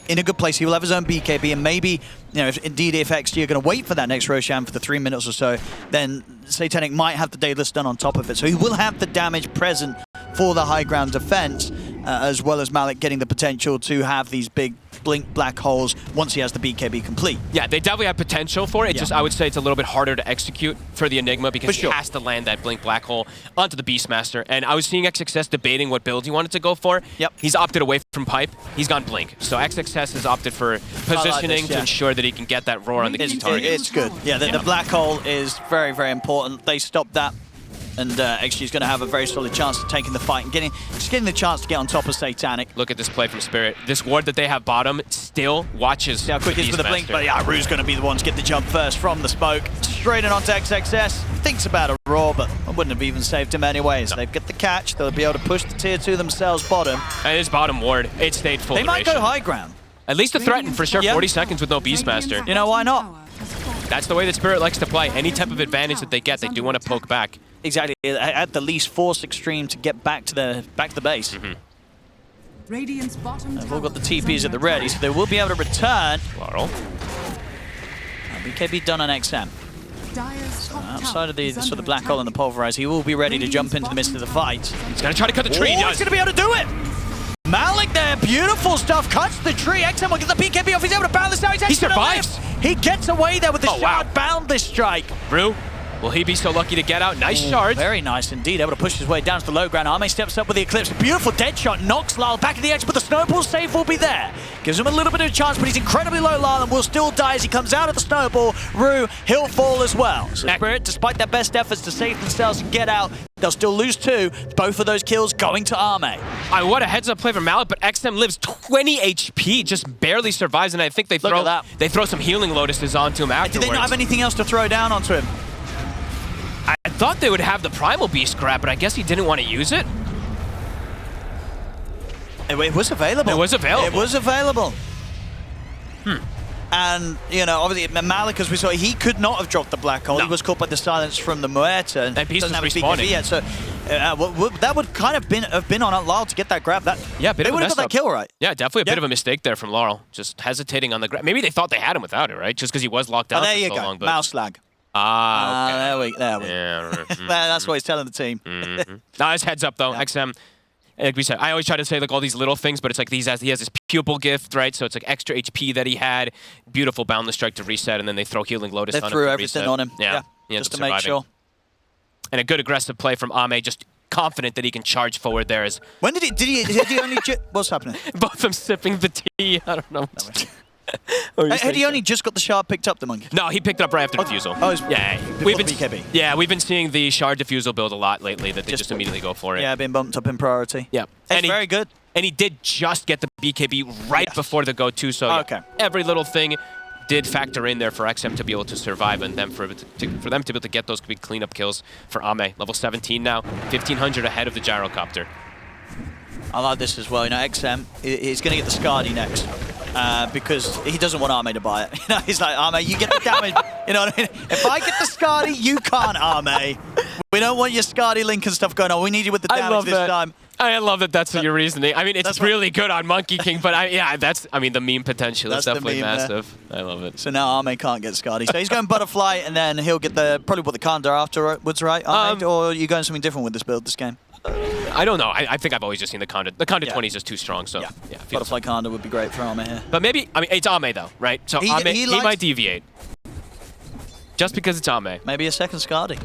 in a good place. He will have his own BKB, and maybe, you know, if XG are going to wait for that next Roshan for the 3 minutes or so, then Satanic might have the Daedalus done on top of it. So he will have the damage present for the high ground defense, as well as Malik getting the potential to have these big blink black holes once he has the BKB complete. Yeah, they definitely have potential for it. Just I would say it's a little bit harder to execute for the Enigma because he has to land that blink black hole onto the Beastmaster. And I was seeing XXS debating what build he wanted to go for. Yep. He's opted away from Pipe. He's gone blink. So XXS has opted for positioning to ensure that he can get that roar on the key target. It's good. Yeah, the black hole is very, very important. They stopped that. And XG is going to have a very solid chance of taking the fight and getting the chance to get on top of Satanic. Look at this play from Spirit. This ward that they have bottom still watches. See how quick he is with the blink, but yeah, Rue's going to be the one to get the jump first from the smoke. Straight in onto XXS. Thinks about a roar, but I wouldn't have even saved him anyways. They've got the catch. They'll be able to push the tier 2 themselves bottom. And his bottom ward, it stayed full They might duration. go high ground. At least to threaten for sure. 40 seconds with no Beastmaster. You know, why not? That's the way that Spirit likes to play. Any type of advantage that they get, they do want to poke back. Exactly. At the least, force Xtreme to get back to the base. Radiant's bottom They've all got the TPs at the ready, so they will be able to return. Laurel. BKB done on XM. Outside of the black hole and the pulverize, he will be ready to jump into the midst of the fight. He's going to try to cut the tree. He's going to be able to do it! Malik there, beautiful stuff, cuts the tree. XM will get the BKB off, he's able to balance out. He survives! He gets away there with the shard boundless strike. Rue, will he be so lucky to get out? Nice shard. Very nice indeed, able to push his way down to the low ground. Arme steps up with the Eclipse. Beautiful dead shot, knocks Lyle back to the edge, but the snowball save will be there. Gives him a little bit of a chance, but he's incredibly low. Lyle and will still die as he comes out of the snowball. Rue, he'll fall as well. So Spirit, despite their best efforts to save themselves and get out, they'll still lose 2. Both of those kills going to Arme. What a heads-up play from Malik, but XM lives 20 HP, just barely survives, and I think they throw some healing lotuses onto him afterwards. Did they not have anything else to throw down onto him? I thought they would have the Primal Beast grab, but I guess he didn't want to use it. It was available. It was available. It was available. And, you know, obviously, Malik, as we saw, he could not have dropped the black hole. No. He was caught by the silence from the Muerta. And Beast doesn't was have a BKB respawning. yet. So that would kind of have been on Lyle to get that grab. Yeah, they would have got that kill right. Yeah, definitely a bit of a mistake there from Laurel. Just hesitating on the grab. Maybe they thought they had him without it, right? Just because he was locked down there for you so go. long. But... Mouse lag. Okay. There we Yeah, That's what he's telling the team. Now his heads up though, XM. Like we said, I always try to say like all these little things, but it's like he has this pupil gift, right? So it's like extra HP that he had, beautiful boundless strike to reset, and then they throw healing lotus on him. They threw to everything reset. on him. Yeah, just to make sure. And a good aggressive play from Ame, just confident that he can charge forward there. As when did he only? What's happening? Both of them sipping the tea. I don't know. Had he only just got the shard picked up, the monkey? No, he picked it up right after Diffusal. BKB. Yeah, we've been seeing the shard Diffusal build a lot lately, that they just immediately go for it. Yeah, been bumped up in priority. Yeah. It's very good. And he did just get the BKB right before the go to, so every little thing did factor in there for XM to be able to survive, and then for them to be able to get those big cleanup kills for Ame. Level 17 now, 1,500 ahead of the gyrocopter. I like this as well. You know, XM, he's going to get the Skadi next. Because he doesn't want Arme to buy it. You know, he's like, Arme, you get the damage. You know what I mean? If I get the Skadi, you can't, Arme. We don't want your Skadi link and stuff going on. We need you with the damage this time. I love that that's your reasoning. I mean, it's really good on Monkey King, but the meme potential is definitely massive. I love it. So now Arme can't get Skadi. So he's going Butterfly, and then he'll get probably the Kanda afterwards, right, Arme? Or are you going something different with this build, this game? I don't know. I think I've always just seen the Kanda. The Kanda 20 is just too strong, so yeah. Butterfly Kanda would be great for Arme here. But maybe, it's Ame though, right? So he might deviate. Just because it's Ame. Maybe a second Skadi.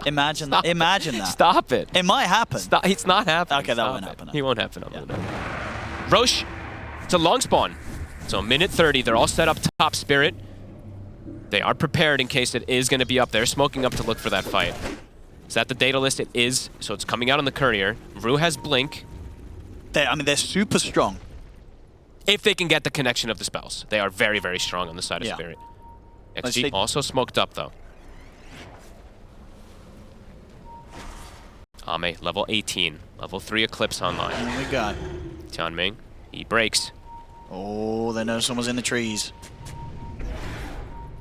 Imagine that. Imagine that. Stop it. It might happen. It's not happening. Okay, that won't happen. He won't happen. Roche, it's a long spawn. So minute 30, they're all set up top Spirit. They are prepared in case it is going to be up there, smoking up to look for that fight. Is that the data list? It is. So it's coming out on the courier. Rue has Blink. They're super strong. If they can get the connection of the spells. They are very, very strong on the side of Spirit. XG also smoked up, though. Ame, level 18. Level 3 Eclipse online. Here we go. Tianming, he breaks. Oh, they know someone's in the trees.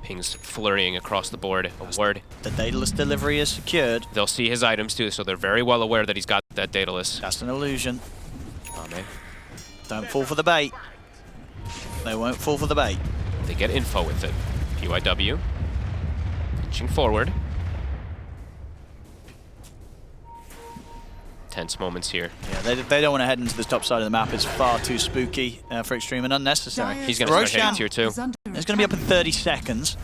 Pings flurrying across the board. A word. The Daedalus delivery is secured. They'll see his items too, so they're very well aware that he's got that Daedalus. That's an illusion. Ame. Don't fall for the bait. They won't fall for the bait. They get info with it. PYW. Inching forward. Tense moments here. Yeah, they don't want to head into the top side of the map. It's far too spooky for Xtreme and unnecessary. He's going to start heading tier 2. It's going to be up in 30 seconds.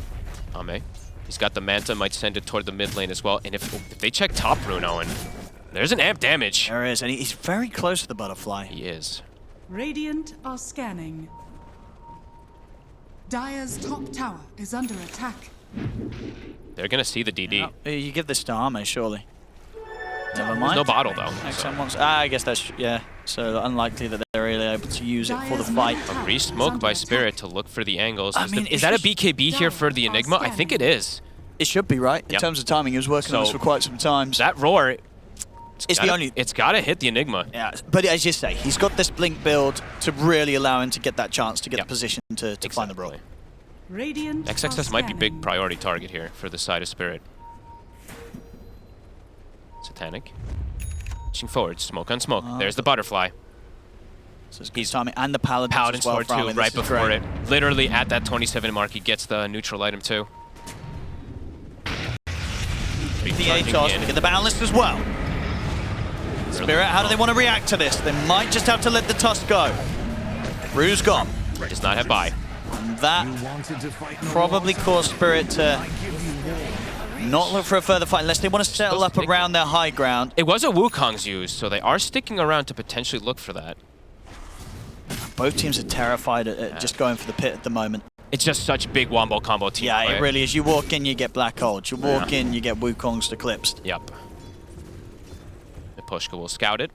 Ame. He's got the Manta, might send it toward the mid lane as well. And if they check top rune, Owen, there's an amp damage. There is, and he's very close to the butterfly. He is. Radiant are scanning. Dire's top tower is under attack. They're going to see the DD. Oh, you give this to Ame, surely. Never mind. There's no bottle, though. XM wants, I guess that's, yeah. So unlikely that they're really able to use it for the fight. A re-smoke by Spirit to look for the angles. I mean, is that a BKB here for the Enigma? I think it is. It should be, right? In terms of timing, he was working on this for quite some time. That roar, it's got to hit the Enigma. Yeah, but as you say, he's got this blink build to really allow him to get that chance to get the position to find the roar. Radiant XXS might be big priority target here for the side of Spirit. Satanic. Pushing forward, smoke on smoke. There's the butterfly. So it's good timing, and the Paladin sword too, right before it. Literally at that 27 mark, he gets the neutral item too. The Atos, get the Boundless as well. Spirit, how do they want to react to this? They might just have to let the Tusk go. Rue's gone. Does not have buy. And that probably caused Spirit to not look for a further fight unless they want to settle up around their high ground. It was a Wukong's used, so they are sticking around to potentially look for that. Both teams are terrified at just going for the pit at the moment. It's just such big wombo combo team. Yeah, it really is. You walk in, you get Black Holes. You walk in, you get Wukong's Eclipsed. Yep. Pushka will scout it.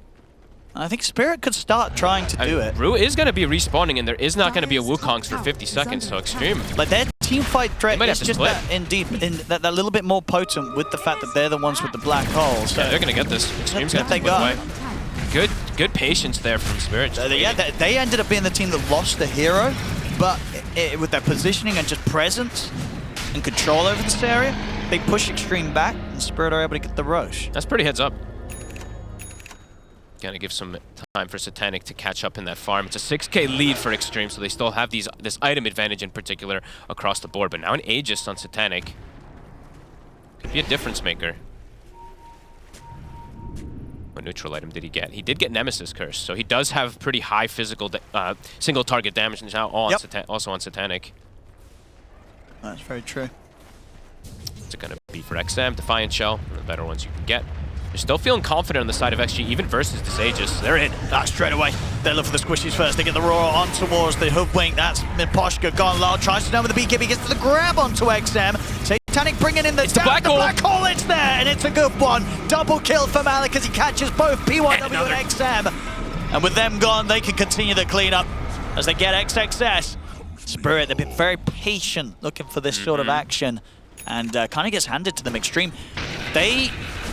I think Spirit could start trying to do it. Rue is going to be respawning, and there is not going to be a Wukong's for 50 seconds, so Xtreme. But their team fight threat is just that little bit more potent with the fact that they're the ones with the black holes. So yeah, they're going to get this. Xtreme's going to take it away. Good patience there from Spirit. Yeah, they ended up being the team that lost the hero, but with their positioning and just presence and control over this area, they push Xtreme back, and Spirit are able to get the Roche. That's pretty heads up. Gonna give some time for Satanic to catch up in that farm. It's a 6k lead for Xtreme, so they still have this item advantage in particular across the board. But now an Aegis on Satanic could be a difference maker. What neutral item did he get? He did get Nemesis Curse, so he does have pretty high physical single target damage now also on Satanic. That's very true. It's gonna be for XM, Defiant Shell, one of the better ones you can get. They're still feeling confident on the side of XG, even versus this Aegis. They're in. Straight away. They look for the squishies first. They get the roar on towards the hoodwink. That's Miposhka gone low. Tries to know with the BKB. Gets to the grab onto XM. Satanic bringing in the black hole. It's there, and it's a good one. Double kill for Malik as he catches both PYW and XM. And with them gone, they can continue the cleanup as they get XXS. Spirit, they've been very patient looking for this sort of action, and kind of gets handed to them. Xtreme.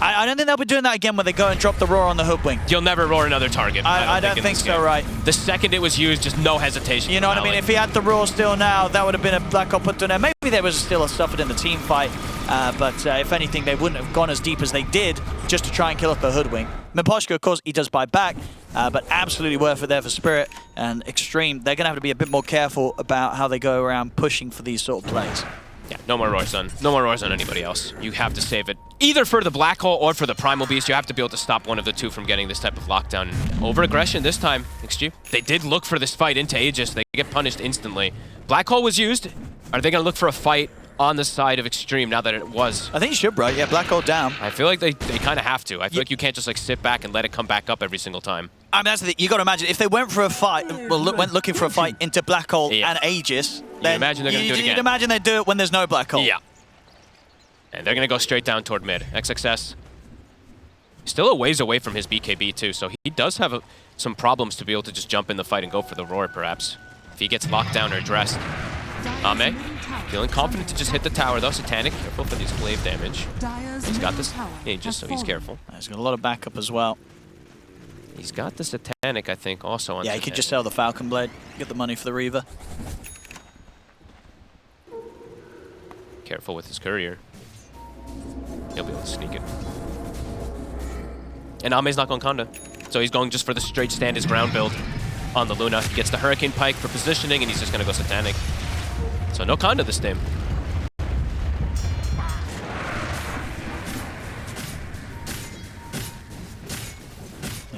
I don't think they'll be doing that again when they go and drop the roar on the hoodwink. You'll never roar another target. I don't think so, right? The second it was used, just no hesitation. You know what I mean? If he had the roar still now, that would have been a Black Hole put to there. Maybe there was still a suffered in the team fight, but if anything, they wouldn't have gone as deep as they did just to try and kill off the hoodwink. Miposhka, of course, he does buy back, but absolutely worth it there for Spirit and Xtreme. They're going to have to be a bit more careful about how they go around pushing for these sort of plays. Yeah, no more roars on. No more roars on anybody else. You have to save it. Either for the Black Hole or for the Primal Beast, you have to be able to stop one of the two from getting this type of lockdown. Over-aggression this time, XG. They did look for this fight into Aegis. They get punished instantly. Black Hole was used. Are they going to look for a fight on the side of Xtreme now that it was? I think you should, bro. Yeah, Black Hole down. I feel like they kind of have to. I feel like you can't just like sit back and let it come back up every single time. I mean, that's the thing. You got to imagine, if they went for a fight, went looking for a fight into Black Hole and Aegis, then imagine they're going to do it again. You'd imagine they'd do it when there's no Black Hole. Yeah. And they're going to go straight down toward mid. XXS. Still a ways away from his BKB too, so he does have some problems to be able to just jump in the fight and go for the roar, perhaps. If he gets locked down or dressed. Ame, feeling confident to just hit the tower though. Satanic, careful for these glaive damage. He's got this Aegis, so he's careful. He's got a lot of backup as well. He's got the Satanic, I think, also on he could just sell the Falcon Blade, get the money for the Reaver. Careful with his courier. He'll be able to sneak it. And Ame's not going Conda, so he's going just for the straight stand his ground build. on the Luna. He gets the Hurricane Pike for positioning, and he's just going to go Satanic. So no Conda this game.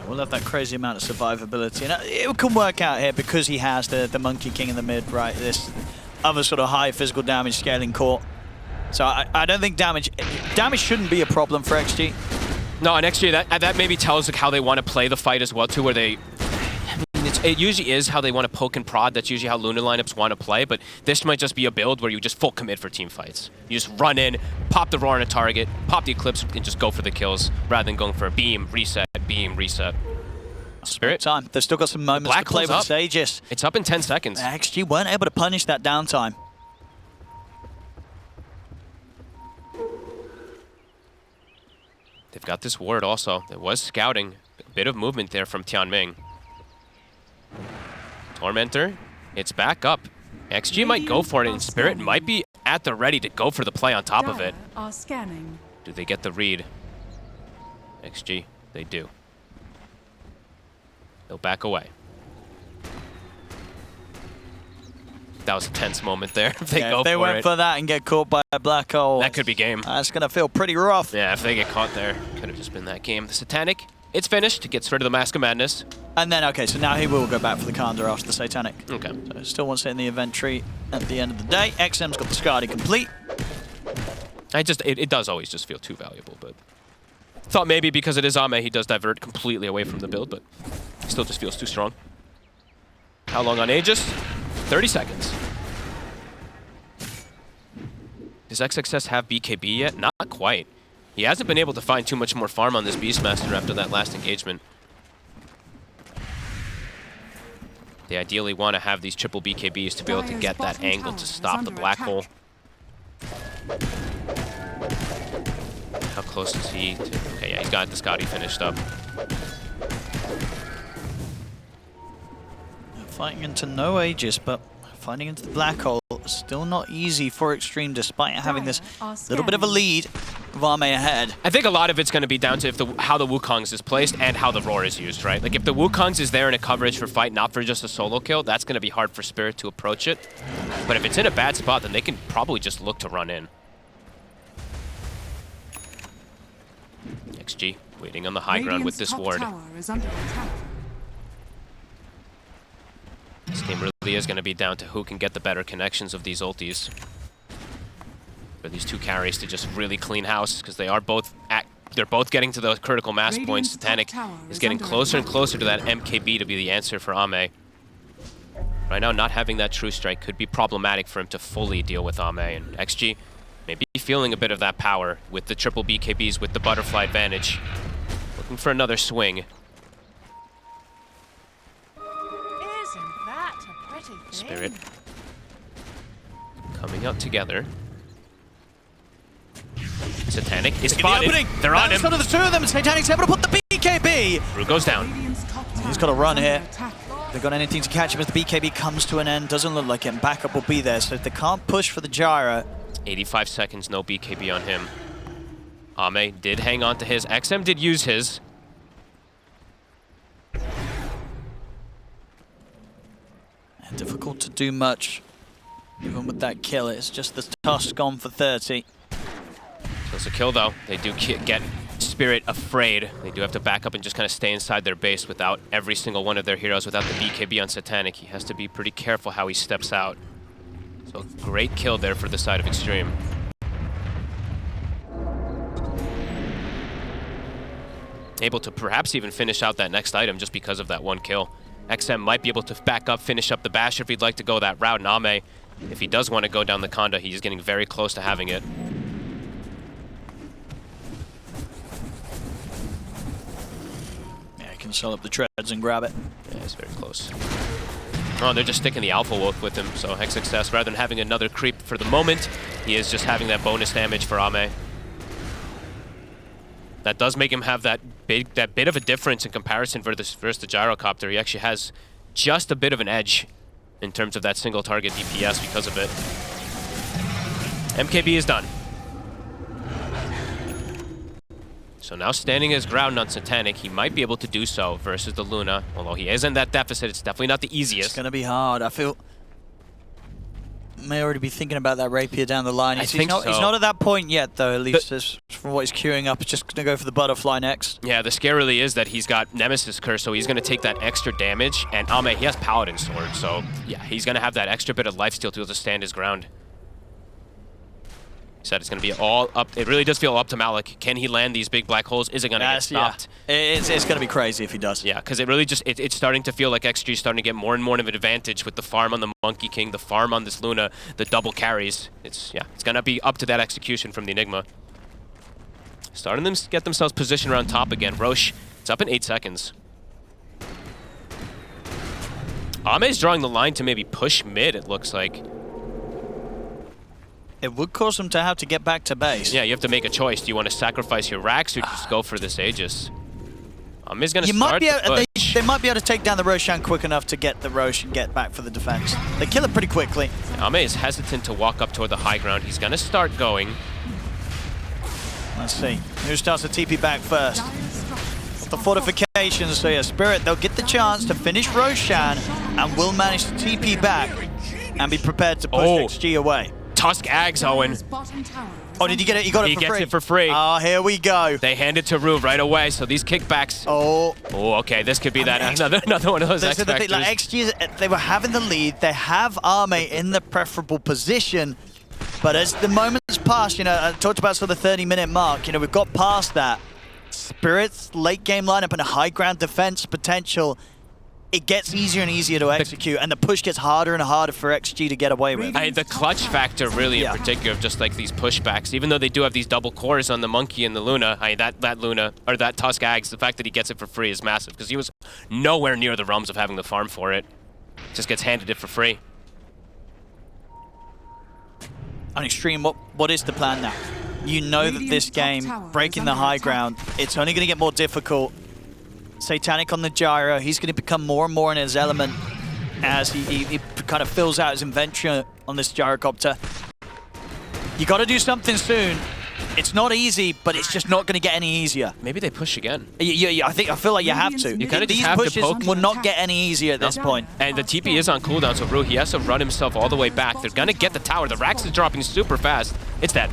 We'll have that crazy amount of survivability. And it can work out here because he has the Monkey King in the mid, right? This other sort of high physical damage scaling core. So I don't think damage shouldn't be a problem for XG. No, and XG, that maybe tells like how they want to play the fight as well, too, where they... It usually is how they want to poke and prod. That's usually how Luna lineups want to play, but this might just be a build where you just full commit for team fights. You just run in, pop the Roar on a target, pop the Eclipse, and just go for the kills, rather than going for a beam, reset, beam, reset. Spirit. Time. They've still got some moments to play with Sages. It's up in 10 seconds. XG weren't able to punish that downtime. They've got this ward also. There was scouting. A bit of movement there from Tianming. Tormentor, it's back up. XG might go for it, and Spirit might be at the ready to go for the play on top of it. Are scanning. Do they get the read? XG, they do. They'll back away. That was a tense moment there. If they went for that and get caught by a black hole, that could be game. That's going to feel pretty rough. Yeah, if they get caught there, could have just been that game. The Satanic, it's finished. Gets rid of the Mask of Madness. And then, okay, so now he will go back for the Kanda after the Satanic. Okay. So still wants it in the event tree at the end of the day. XM's got the Skadi complete. It does always just feel too valuable, but thought maybe because it is Ame, he does divert completely away from the build, but still just feels too strong. How long on Aegis? 30 seconds. Does XXS have BKB yet? Not quite. He hasn't been able to find too much more farm on this Beastmaster after that last engagement. They ideally want to have these triple BKBs to be able to get that angle to stop the black hole. How close is he to... Okay, yeah, he's got the Scotty finished up. Fighting into no Aegis, but fighting into the black hole. Still not easy for Xtreme, despite having this little bit of a lead. Vame ahead. I think a lot of it's going to be down to how the Wukong's is placed and how the Roar is used, right? Like, if the Wukong's is there in a coverage for fight, not for just a solo kill, that's going to be hard for Spirit to approach it. But if it's in a bad spot, then they can probably just look to run in. XG waiting on the high ground with this ward. This game really is going to be down to who can get the better connections of these ultis. For these two carries to just really clean house, because they're both getting to those critical mass points. Satanic is getting closer and closer to that MKB to be the answer for Ame. Right now, not having that True Strike could be problematic for him to fully deal with Ame, and XG maybe feeling a bit of that power with the triple BKBs with the butterfly advantage. Looking for another swing. Isn't that a pretty thing? Spirit coming out together. Satanic is spotted. They're on him. One of the two of them. Satanic's able to put the BKB. Rue goes down. He's got to run here. They've got anything to catch him as the BKB comes to an end. Doesn't look like it. And backup will be there. So if they can't push for the gyro. 85 seconds, no BKB on him. Ame did hang on to his. XM did use his. Difficult to do much. Even with that kill, it's just the Tusk gone for 30. Kills a kill, though. They do get Spirit afraid. They do have to back up and just kind of stay inside their base without every single one of their heroes, without the BKB on Satanic. He has to be pretty careful how he steps out. So great kill there for the side of Xtreme. Able to perhaps even finish out that next item just because of that one kill. XM might be able to back up, finish up the Basher if he'd like to go that route. And Ame, if he does want to go down the Conda, he's getting very close to having it. Yeah, he can sell up the treads and grab it. Yeah, it's very close. Oh, they're just sticking the Alpha Wolf with him, so XXS, rather than having another creep for the moment, he is just having that bonus damage for Ame. That does make him have that bit of a difference in comparison versus the Gyrocopter. He actually has just a bit of an edge in terms of that single target DPS because of it. MKB is done. So now standing his ground on Satanic, he might be able to do so versus the Luna. Although he is in that deficit, it's definitely not the It's easiest. going to be hard. I feel... May already be thinking about that rapier down the line. He's not at that point yet, though, at least as from what he's queuing up. He's just going to go for the butterfly next. Yeah, the scare really is that he's got Nemesis Curse, so he's going to take that extra damage. And Ame, he has Paladin Sword, so yeah, he's going to have that extra bit of lifesteal to be able to stand his ground. He said it's going to be all up. It really does feel up to Malik. Can he land these big black holes? Is it going to get stopped? Yeah. It's going to be crazy if he does. Yeah, because it really just, it's starting to feel like XG is starting to get more and more of an advantage with the farm on the Monkey King, the farm on this Luna, the double carries. It's going to be up to that execution from the Enigma. Starting to get themselves positioned around top again. Roche, it's up in 8 seconds. Ame's drawing the line to maybe push mid, it looks like. It would cause them to have to get back to base. Yeah, you have to make a choice. Do you want to sacrifice your racks or just go for this Aegis? Ame's going to start the push. They might be able to take down the Roshan quick enough to get the Roche and get back for the defense. They kill it pretty quickly. Ame is hesitant to walk up toward the high ground. He's going to start going. Let's see. Who starts the TP back first? The fortifications, so yeah, Spirit, they'll get the chance to finish Roshan and will manage to TP back and be prepared to push XG away. Tusk Ags, Owen. Oh, did you get it? You got it for free? He gets it for free. Oh, here we go. They hand it to Rue right away, so these kickbacks. Oh, okay, this could be another one of those X factors. Like XG, they were having the lead. They have Ame in the preferable position. But as the moments pass, you know, I talked about sort of the 30-minute mark, you know, we've got past that. Spirit's late game lineup and a high ground defense potential, it gets easier and easier to execute, and the push gets harder and harder for XG to get away with. The clutch factor really in particular of just like these pushbacks, even though they do have these double cores on the Monkey and the Luna, that Luna, or that Tusk Ags, the fact that he gets it for free is massive, because he was nowhere near the realms of having the farm for it. Just gets handed it for free. On Xtreme, what is the plan now? You know that this game, breaking the high ground, it's only going to get more difficult. Satanic on the gyro, he's going to become more and more in his element as he kind of fills out his inventory on this gyrocopter. You got to do something soon. It's not easy, but it's just not going to get any easier. Maybe they push again. Yeah, I feel like you have to. You kind of These have pushes to poke. will not get any easier at this point. And the TP is on cooldown, so Rue, he has to run himself all the way back. They're going to get the tower. The Rax is dropping super fast. It's dead.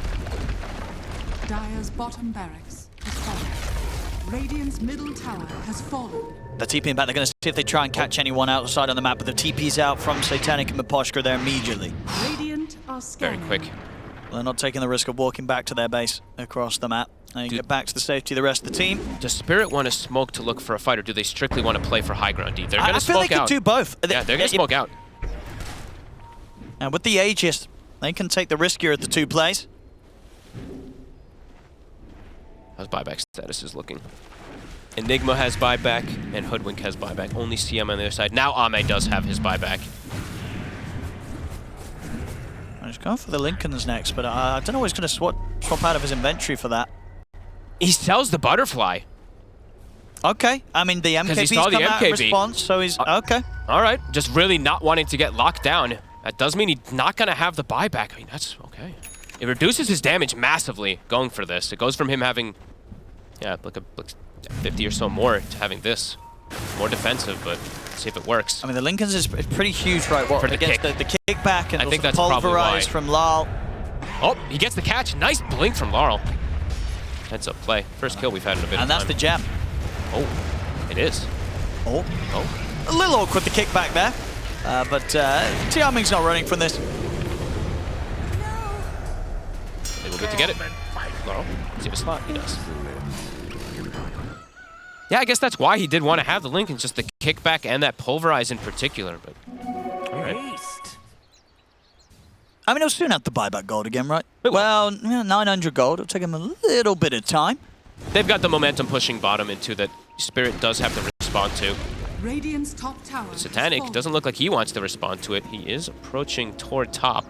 Dire's bottom barracks has fallen. Radiant's middle tower has fallen. They're TPing back. They're going to see if they try and catch anyone outside on the map, but the TP's out from Satanic and Miposhka there immediately. Radiant are scanning. Very quick. They're not taking the risk of walking back to their base across the map. And get back to the safety of the rest of the team. Does Spirit want to smoke to look for a fight, or do they strictly want to play for high ground D? They're going to smoke out. I feel they could do both. Yeah, they're going to smoke out. And with the Aegis, they can take the riskier of the two plays. How's buyback status is looking? Enigma has buyback, and Hoodwink has buyback. Only CM on the other side. Now Ame does have his buyback. He's going for the Lincolns next, but I don't know what he's going to swap out of his inventory for that. He sells the butterfly. Okay. I mean, the MKB's come out in response, so he's... okay. All right. Just really not wanting to get locked down. That does mean he's not going to have the buyback. I mean, that's okay. It reduces his damage massively going for this. It goes from him having, like 50 or so more to having this. More defensive, but let's see if it works. I mean, the Lincolns is pretty huge, right? What, for the against kick. the kickback and I think also that's pulverized from Lal. Oh, he gets the catch. Nice blink from Laurel. Heads up play. First kill we've had in a bit of time. And that's the gem. Oh, it is. Oh. A little awkward, the kickback there. But Tiaming's not running from this. They will get to get it. Laurel, does he have a slot? He does. Yeah, I guess that's why he did want to have the Lincoln, just the kickback and that pulverize in particular. But all right. I mean, he'll soon have to buy back gold again, right? Wait, well, 900 gold. It'll take him a little bit of time. They've got the momentum pushing bottom into that Spirit does have to respond to. Radiant's top tower. Satanic doesn't look like he wants to respond to it. He is approaching toward top.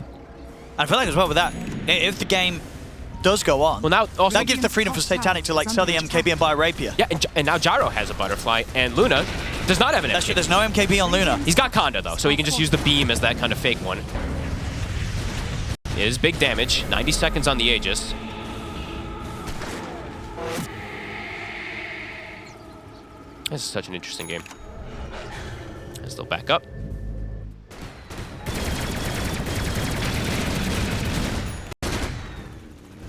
I feel like as well with that, if the game does go on, well, now also that gives the freedom for Satanic to like sell the MKB and buy a rapier. Yeah, and now Gyro has a butterfly, and Luna does not have an MKB. There's no MKB on Luna. He's got Conda though, so he can just use the beam as that kind of fake one. It is big damage. 90 seconds on the Aegis. This is such an interesting game. Let's still back up.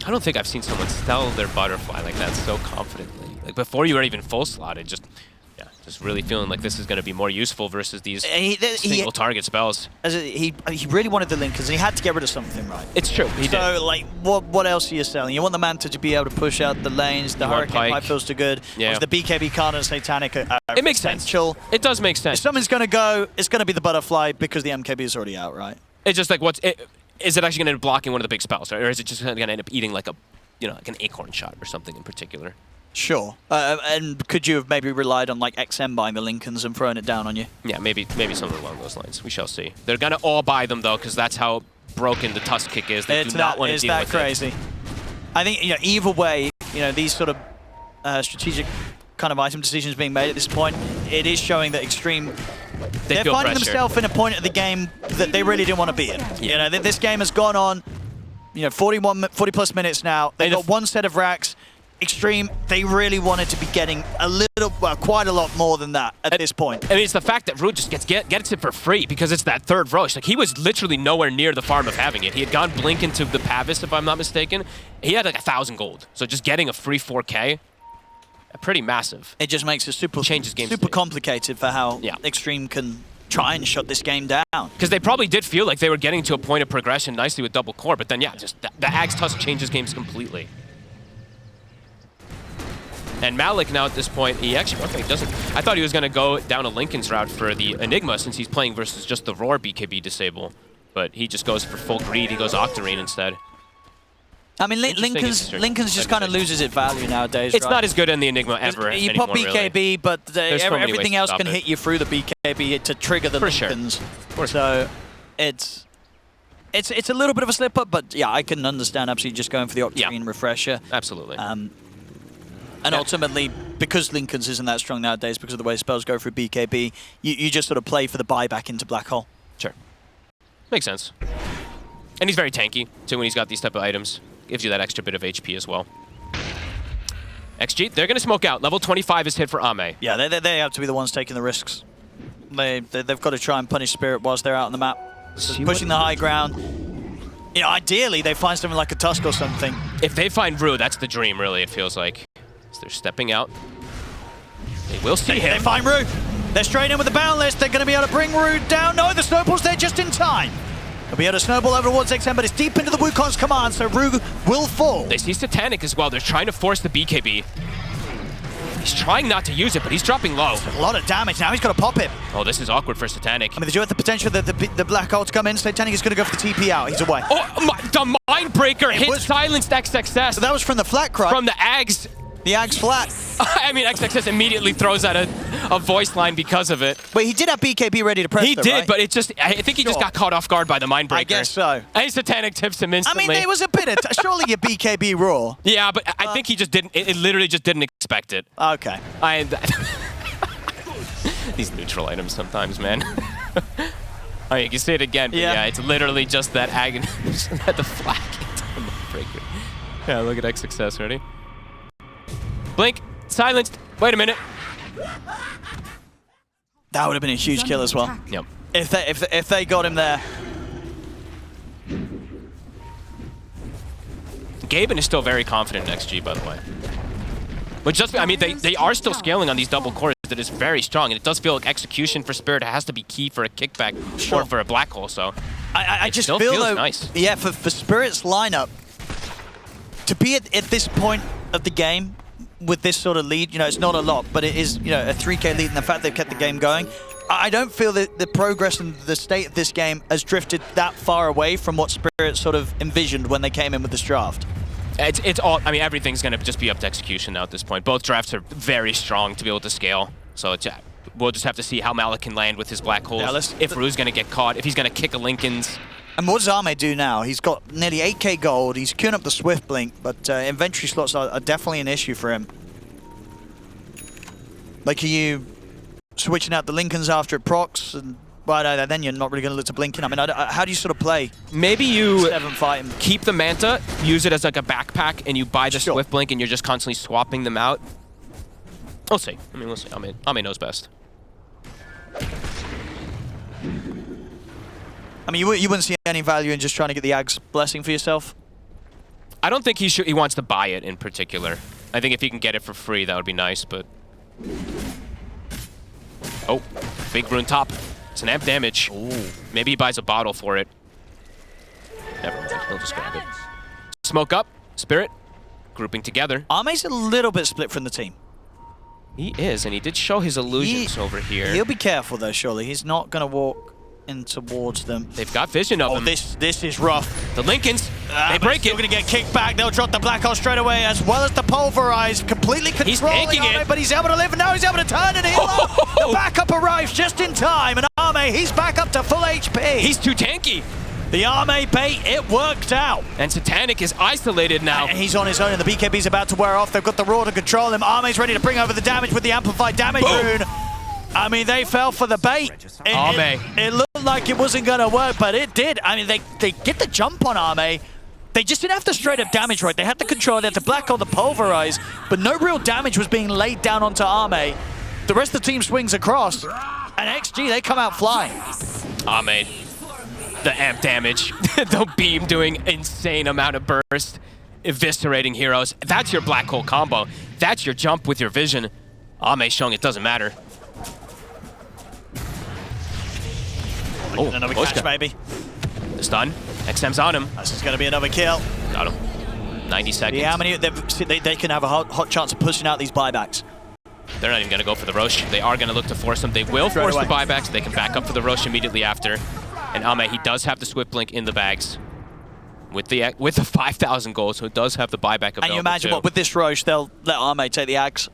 I don't think I've seen someone sell their butterfly like that so confidently. Like before you were even full slotted, just really feeling like this is going to be more useful versus these single target spells. He really wanted the Linkers, and he had to get rid of something, right? It's true. He did. Like, what else are you selling? You want the Manta to be able to push out the lanes. The Hurricane Pipe feels too good. Yeah. The BKB card and Satanic are it makes sense. It does make sense. If something's going to go, it's going to be the butterfly because the MKB is already out, right? It's just like is it actually going to end up blocking one of the big spells, right? Or is it just going to end up eating like like an acorn shot or something in particular? Sure. And could you have maybe relied on like XM buying the Lincolns and throwing it down on you? Yeah, maybe something along those lines. We shall see. They're going to all buy them though, because that's how broken the Tusk kick is. They do not want to deal with it. It's that crazy. I think either way, these sort of strategic kind of item decisions being made at this point, it is showing that Xtreme. They're finding themselves in a point of the game that they really didn't want to be in. Yeah. This game has gone on, 40 plus minutes now. They've got one set of racks. Xtreme, they really wanted to be getting quite a lot more than that at this point. I mean, it's the fact that Rude just gets it for free because it's that third Roche. Like, he was literally nowhere near the farm of having it. He had gone Blink into the Pavis, if I'm not mistaken. He had like 1,000 gold. So just getting a free 4K, pretty massive. It just makes it super complicated for how Xtreme can try and shut this game down. Because they probably did feel like they were getting to a point of progression nicely with double core, but then just the Ags Tusk changes games completely. And Malik now at this point, he actually doesn't. I thought he was going to go down a Lincoln's route for the Enigma since he's playing versus just the Roar BKB disable. But he just goes for full greed. He goes Octarine instead. I mean, Lincoln's just kind of loses its value nowadays. It's not as good in the Enigma ever. You pop BKB, really. But everything else can hit you through the BKB to trigger the Lincolns. Sure. So it's a little bit of a slip up, but yeah, I can understand absolutely just going for the Octarine refresher. Absolutely. And ultimately, because Lincoln's isn't that strong nowadays, because of the way spells go through BKB, you just sort of play for the buyback into Black Hole. Sure. Makes sense. And he's very tanky, too, when he's got these type of items. Gives you that extra bit of HP as well. XG, they're going to smoke out. Level 25 is hit for Ame. Yeah, they have to be the ones taking the risks. They've got to try and punish Spirit whilst they're out on the map. Pushing the high ground. Ideally, they find something like a Tusk or something. If they find Rue, that's the dream, really, it feels like. So they're stepping out. They will see him. They find Rue. They're straight in with the Boundless. They're going to be able to bring Rue down. No, the snowball's there just in time. They'll be able to snowball over towards XM, but it's deep into the Wukong's command, so Rue will fall. They see Satanic as well. They're trying to force the BKB. He's trying not to use it, but he's dropping low. A lot of damage now. He's got to pop it. Oh, this is awkward for Satanic. I mean, they do have the potential that the Black Hole to come in. Satanic is going to go for the TP out. He's away. Oh, the Mindbreaker hit silenced XXS. So that was from the flat cry. From the Ags. The Ags flat. I mean, XXS immediately throws out a voice line because of it. Wait, he did have BKB ready to press. He did, right? But it just, I think he just got caught off guard by the Mindbreaker. I guess so. And Satanic tips him instantly. I mean, there was a bit of, surely your BKB raw. Yeah, but I think he just didn't, it literally just didn't expect it. Okay. These neutral items sometimes, man. I mean, you can say it again, but yeah, it's literally just that agony, that the flag into the Mindbreaker. Yeah, look at XXS, ready? Blink, silenced. Wait a minute. That would have been a huge kill as well. Yep. If they got him there. Gaben is still very confident in XG, by the way. But just, I mean, they are still scaling on these double cores that is very strong, and it does feel like execution for Spirit has to be key for a kickback or for a Black Hole, so I just feel though, nice. Yeah, for Spirit's lineup, to be at this point of the game, with this sort of lead, it's not a lot, but it is, a 3K lead, and the fact they've kept the game going. I don't feel that the progress and the state of this game has drifted that far away from what Spirit sort of envisioned when they came in with this draft. It's all, I mean, everything's going to just be up to execution now at this point. Both drafts are very strong to be able to scale, so we'll just have to see how Malik can land with his Black Holes, if Rue's going to get caught, if he's going to kick a Lincoln's. And what does Ame do now? He's got nearly 8k gold, he's queuing up the Swift Blink, but inventory slots are definitely an issue for him. Like, are you switching out the Lincolns after it procs, and then you're not really going to look to blink in? I mean, how do you sort of play? Maybe you fight him? Keep the Manta, use it as like a backpack, and you buy the Swift Blink, and you're just constantly swapping them out. We'll see. I mean, we'll see. Ame knows best. I mean, you wouldn't see any value in just trying to get the Ag's blessing for yourself? I don't think he wants to buy it in particular. I think if he can get it for free, that would be nice, but... Oh, big rune top. It's an amp damage. Ooh. Maybe he buys a bottle for it. Never mind, he'll just grab it. Smoke up, Spirit, grouping together. Ame's a little bit split from the team. He is, and he did show his illusions over here. He'll be careful though, surely. He's not going to walk in towards them. They've got vision of him. This is rough. The Lincolns, they break it. They're going to get kicked back. They'll drop the Black Hole straight away, as well as the Pulverize, completely controlling Ame, but he's able to live, and now he's able to turn and heal up. The backup arrives just in time, and Ame, he's back up to full HP. He's too tanky. The Ame bait, it worked out. And Satanic is isolated now. And he's on his own, and the BKB's about to wear off. They've got the Raw to control him. Ame's ready to bring over the damage with the amplified damage rune. I mean, they fell for the bait. It looked like it wasn't going to work, but it did. I mean, they get the jump on Ame. They just didn't have the straight up damage right. They had the control, they had the Black Hole, the Pulverize, but no real damage was being laid down onto Ame. The rest of the team swings across, and XG, they come out flying. Ame, the amp damage, the beam doing insane amount of burst, eviscerating heroes. That's your Black Hole combo. That's your jump with your vision. Ame showing it doesn't matter. Oh, another catch, maybe. The stun. XM's on him. This is going to be another kill. Got him. 90 seconds. Yeah, how many? They can have a hot chance of pushing out these buybacks. They're not even going to go for the Rosh. They are going to look to force them. They will force the buybacks. They can back up for the Rosh immediately after. And Ame, he does have the Swift Blink in the bags. With the 5,000 gold, so it does have the buyback available. And you imagine what with this Rosh, they'll let Ame take the Ags?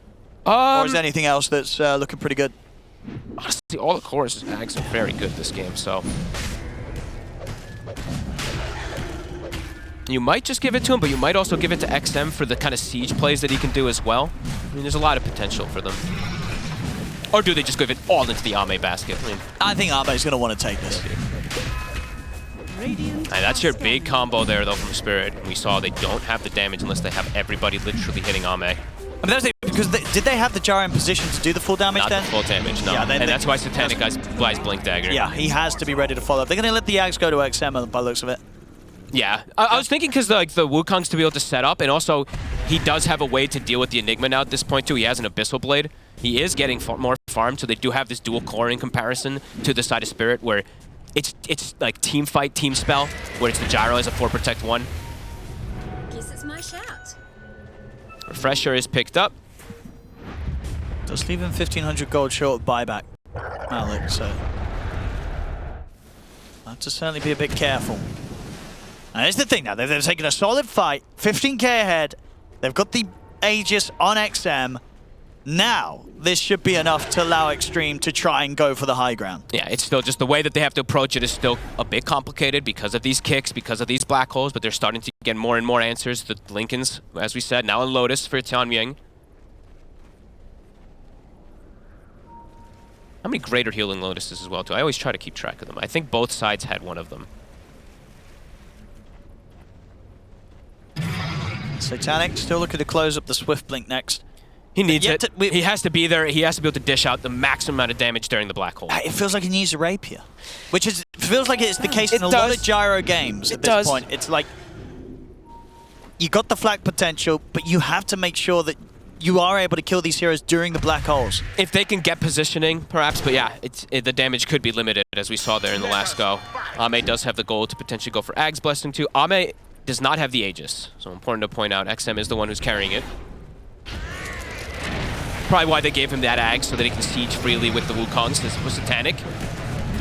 Or is there anything else that's looking pretty good? Honestly, all the cores Ags are very good this game, so... You might just give it to him, but you might also give it to XM for the kind of siege plays that he can do as well. I mean, there's a lot of potential for them. Or do they just give it all into the Ame basket? I think Ame's going to want to take this. That's your big combo there, though, from Spirit. And we saw they don't have the damage unless they have everybody literally hitting Ame. I mean, because did they have the Gyro in position to do the full damage then? Not the full damage, no. Yeah, and that's why Satanic buys Blink Dagger. Yeah, he has to be ready to follow up. They're going to let the Ags go to XM by the looks of it. Yeah, I was thinking because the Wukong's to be able to set up, and also he does have a way to deal with the Enigma now at this point too. He has an Abyssal Blade. He is getting more farm, so they do have this dual core in comparison to the side of Spirit, where it's like team fight, team spell, where it's the Gyro as a 4 protect 1. Guess it's my shout. Refresher is picked up. Does leave him 1,500 gold short of buyback, Malik, so have to certainly be a bit careful. Now, here's the thing now, they've taken a solid fight, 15k ahead, they've got the Aegis on XM. Now, this should be enough to allow Xtreme to try and go for the high ground. Yeah, it's still just the way that they have to approach it is still a bit complicated because of these kicks, because of these black holes, but they're starting to get more and more answers. The Lincolns, as we said, now in Lotus for Tianming. How many greater healing Lotuses as well, too? I always try to keep track of them. I think both sides had one of them. Satanic still looking to close up the Swift Blink next. He needs it. He has to be there. He has to be able to dish out the maximum amount of damage during the black hole. It feels like he needs a rapier, which feels like it's the case in a lot of Gyro games at this point. It's like you got the flak potential, but you have to make sure that you are able to kill these heroes during the black holes. If they can get positioning, perhaps, but yeah, the damage could be limited, as we saw there in the last go. Ame does have the goal to potentially go for Ag's Blessing too. Ame does not have the Aegis, so important to point out, XM is the one who's carrying it. Probably why they gave him that Ag, so that he can siege freely with the Wukongs. This was Satanic.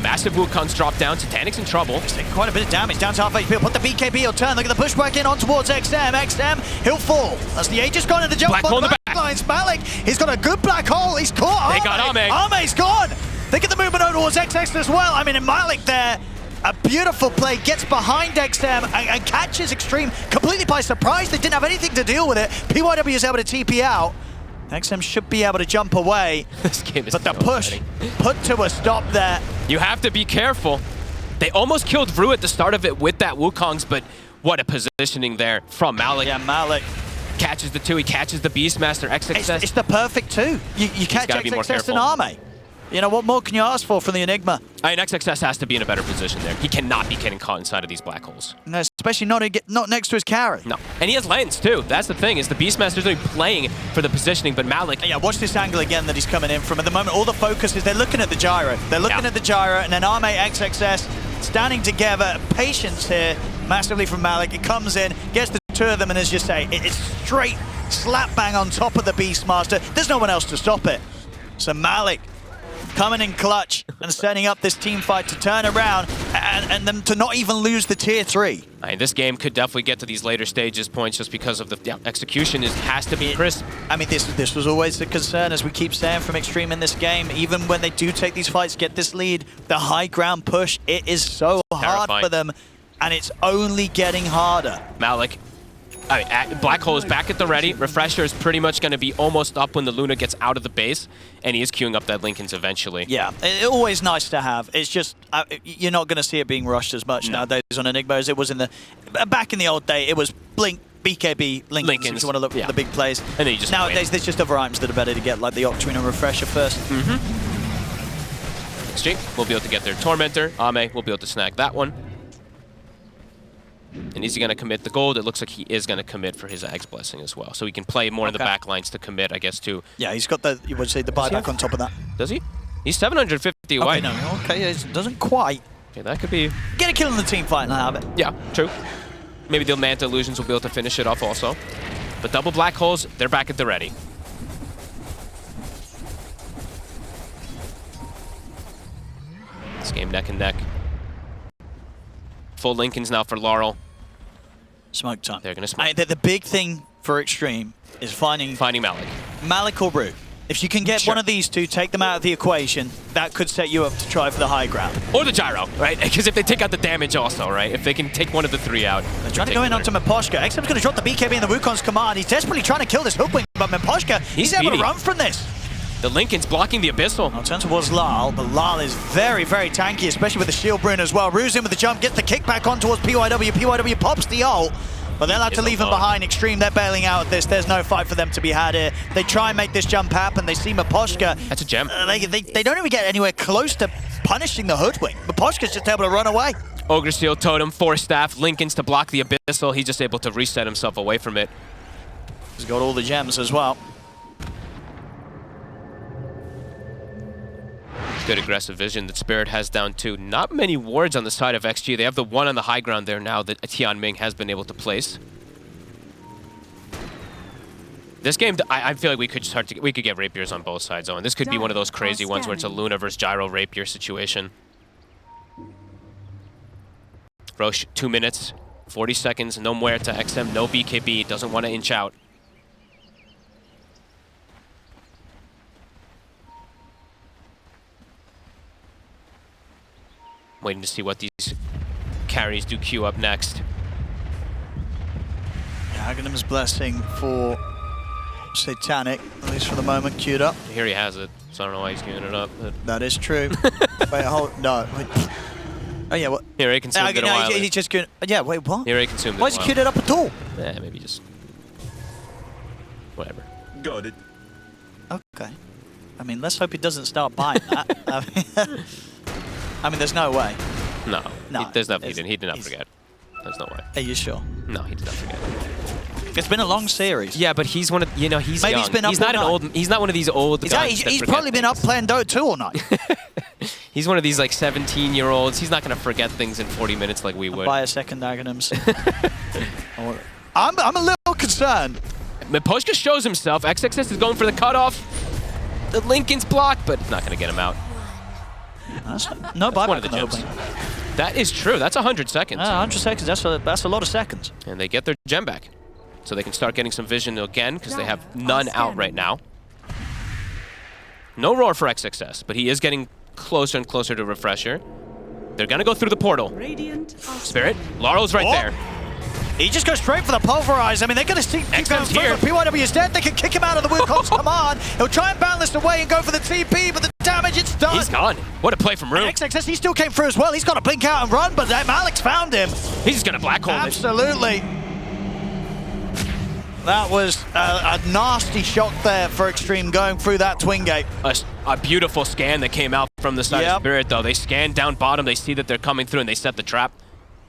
Massive Wukongs drop down. Satanic's in trouble. He's taking quite a bit of damage. Down to half HP. He'll put the BKB. He'll turn. Look at the pushback in on towards XM. XM, he'll fall. As the Aegis gone in the jump. Black hole in the back. Lines. Malik, he's got a good black hole. He's caught They got Ame. Ame's gone. They get the movement over towards XX as well. I mean, and Malik there, a beautiful play, gets behind XM and catches Xtreme completely by surprise. They didn't have anything to deal with it. PYW is able to TP out. XM should be able to jump away, this game is but the push put to a stop there. You have to be careful. They almost killed Vru at the start of it with that Wukong's, but what a positioning there from Malik. Yeah, Malik. catches the 2, he catches the Beastmaster. XXS. It's the perfect 2. You catch gotta be more XXS and careful. Arme. You know, what more can you ask for from the Enigma? I mean, XXS has to be in a better position there. He cannot be getting caught inside of these black holes. No, especially not next to his carry. No. And he has lens, too. That's the thing, is the Beastmaster's only playing for the positioning, but Malik... Yeah, watch this angle again that he's coming in from. At the moment, all the focus is they're looking at the gyro. They're looking at the gyro, and then Arme, XXS standing together. Patience here, massively from Malik. It comes in, gets the 2 of them, and as you say, it's straight slap bang on top of the Beastmaster. There's no one else to stop it. So Malik coming in clutch and setting up this team fight to turn around and them to not even lose the tier 3. I mean, this game could definitely get to these later stages points just because of the execution has to be crisp. I mean, this was always the concern, as we keep saying from Xtreme in this game. Even when they do take these fights, get this lead, the high ground push, it is so hard for them, and it's only getting harder. Malik. I mean, Black Hole is back at the ready. Refresher is pretty much going to be almost up when the Luna gets out of the base, and he is queuing up that Linken's eventually. Yeah, it's always nice to have. It's just, you're not going to see it being rushed as much nowadays on Enigma as it was in the... Back in the old day, it was Blink, BKB, Linken's, if you want to look at the big plays. And then you just nowadays, there's just other items that are better to get, like the Xtreme and Refresher first. Xtreme will be able to get their Tormentor. Ame will be able to snag that one. And is he going to commit the gold? It looks like he is going to commit for his Axe Blessing as well. So he can play more in the back lines to commit, I guess, too. Yeah, he's got the, you would say, the buyback on top of that. Does he? He's 750 away. Okay, no, okay, it doesn't quite. Okay, that could be... Get a kill in the team fight and have it. Yeah, true. Maybe the Manta Illusions will be able to finish it off also. But double Black Holes, they're back at the ready. This game neck and neck. Full Linken's now for Laurel. Smoke time. They're going to smoke. The big thing for Xtreme is finding Malik. Malik or Root. If you can get one of these two, take them out of the equation, that could set you up to try for the high ground. Or the gyro, right? Because if they take out the damage also, right? If they can take one of the 3 out. They're trying to go in onto Miposhka. Xtrem's going to drop the BKB in the Wukong's command. He's desperately trying to kill this Hoodwink, but Miposhka, he's able to run from this. The Linken's blocking the Abyssal. I'll turn towards Lal, but Lal is very, very tanky, especially with the shield rune as well. Rue's in with the jump, gets the kickback on towards PYW. PYW pops the ult, but they'll have to leave him behind. Xtreme, they're bailing out of this. There's no fight for them to be had here. They try and make this jump happen. They see Miposhka. That's a gem. They don't even get anywhere close to punishing the Hoodwink. Miposhka's just able to run away. Ogre Seal Totem, 4 staff, Linken's to block the Abyssal. He's just able to reset himself away from it. He's got all the gems as well. Good aggressive vision that Spirit has down too. Not many wards on the side of XG. They have the 1 on the high ground there now that Tianming has been able to place. This game, I feel like we could get rapiers on both sides, though, and this could be one of those crazy ones where it's a Luna versus Gyro rapier situation. Roche, 2 minutes, 40 seconds, no Muerta, XM, no BKB, doesn't want to inch out. Waiting to see what these carries do queue up next. Yeah, Aghanim's Blessing for Satanic, at least for the moment, queued up. Here he has it, so I don't know why he's queuing it up. But that is true. Wait, hold, no. Wait. Oh yeah, what? He already consumed it a while. He just queued, yeah, wait, what? He already consumed it. Why is he queued it up at all? Yeah, maybe just... whatever. Got it. Okay. I mean, let's hope he doesn't start buying that. I mean, there's no way. No, there's nothing. He did not he's- forget. There's no way. Are you sure? No, he did not forget. It's been a long series. Yeah, but he's one of, you know, he's Maybe young. he's been up He's not all an night. old. He's not one of these old guys. He's probably been up playing Dota 2 all night. He's one of these like 17-year-olds. He's not going to forget things in 40 minutes like we would. Buy a second Aghanim's. I'm a little concerned. Miposhka shows himself. XXS is going for the cutoff. The Linken's blocked, but not going to get him out. That's no buyback One of the on gems. Hoodwink. That is true. That's 100 seconds. 100 seconds, that's a lot of seconds. And they get their gem back. So they can start getting some vision again because they have none out right now. No roar for XXS, but he is getting closer and closer to Refresher. They're going to go through the portal. Spirit, Laurel's right there. He just goes straight for the pulverize. I mean, they're going to keep going XM's here. further. PYW is dead. They can kick him out of the Wukong's command. He'll try and balance away and go for the TP, but the damage, it's done. He's gone. What a play from Rue. XXS, he still came through as well. He's got to blink out and run, but Malik's found him. He's just going to black hole it. Absolutely. That was a nasty shot there for Xtreme going through that twin gate. A beautiful scan that came out from the side of Spirit, though. They scan down bottom, they see that they're coming through, and they set the trap.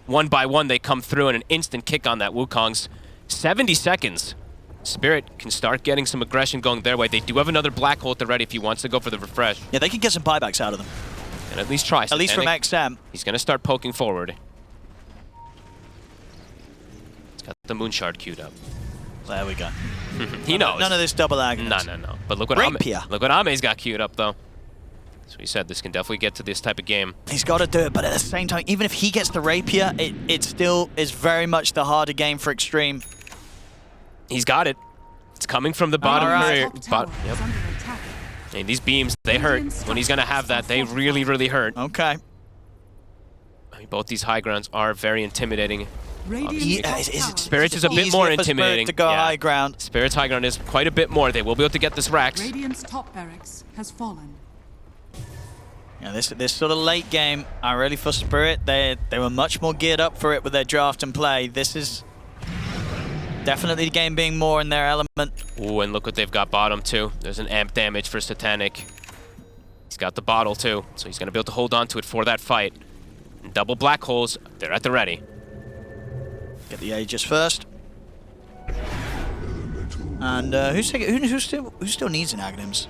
One by one, they come through, and an instant kick on that Wukong's. 70 seconds. Spirit can start getting some aggression going their way. They do have another black hole at the ready if he wants to go for the refresh. Yeah, they can get some buybacks out of them. And at least try. At least from XM. He's going to start poking forward. He's got the Moon Shard queued up. There we go. He knows. None of this double agonies. No. But look what Ame's got queued up, though. So he said this can definitely get to this type of game. He's got to do it, but at the same time, even if he gets the Rapier, it still is very much the harder game for Xtreme. He's got it. It's coming from the bottom here. Yep. And these beams, they hurt. When he's going to have that, they really, really hurt. Okay. I mean, both these high grounds are very intimidating. Spirit's is a bit more intimidating. To go high ground. Spirit's high ground is quite a bit more. They will be able to get this Rax. Radiant's top barracks has fallen. Yeah, this sort of late game, I really for Spirit, they were much more geared up for it with their draft and play. This is definitely the game being more in their element. Ooh, and look what they've got bottom too. There's an amp damage for Satanic. He's got the bottle too, so he's gonna be able to hold on to it for that fight. And double black holes, they're at the ready. Get the Aegis first. And who still needs an Aghanim's?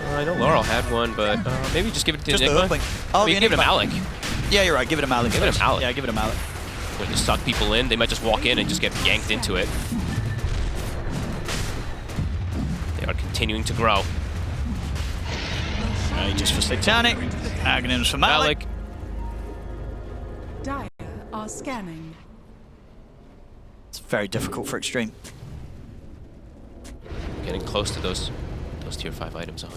I know Laurel had one, but maybe just give it to Just Enigma. Oh, you can give it to Malik. Yeah, you're right. Give it to Malik. Give it to Malik. Yeah, give it to Malik. When you suck people in, they might just walk in and just get yanked into it. They are continuing to grow. Aegis for Satanic. Aghanim's for Malik. Dire are scanning. It's very difficult for Xtreme. Getting close to those tier 5 items on.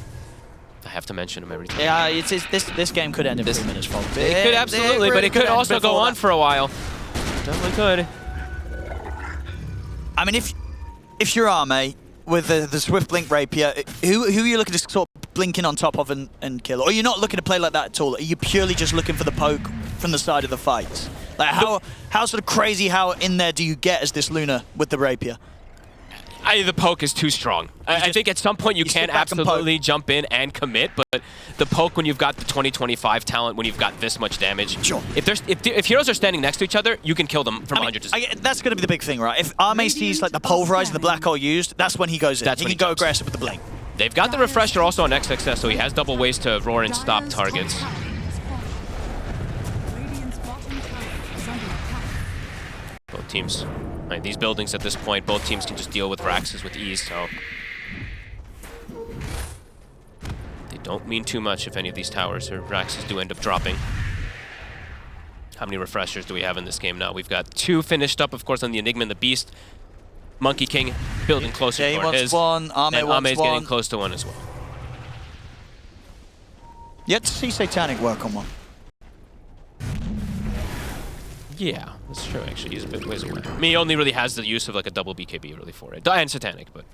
I have to mention them every time. Yeah, this game could end in 3 minutes. It could absolutely, but it could also go on for a while. Definitely could. I mean, if you're Ame with the Swift Blink Rapier, who are you looking to sort of blink in on top of and kill? Or you're not looking to play like that at all? Are you purely just looking for the poke from the side of the fight? Like how sort of crazy, how in there do you get as this Luna with the Rapier? The poke is too strong. I think at some point you can absolutely jump in and commit, but the poke when you've got the 2025 talent, when you've got this much damage, sure. If heroes are standing next to each other, you can kill them from 100 to that's going to be the big thing, right? If Ame sees like the pulverize and the black hole used, that's when he goes in. That's he when can he go aggressive with the blink. They've got the refresher also on XXS, so he has double ways to roar and stop targets. Both teams. Right, these buildings at this point, both teams can just deal with Raxes with ease, so they don't mean too much if any of these towers or Raxes do end up dropping. How many refreshers do we have in this game now? We've got 2 finished up, of course, on the Enigma and the Beast. Monkey King building closer he to wants his. one, Ame wants Ame's one. getting close to one as well. Yet to see Satanic work on one. Yeah, that's true, actually. He's a bit ways away. I mean, he only really has the use of like a double BKB really for it. And Satanic, but...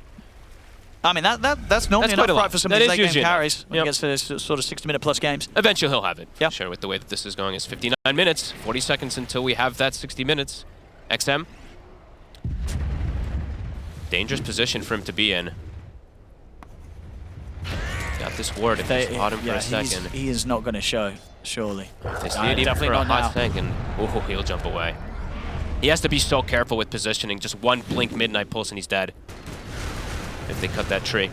I mean, that's normally enough, right, for some of these late game carries when he gets to sort of 60-minute plus games. Eventually he'll have it. Yeah. Sure, with the way that this is going, it's 59 minutes, 40 seconds until we have that 60 minutes. XM. Dangerous position for him to be in. Got this ward if they spot him for a second. He is not going to show, surely. If they see it even for a hot second, he'll jump away. He has to be so careful with positioning. Just one blink midnight pulse and he's dead. If they cut that tree.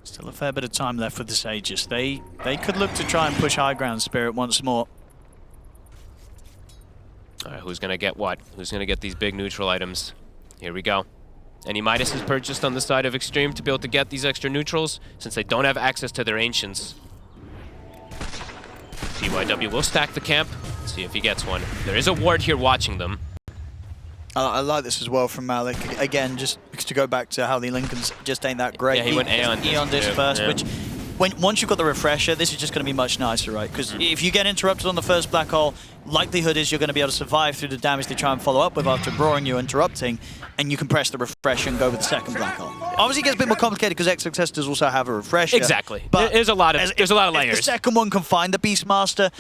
Still a fair bit of time left with the Sages. They could look to try and push high ground Spirit once more. All right, who's going to get what? Who's going to get these big neutral items? Here we go. Any Midas is purchased on the side of Xtreme to be able to get these extra neutrals, since they don't have access to their Ancients. PYW will stack the camp, see if he gets one. There is a ward here watching them. I like this as well from Malik. Again, just to go back to how the Lincolns just ain't that great. Yeah, he went Aeon this first, yeah. which once you've got the refresher, this is just going to be much nicer, right? Because if you get interrupted on the first black hole, likelihood is you're going to be able to survive through the damage they try and follow up with after roaring you, interrupting, and you can press the refresher and go with the second black hole. Obviously, it gets a bit more complicated because XXS does also have a refresher. Exactly. But there's a lot of layers. If the second one can find the Beastmaster,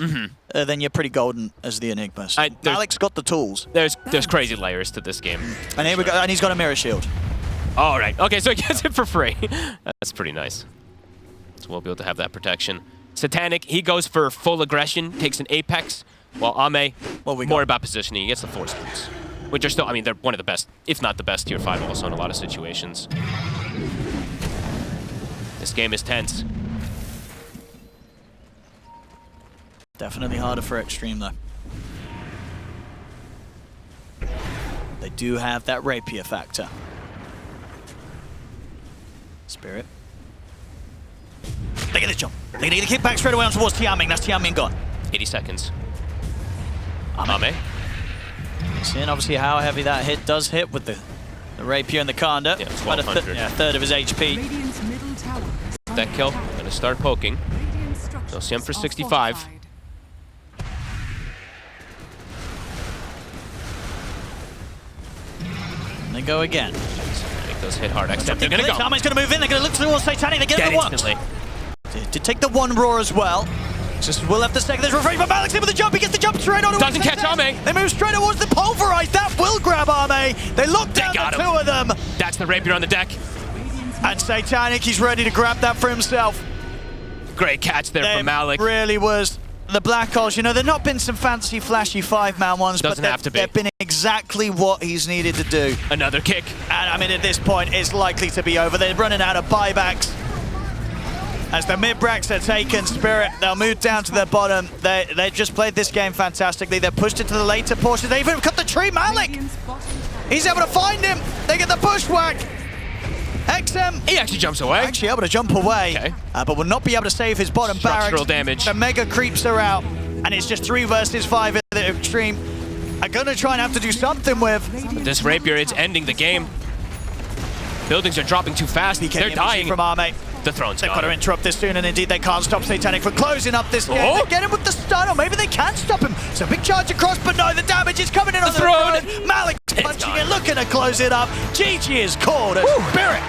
then you're pretty golden as the Enigma. So Malik's got the tools. There's crazy layers to this game. And here we go, and he's got a mirror shield. All right. Okay, so he gets it for free. That's pretty nice. So we'll be able to have that protection. Satanic, he goes for full aggression, takes an Apex, while Ame, more about positioning. He gets the Force Boots, which are still, I mean, they're one of the best, if not the best, tier 5 also in a lot of situations. This game is tense. Definitely harder for Xtreme, though. They do have that rapier factor. Spirit. They get the jump. They get the kickback straight away on towards Tianming. That's Tianming gone. 80 seconds. Ame. Seeing obviously how heavy that hit does hit with the rapier and the Kanda. Yeah, 1200. A third of his HP. Radiant's middle tower is That kill, gonna start poking. Radiant structures They'll see him for are 65. fortified. And they go again. Make those hit hard. Except they're gonna go. Tianming's gonna move in. They're gonna look towards Satanic. They get Dead the one. instantly. To take the one roar as well. Just will have the second. There's refresh, but Malik's in with the jump. He gets the jump straight on. Doesn't catch Ame. They move straight towards the pulverize. That will grab Ame. They look down the two of them. That's the rapier on the deck. And Satanic, he's ready to grab that for himself. Great catch there from Malik. Really was. The Black Holes, you know, they've not been some fancy, flashy 5-man ones, Doesn't have to be. they've been exactly what he's needed to do. Another kick. And I mean, at this point, it's likely to be over. They're running out of buybacks. As the mid-bracks are taken, Spirit, they'll move down to the bottom. They just played this game fantastically. They're pushed into the later portion. They even cut the tree. Malik! Radiant's bottom tower He's able to find him. They get the bushwhack. XM. He actually jumps away. Actually able to jump away, Okay. but will not be able to save his bottom Structural barracks. damage. The mega creeps are out, and it's just 3 versus 5 at the Xtreme. Are going to try and have to do something with. This rapier, it's ending the game. Buildings are dropping too fast. They're dying. From Ame. The throne's They've got got to him. interrupt this soon, and indeed they can't stop Satanic from closing up this game. Oh. They get him with the stun, or maybe they can stop him. So big charge across, but no, the damage is coming in on the throne. throne. Malik's punching gone. it, looking to close it up. GG is called as Spirit